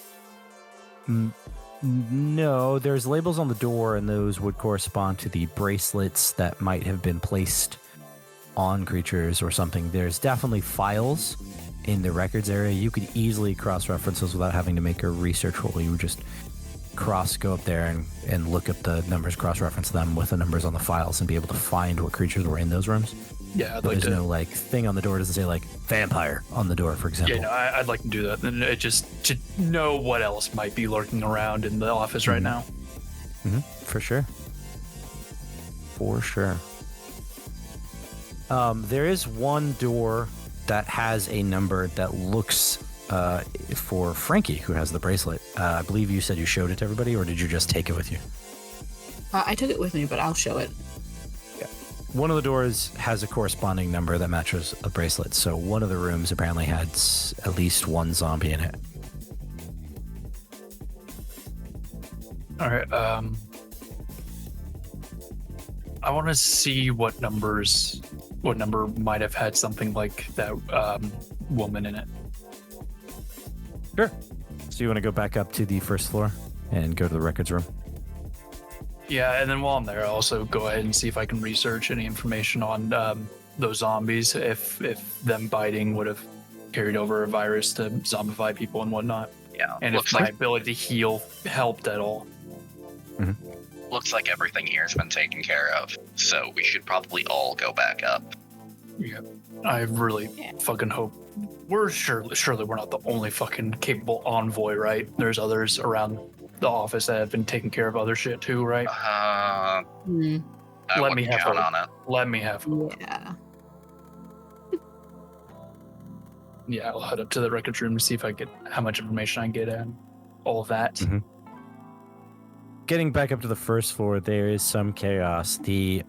Speaker 7: No, there's labels on the door, and those would correspond to the bracelets that might have been placed on creatures or something. There's definitely files in the records area. You could easily cross-reference those without having to make a research roll. You would just go up there and look up the numbers, cross-reference them with the numbers on the files, and be able to find what creatures were in those rooms.
Speaker 1: Yeah, I'd
Speaker 7: But
Speaker 1: like
Speaker 7: there's
Speaker 1: to.
Speaker 7: no thing on the door. It doesn't say vampire on the door, for example.
Speaker 1: Yeah, no, I'd like to do that. And it just to know what else might be lurking around in the office right now.
Speaker 7: For sure. For sure. There is one door that has a number that looks for Frankie, who has the bracelet. I believe you said you showed it to everybody, or did you just take it with you?
Speaker 3: I took it with me, but I'll show it.
Speaker 7: One of the doors has a corresponding number that matches a bracelet, so one of the rooms apparently had at least one zombie in it.
Speaker 1: All right. I want to see what number might have had something like that woman in it.
Speaker 7: Sure. So you want to go back up to the first floor and go to the records room?
Speaker 1: Yeah, and then while I'm there, I'll also go ahead and see if I can research any information on those zombies, if them biting would have carried over a virus to zombify people and whatnot.
Speaker 2: Yeah,
Speaker 1: And if my ability to heal helped at all.
Speaker 2: looks like everything here has been taken care of, so we should probably all go back up.
Speaker 1: Yeah, I really fucking hope. We're surely we're not the only fucking capable envoy, right? There's others around the office that have been taking care of other shit too, right?
Speaker 2: I
Speaker 1: Let me
Speaker 2: wouldn't
Speaker 1: have
Speaker 2: count
Speaker 1: hope.
Speaker 2: on it.
Speaker 1: Let me have.
Speaker 3: Yeah.
Speaker 1: Yeah, I'll head up to the records room to see if I get how much information I can get and all of that.
Speaker 7: Mhm. getting back up to the first floor, there is some chaos. The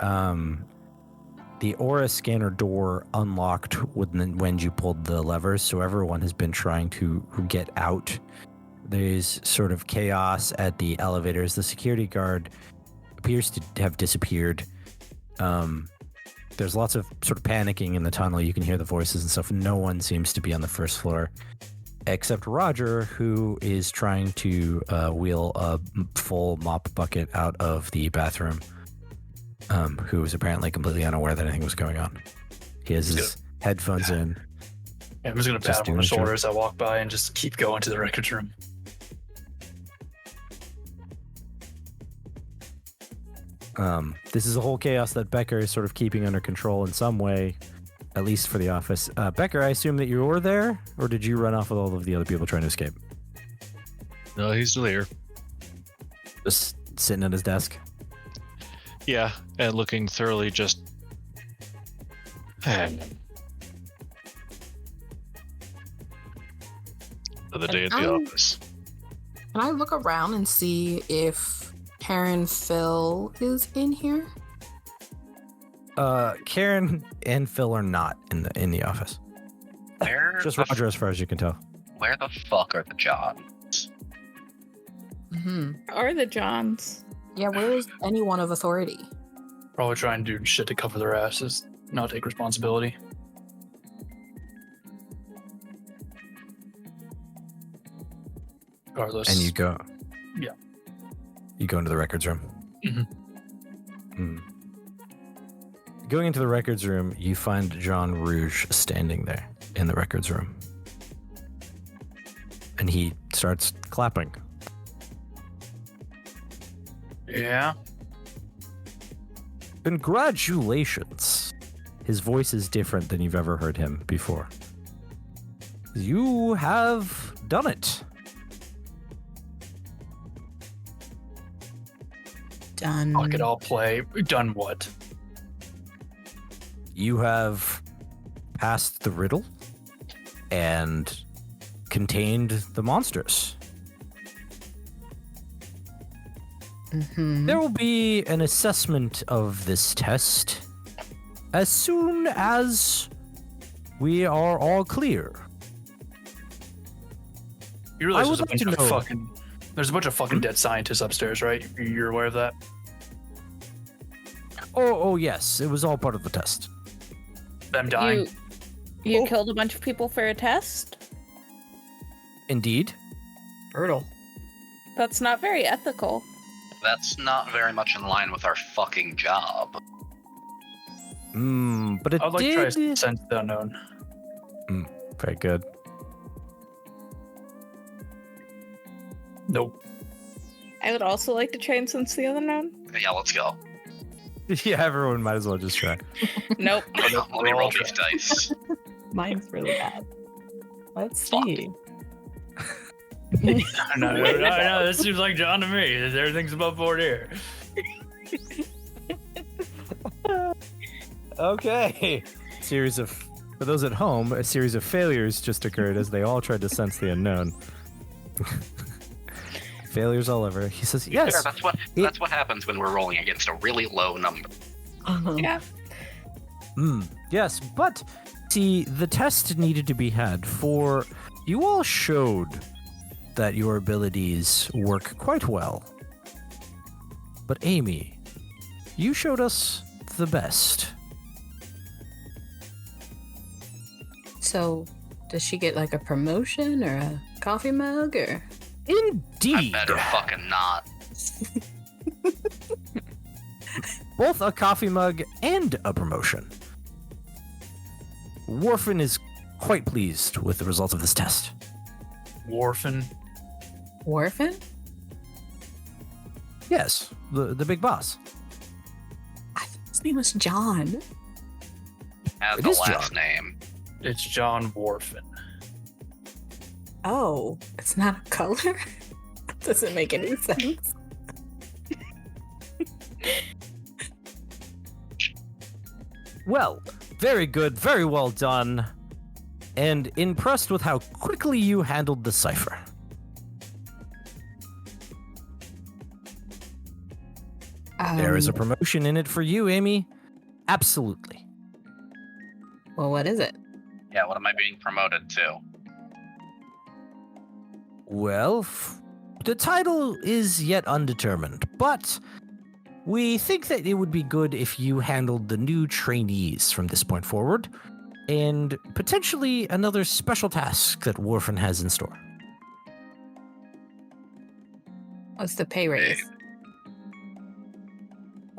Speaker 7: aura scanner door unlocked when you pulled the levers, so everyone has been trying to get out. There's sort of chaos at the elevators. The security guard appears to have disappeared. There's lots of sort of panicking in the tunnel. You can hear the voices and stuff. No one seems to be on the first floor, except Roger, who is trying to wheel a full mop bucket out of the bathroom, who was apparently completely unaware that anything was going on. He has his headphones in.
Speaker 1: Yeah, I'm just going to pat him on the shoulder as I walk by and just keep going to the records room.
Speaker 7: This is a whole chaos that Becker is sort of keeping under control in some way, at least for the office. Becker, I assume that you were there, or did you run off with all of the other people trying to escape?
Speaker 5: No, he's still here.
Speaker 7: Just sitting at his desk?
Speaker 5: Yeah, and looking thoroughly just... the day at the office.
Speaker 3: Can I look around and see if Karen Phil is in here?
Speaker 7: Karen and Phil are not in the office. Just Roger, as far as you can tell.
Speaker 2: Where the fuck are the Johns?
Speaker 4: Or the Johns.
Speaker 3: Yeah, where is anyone of authority?
Speaker 1: Probably try and do shit to cover their asses, not take responsibility. Regardless.
Speaker 7: And you go.
Speaker 1: Yeah.
Speaker 7: You go into the records room. Going into the records room, you find John Rouge standing there in the records room. And he starts clapping.
Speaker 1: Yeah.
Speaker 7: Congratulations. His voice is different than you've ever heard him before. You have done it.
Speaker 3: Done.
Speaker 1: Fuck it, I'll play. Done what?
Speaker 7: You have passed the riddle and contained the monsters. There will be an assessment of this test as soon as we are all clear.
Speaker 1: You realize
Speaker 7: I would
Speaker 1: there's a bunch of fucking dead scientists upstairs, right? You're aware of that?
Speaker 7: Oh yes, it was all part of the test.
Speaker 1: Them dying.
Speaker 4: You killed a bunch of people for a test?
Speaker 7: Indeed.
Speaker 1: Brutal.
Speaker 4: That's not very ethical.
Speaker 2: That's not very much in line with our fucking job.
Speaker 7: But it
Speaker 1: I'd like
Speaker 7: did.
Speaker 1: to try to sense the unknown.
Speaker 7: Very good.
Speaker 1: Nope.
Speaker 4: I would also like to try and sense the unknown.
Speaker 2: Yeah, let's go.
Speaker 7: Yeah, everyone might as well just try.
Speaker 4: Nope.
Speaker 2: Let me roll these dice.
Speaker 3: Mine's really bad. Let's
Speaker 2: Fuck.
Speaker 3: see.
Speaker 1: No, this seems like John to me. Everything's above board here.
Speaker 7: Okay. For those at home, a series of failures just occurred as they all tried to sense the unknown. Failures all over. He says, yes.
Speaker 2: Yeah, that's what happens when we're rolling against a really low number.
Speaker 4: Yeah.
Speaker 7: Yes, but see, the test needed to be had for you all showed that your abilities work quite well. But Amy, you showed us the best.
Speaker 3: So, does she get like a promotion or a coffee mug or?
Speaker 7: Indeed.
Speaker 2: I better fucking not.
Speaker 7: Both a coffee mug and a promotion. Worfen is quite pleased with the results of this test.
Speaker 1: Worfen.
Speaker 3: Worfen?
Speaker 7: Yes, the big boss.
Speaker 3: I thought his name was John.
Speaker 2: Add
Speaker 7: It
Speaker 2: the
Speaker 7: is
Speaker 2: last
Speaker 7: John.
Speaker 2: name.
Speaker 1: It's John Worfen.
Speaker 3: Oh, it's not a color? Doesn't make any sense.
Speaker 7: Well, very good, very well done, and impressed with how quickly you handled the cipher. There is a promotion in it for you, Amy. Absolutely.
Speaker 3: Well, what is it?
Speaker 2: Yeah, what am I being promoted to?
Speaker 7: Well, the title is yet undetermined, but we think that it would be good if you handled the new trainees from this point forward, and potentially another special task that Warfen has in store.
Speaker 3: What's the pay raise?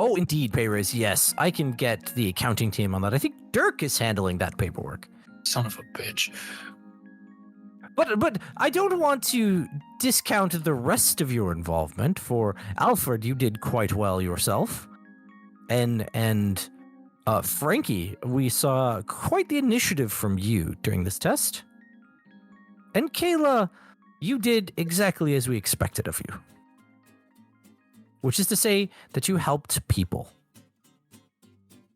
Speaker 7: Oh, indeed, pay raise, yes. I can get the accounting team on that. I think Dirk is handling that paperwork.
Speaker 1: Son of a bitch.
Speaker 7: But I don't want to discount the rest of your involvement. For Alfred, you did quite well yourself. And Frankie, we saw quite the initiative from you during this test. And Kayla, you did exactly as we expected of you. Which is to say that you helped people.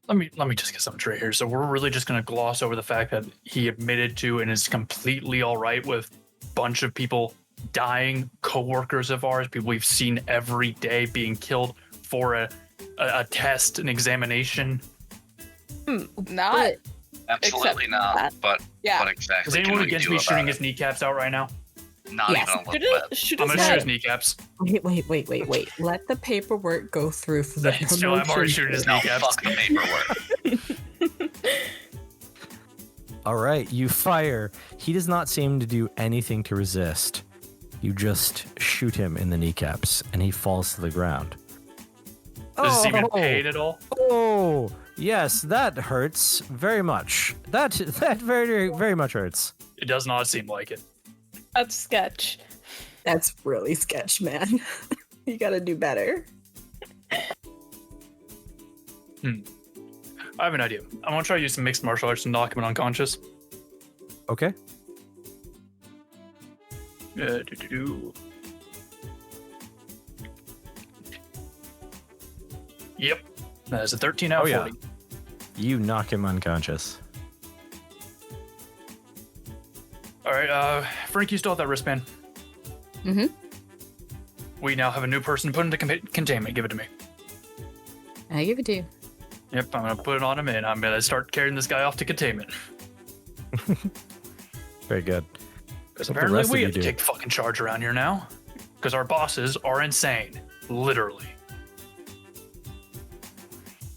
Speaker 1: Let me just get something straight here. So we're really just gonna gloss over the fact that he admitted to and is completely all right with a bunch of people dying, coworkers of ours, people we've seen every day being killed for a test, an examination.
Speaker 4: Not.
Speaker 2: Absolutely
Speaker 4: Except
Speaker 2: not.
Speaker 4: that.
Speaker 2: But
Speaker 4: Yeah.
Speaker 2: what exactly
Speaker 1: Is
Speaker 2: can
Speaker 1: anyone
Speaker 2: we
Speaker 1: against
Speaker 2: do
Speaker 1: me
Speaker 2: about
Speaker 1: shooting
Speaker 2: it?
Speaker 1: his kneecaps out right now?
Speaker 2: Not
Speaker 3: Yes.
Speaker 2: even a little bit.
Speaker 4: Shoot
Speaker 1: I'm
Speaker 4: his
Speaker 1: gonna shoot his
Speaker 4: head.
Speaker 1: kneecaps.
Speaker 3: Wait. Let the paperwork go through for the
Speaker 1: So I'm already
Speaker 3: promotion.
Speaker 1: shooting his
Speaker 2: No,
Speaker 1: kneecaps.
Speaker 2: fuck the paperwork.
Speaker 7: All right, you fire. He does not seem to do anything to resist. You just shoot him in the kneecaps, and he falls to the ground.
Speaker 1: Does this even paid at all?
Speaker 7: Oh, yes, that hurts very much. That very, very much hurts.
Speaker 1: It does not seem like it.
Speaker 4: That's sketch.
Speaker 3: That's really sketch, man. You gotta do better.
Speaker 1: I have an idea. I want to try to use some mixed martial arts and knock him unconscious.
Speaker 7: Okay.
Speaker 1: Yep. That is a 13 out of 40.
Speaker 7: You knock him unconscious.
Speaker 1: All right, Frank, you still have that wristband.
Speaker 3: Mm-hmm.
Speaker 1: We now have a new person to put into containment. Give it to me.
Speaker 3: I give it to you.
Speaker 1: Yep, I'm going to put it on him, and I'm going to start carrying this guy off to containment.
Speaker 7: Very good.
Speaker 1: Because
Speaker 7: What the
Speaker 1: apparently
Speaker 7: rest of
Speaker 1: we
Speaker 7: you
Speaker 1: have to
Speaker 7: do?
Speaker 1: take fucking charge around here now. Because our bosses are insane. Literally.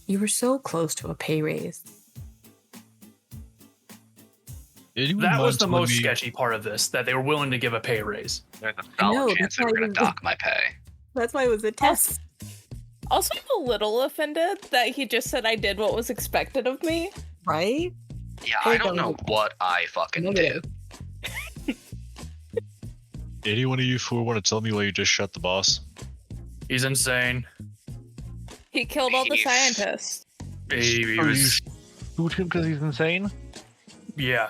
Speaker 3: You were so close to a pay raise.
Speaker 5: Anyone
Speaker 1: That was
Speaker 5: mind
Speaker 1: the
Speaker 5: telling
Speaker 1: most
Speaker 5: me-
Speaker 1: sketchy part of this, that they were willing to give a pay raise.
Speaker 2: There's a
Speaker 3: I know,
Speaker 2: solid chance
Speaker 3: that's
Speaker 2: they were
Speaker 3: why
Speaker 2: going to
Speaker 3: we-
Speaker 2: dock my pay.
Speaker 3: That's why it was a test.
Speaker 4: Also, I'm a little offended that he just said I did what was expected of me.
Speaker 3: Right?
Speaker 2: Yeah,
Speaker 3: Hey,
Speaker 2: I don't know
Speaker 3: don't-
Speaker 2: what I fucking
Speaker 3: Negative.
Speaker 2: did.
Speaker 5: Any one of you four want to tell me why you just shot the boss?
Speaker 1: He's insane.
Speaker 4: He killed all the
Speaker 2: He's-
Speaker 4: scientists.
Speaker 1: He
Speaker 5: Are
Speaker 1: was,
Speaker 5: shoot him because he's insane?
Speaker 1: yeah.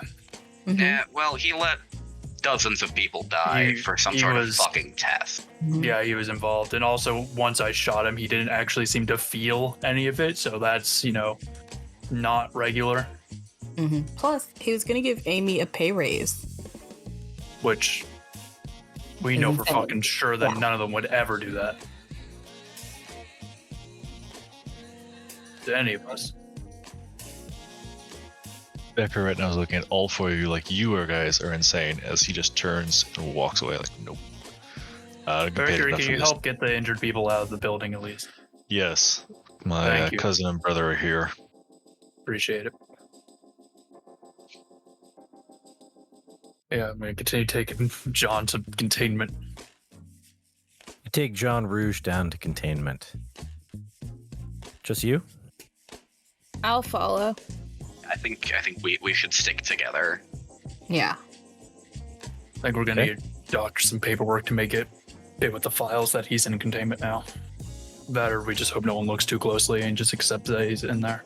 Speaker 3: Mhm.
Speaker 2: Yeah, well, he let dozens of people die
Speaker 1: He-
Speaker 2: for some
Speaker 1: he
Speaker 2: sort
Speaker 1: was-
Speaker 2: of fucking test.
Speaker 3: Mhm.
Speaker 1: Yeah, he was involved. And also, once I shot him, he didn't actually seem to feel any of it. So that's, not regular.
Speaker 3: Mhm. Plus, he was gonna give Amy a pay raise.
Speaker 1: Which we know for
Speaker 3: Insane.
Speaker 1: fucking sure that
Speaker 3: Yeah.
Speaker 1: none of them would ever do that. To any of us.
Speaker 5: Becker right now is looking at all four of you like you are guys are insane as he just turns and walks away like, nope. I'd be paid
Speaker 1: Becker,
Speaker 5: enough
Speaker 1: can
Speaker 5: for
Speaker 1: you
Speaker 5: this.
Speaker 1: help get the injured people out of the building at least?
Speaker 5: Yes. My
Speaker 1: Thank you.
Speaker 5: cousin and brother are here.
Speaker 1: Appreciate it. Yeah, I'm going to continue taking John to containment.
Speaker 7: You take John Rouge down to containment. Just you?
Speaker 4: I'll follow.
Speaker 2: I think we should stick together.
Speaker 3: Yeah.
Speaker 1: I think we're going to doctor some paperwork to make it fit with the files that he's in containment now. That or we just hope no one looks too closely and just accept that he's in there.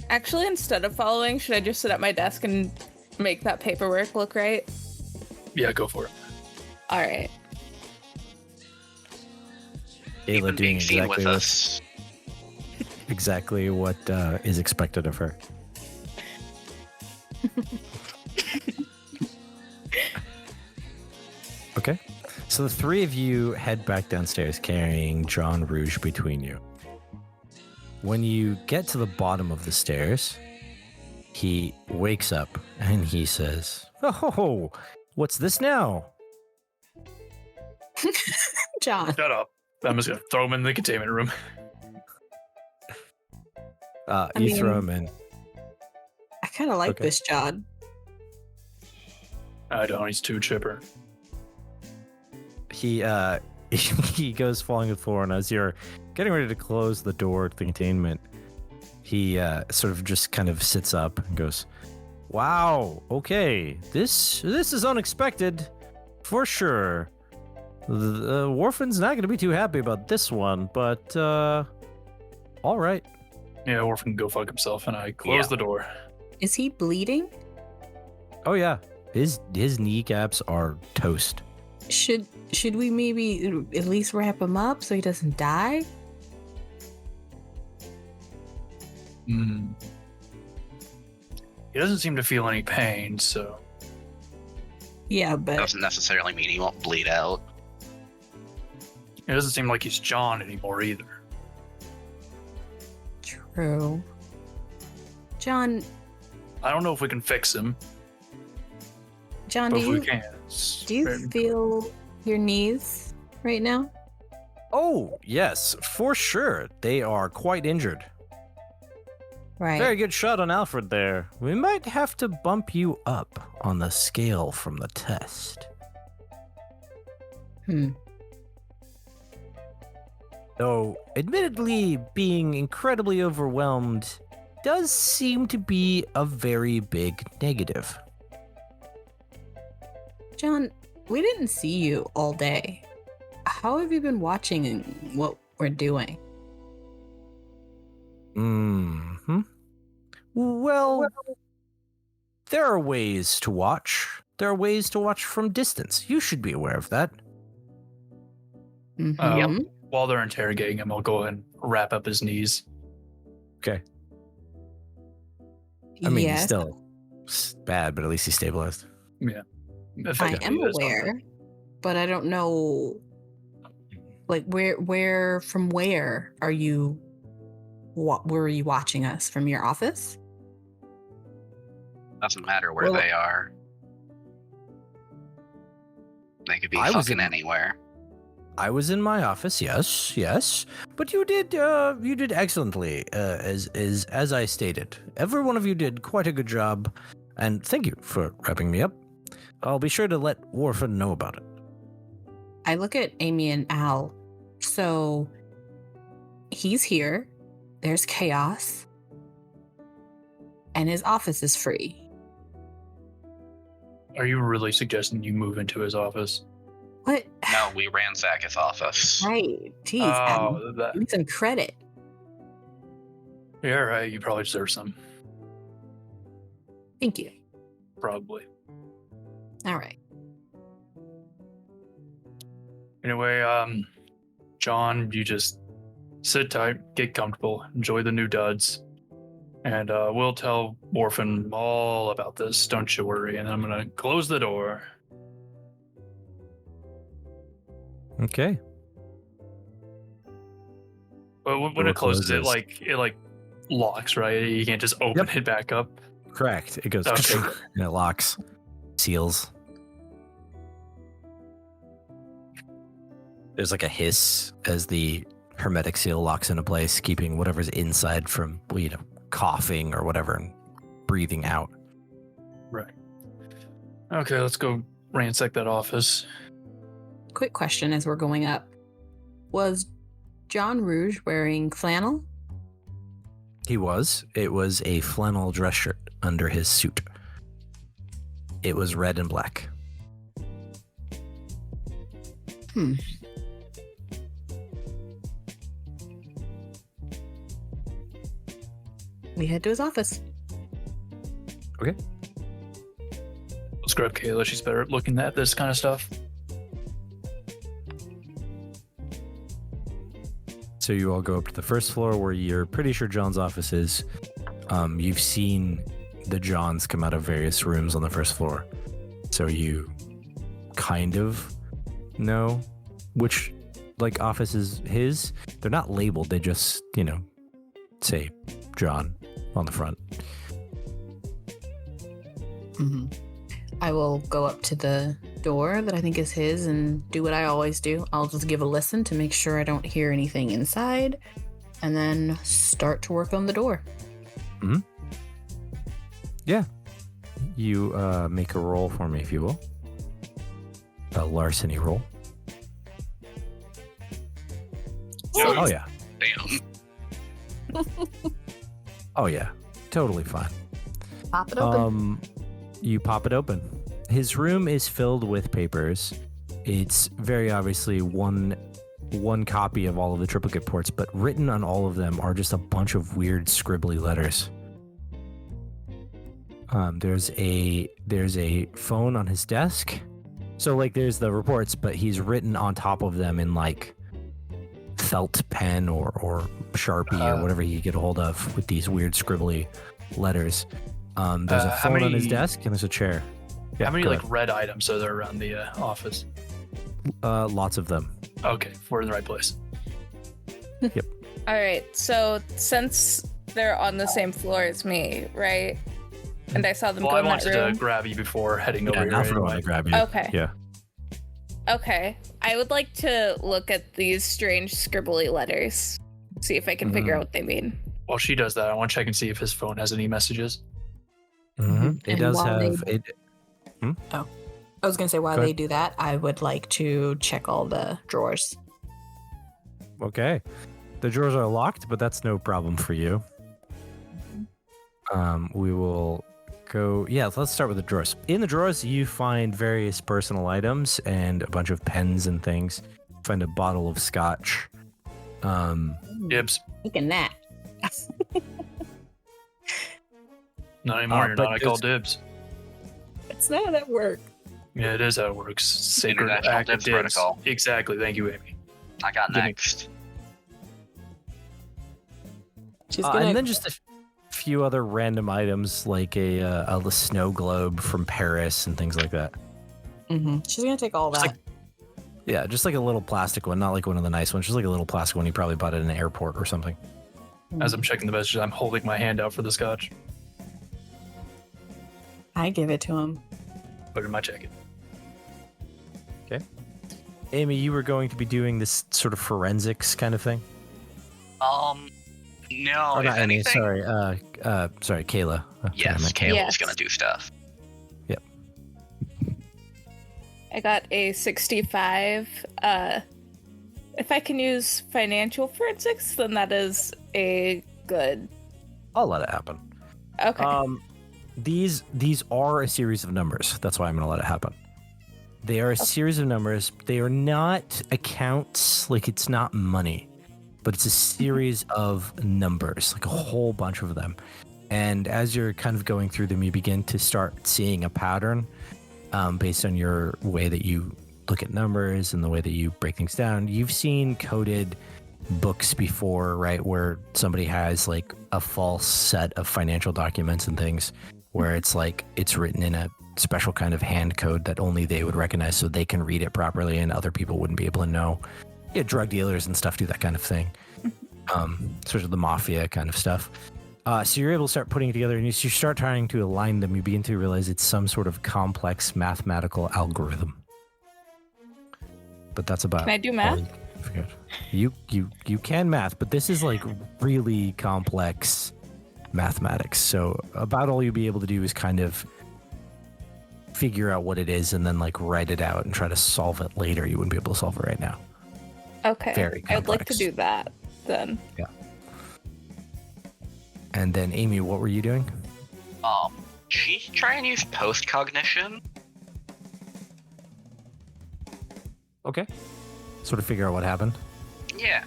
Speaker 4: Actually, instead of following, should I just sit at my desk and make that paperwork look right?
Speaker 1: Yeah, go for it.
Speaker 4: All right.
Speaker 7: Ayla
Speaker 2: Even
Speaker 7: doing
Speaker 2: being seen with
Speaker 7: exactly what is expected of her. Okay. So the three of you head back downstairs carrying John Rouge between you. When you get to the bottom of the stairs, he wakes up and he says, "Oh, what's this now?"
Speaker 3: John.
Speaker 1: Shut up. I'm just gonna throw him in the containment room.
Speaker 7: You throw him in.
Speaker 3: I kind of like
Speaker 7: Okay.
Speaker 3: this John.
Speaker 1: I don't. He's too chipper.
Speaker 7: He he goes falling to the floor, and as you're getting ready to close the door to the containment, he sort of just kind of sits up and goes, "Wow, okay, this is unexpected, for sure. The Warfan's not going to be too happy about this one, but all right."
Speaker 1: Yeah, Orphan can go fuck himself, and I close the door.
Speaker 3: Is he bleeding?
Speaker 7: Oh yeah, his kneecaps are toast.
Speaker 3: Should we maybe at least wrap him up so he doesn't die?
Speaker 1: Hmm. He doesn't seem to feel any pain, so
Speaker 3: Yeah, but
Speaker 2: Doesn't necessarily mean he won't bleed out.
Speaker 1: it doesn't seem like he's John anymore either.
Speaker 3: true. John,
Speaker 1: I don't know if we can fix him,
Speaker 3: John,
Speaker 1: but
Speaker 3: do
Speaker 1: if we
Speaker 3: you
Speaker 1: can, it's
Speaker 3: do you
Speaker 1: very-
Speaker 3: feel your knees right now?
Speaker 7: Oh yes, for sure, they are quite injured.
Speaker 3: Right.
Speaker 7: Very good shot on Alfred there. We might have to bump you up on the scale from the test. Though, admittedly, being incredibly overwhelmed does seem to be a very big negative.
Speaker 3: John, we didn't see you all day. How have you been watching what we're doing?
Speaker 7: Hmm. Well, there are ways to watch. There are ways to watch from distance. You should be aware of that.
Speaker 3: Mhm.
Speaker 1: While they're interrogating him, I'll go ahead and wrap up his knees.
Speaker 7: Okay. I mean, he's
Speaker 3: Yes,
Speaker 7: still bad, but at least he's stabilized.
Speaker 1: If
Speaker 3: I
Speaker 1: can
Speaker 3: am
Speaker 1: do this,
Speaker 3: aware, but I don't know. Like, where from where are you? Where are you watching us from your office?
Speaker 2: Doesn't matter where
Speaker 3: Well-
Speaker 2: they are. They could be
Speaker 7: I was
Speaker 2: fucking
Speaker 7: in-
Speaker 2: anywhere.
Speaker 7: I was in my office, yes, but you did excellently, as I stated. Every one of you did quite a good job, and thank you for wrapping me up. I'll be sure to let Warfen know about it.
Speaker 3: I look at Amy and Al. So he's here. There's chaos. And his office is free.
Speaker 1: Are you really suggesting you move into his office?
Speaker 3: What?
Speaker 2: No, we ransack his office.
Speaker 3: Right. Jeez, Al.
Speaker 1: Oh, that,
Speaker 3: Give me some credit.
Speaker 1: yeah, right. You probably deserve some.
Speaker 3: Thank you.
Speaker 1: Probably.
Speaker 3: All right.
Speaker 1: Anyway, John, you just sit tight, get comfortable, enjoy the new duds, and we'll tell Orphan all about this. Don't you worry. And I'm gonna close the door.
Speaker 7: Okay.
Speaker 1: But when
Speaker 7: Door
Speaker 1: it closes, it
Speaker 7: closes.
Speaker 1: like locks, right? You can't just open
Speaker 7: Yep.
Speaker 1: it back up.
Speaker 7: Correct. It goes
Speaker 1: Okay.
Speaker 7: and it locks, seals. There's like a hiss as the hermetic seal locks into place, keeping whatever's inside from, coughing or whatever and breathing out.
Speaker 1: Right. Okay, let's go ransack that office.
Speaker 3: Quick question as we're going up. Was John Rouge wearing flannel?
Speaker 7: He was. It was a flannel dress shirt under his suit. It was red and black.
Speaker 3: We head to his office.
Speaker 1: Let's grab Kayla. She's better at looking at this kind of stuff.
Speaker 7: So you all go up to the first floor where you're pretty sure John's office is. You've seen the Johns come out of various rooms on the first floor. So you kind of know which office is his. They're not labeled, they just, say, John on the front.
Speaker 3: Mm-hmm. I will go up to the door that I think is his and do what I always do. I'll just give a listen to make sure I don't hear anything inside, and then start to work on the door.
Speaker 7: Mm-hmm. Yeah. You make a roll for me, if you will. A larceny roll. Oh, yeah.
Speaker 2: Damn.
Speaker 7: Oh, yeah. Totally fine.
Speaker 3: Pop it open.
Speaker 7: You pop it open. His room is filled with papers. It's very obviously one copy of all of the triplicate ports, but written on all of them are just a bunch of weird scribbly letters. There's a phone on his desk. So like there's the reports, but he's written on top of them in like felt pen or Sharpie or whatever he could get a hold of with these weird scribbly letters. There's a phone on his desk and there's a chair. Yeah,
Speaker 1: how many like red items are there around the office?
Speaker 7: Lots of them.
Speaker 1: Okay, we're in the right place.
Speaker 7: Yep.
Speaker 4: All right. So since they're on the same floor as me, right? And I saw them
Speaker 1: Well,
Speaker 4: go
Speaker 1: I
Speaker 4: in that
Speaker 1: wanted
Speaker 4: room.
Speaker 1: to grab you before heading over
Speaker 7: Yeah,
Speaker 1: here.
Speaker 7: Alfred
Speaker 1: Anyway.
Speaker 7: wanted to grab you.
Speaker 4: Okay.
Speaker 7: Yeah.
Speaker 4: Okay. I would like to look at these strange scribbly letters. See if I can figure out what they mean.
Speaker 1: While she does that, I want to check and see if his phone has any messages.
Speaker 7: Mm-hmm. It
Speaker 3: And
Speaker 7: does
Speaker 3: while
Speaker 7: have
Speaker 3: they-
Speaker 7: it.
Speaker 3: I was going to say, while
Speaker 7: Go
Speaker 3: they
Speaker 7: ahead.
Speaker 3: do that, I would like to check all the drawers.
Speaker 7: Okay. The drawers are locked, but that's no problem for you. We will go. Yeah, let's start with the drawers. In the drawers, you find various personal items and a bunch of pens and things. Find a bottle of scotch.
Speaker 1: Dibs.
Speaker 3: Taking that.
Speaker 1: Not anymore. You're
Speaker 7: but
Speaker 1: not. I call dibs.
Speaker 3: It's not at work.
Speaker 1: Yeah, it is how it works. Sacred
Speaker 2: International
Speaker 1: act of
Speaker 2: dibs
Speaker 1: dibs.
Speaker 2: protocol.
Speaker 1: Exactly. Thank you, Amy.
Speaker 2: I got
Speaker 1: Give me-
Speaker 2: next.
Speaker 3: She's gonna.
Speaker 7: And then just a few other random items like a snow globe from Paris and things like that.
Speaker 3: She's gonna take all
Speaker 7: Just
Speaker 3: that.
Speaker 7: Yeah, just like a little plastic one, not like one of the nice ones. Just like a little plastic one you probably bought at an airport or something.
Speaker 1: As I'm checking the messages, I'm holding my hand out for the scotch.
Speaker 3: I give it to him.
Speaker 1: Put it in my jacket.
Speaker 7: Amy, you were going to be doing this sort of forensics kind of thing.
Speaker 2: No.
Speaker 7: Or
Speaker 2: If
Speaker 7: not Amy,
Speaker 2: anything,
Speaker 7: sorry, Kayla.
Speaker 2: yes,
Speaker 7: Kayla.
Speaker 2: Kayla's
Speaker 4: Yes.
Speaker 2: gonna do stuff.
Speaker 4: I got a 65. If I can use financial forensics, then that is a good.
Speaker 7: I'll let it happen.
Speaker 4: Okay.
Speaker 7: These are a series of numbers. That's why I'm going to let it happen. They are a series of numbers. They are not accounts, like it's not money, but it's a series of numbers, like a whole bunch of them. And as you're kind of going through them, you begin to start seeing a pattern based on your way that you look at numbers and the way that you break things down. You've seen coded books before, right? Where somebody has like a false set of financial documents and things where it's like it's written in a special kind of hand code that only they would recognize so they can read it properly and other people wouldn't be able to know. Yeah, drug dealers and stuff do that kind of thing. Sort of the mafia kind of stuff. So you're able to start putting it together and you start trying to align them. You begin to realize it's some sort of complex mathematical algorithm. But that's about
Speaker 4: Can I do
Speaker 7: all
Speaker 4: math?
Speaker 7: you figured. You can math, but this is like really complex mathematics. So about all you'll be able to do is kind of figure out what it is and then like write it out and try to solve it later. You wouldn't be able to solve it right now.
Speaker 4: Okay.
Speaker 7: very
Speaker 4: I would like to
Speaker 7: complex.
Speaker 4: do that then.
Speaker 7: And then Amy, what were you doing?
Speaker 2: She's trying to use post cognition.
Speaker 7: Okay. Sort of figure out what happened.
Speaker 2: Yeah.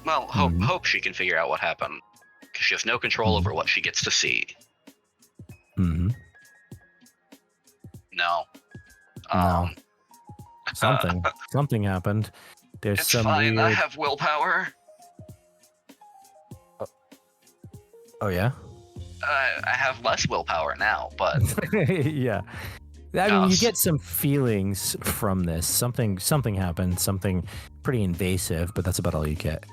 Speaker 2: Well, hope she can figure out what happened. Because she has no control over what she gets to see.
Speaker 7: Mm-hmm.
Speaker 2: No.
Speaker 7: No. Something happened. There's
Speaker 2: It's
Speaker 7: some
Speaker 2: fine,
Speaker 7: weird...
Speaker 2: I have willpower.
Speaker 7: Oh, yeah?
Speaker 2: I have less willpower now, but
Speaker 7: Yeah. I mean, you get some feelings from this. Something happened, something pretty invasive, but that's about all you get.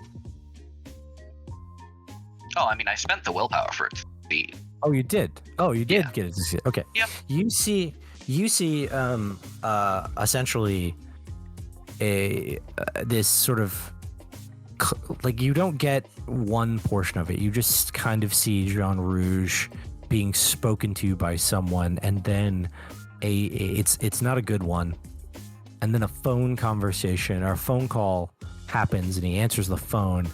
Speaker 2: Oh, I mean, I spent the willpower for it to succeed.
Speaker 7: Oh, you did. Oh, you did
Speaker 2: Yeah.
Speaker 7: get it to see. Okay.
Speaker 2: Yep.
Speaker 7: You see, essentially this sort of like you don't get one portion of it. You just kind of see Jean Rouge being spoken to by someone, and then it's not a good one. And then a phone conversation or a phone call happens, and he answers the phone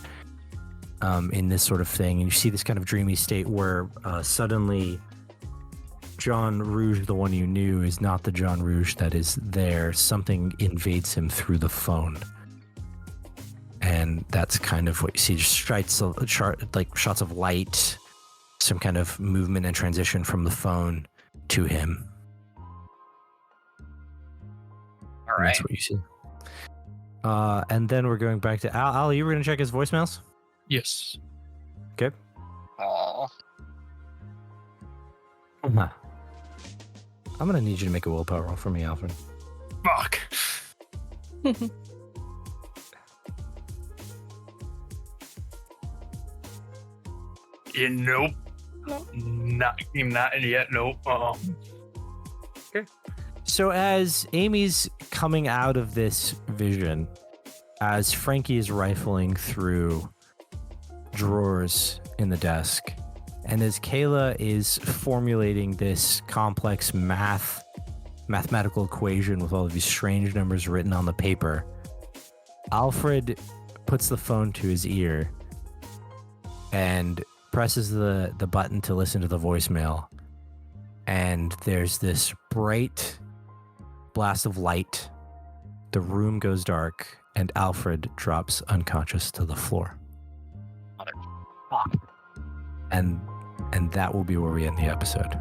Speaker 7: in this sort of thing. And you see this kind of dreamy state where suddenly Jean Rouge, the one you knew, is not the Jean Rouge that is there. Something invades him through the phone. And that's kind of what you see. Just shots of light, some kind of movement and transition from the phone to him.
Speaker 2: All
Speaker 7: And
Speaker 2: right.
Speaker 7: that's what you see. And then we're going back to Al. Al, you were going to check his voicemails?
Speaker 1: Yes.
Speaker 7: Okay.
Speaker 2: Aw.
Speaker 7: Uh-huh. I'm going to need you to make a willpower roll for me, Alfred.
Speaker 1: Fuck. Yeah, nope.
Speaker 4: Nope.
Speaker 1: Not yet. Nope.
Speaker 7: So as Amy's coming out of this vision, as Frankie is rifling through drawers in the desk, and as Kayla is formulating this complex mathematical equation with all of these strange numbers written on the paper, Alfred puts the phone to his ear and presses the button to listen to the voicemail. And there's this bright blast of light. The room goes dark, and Alfred drops unconscious to the floor.
Speaker 2: Motherfuck.
Speaker 7: And that will be where we end the episode.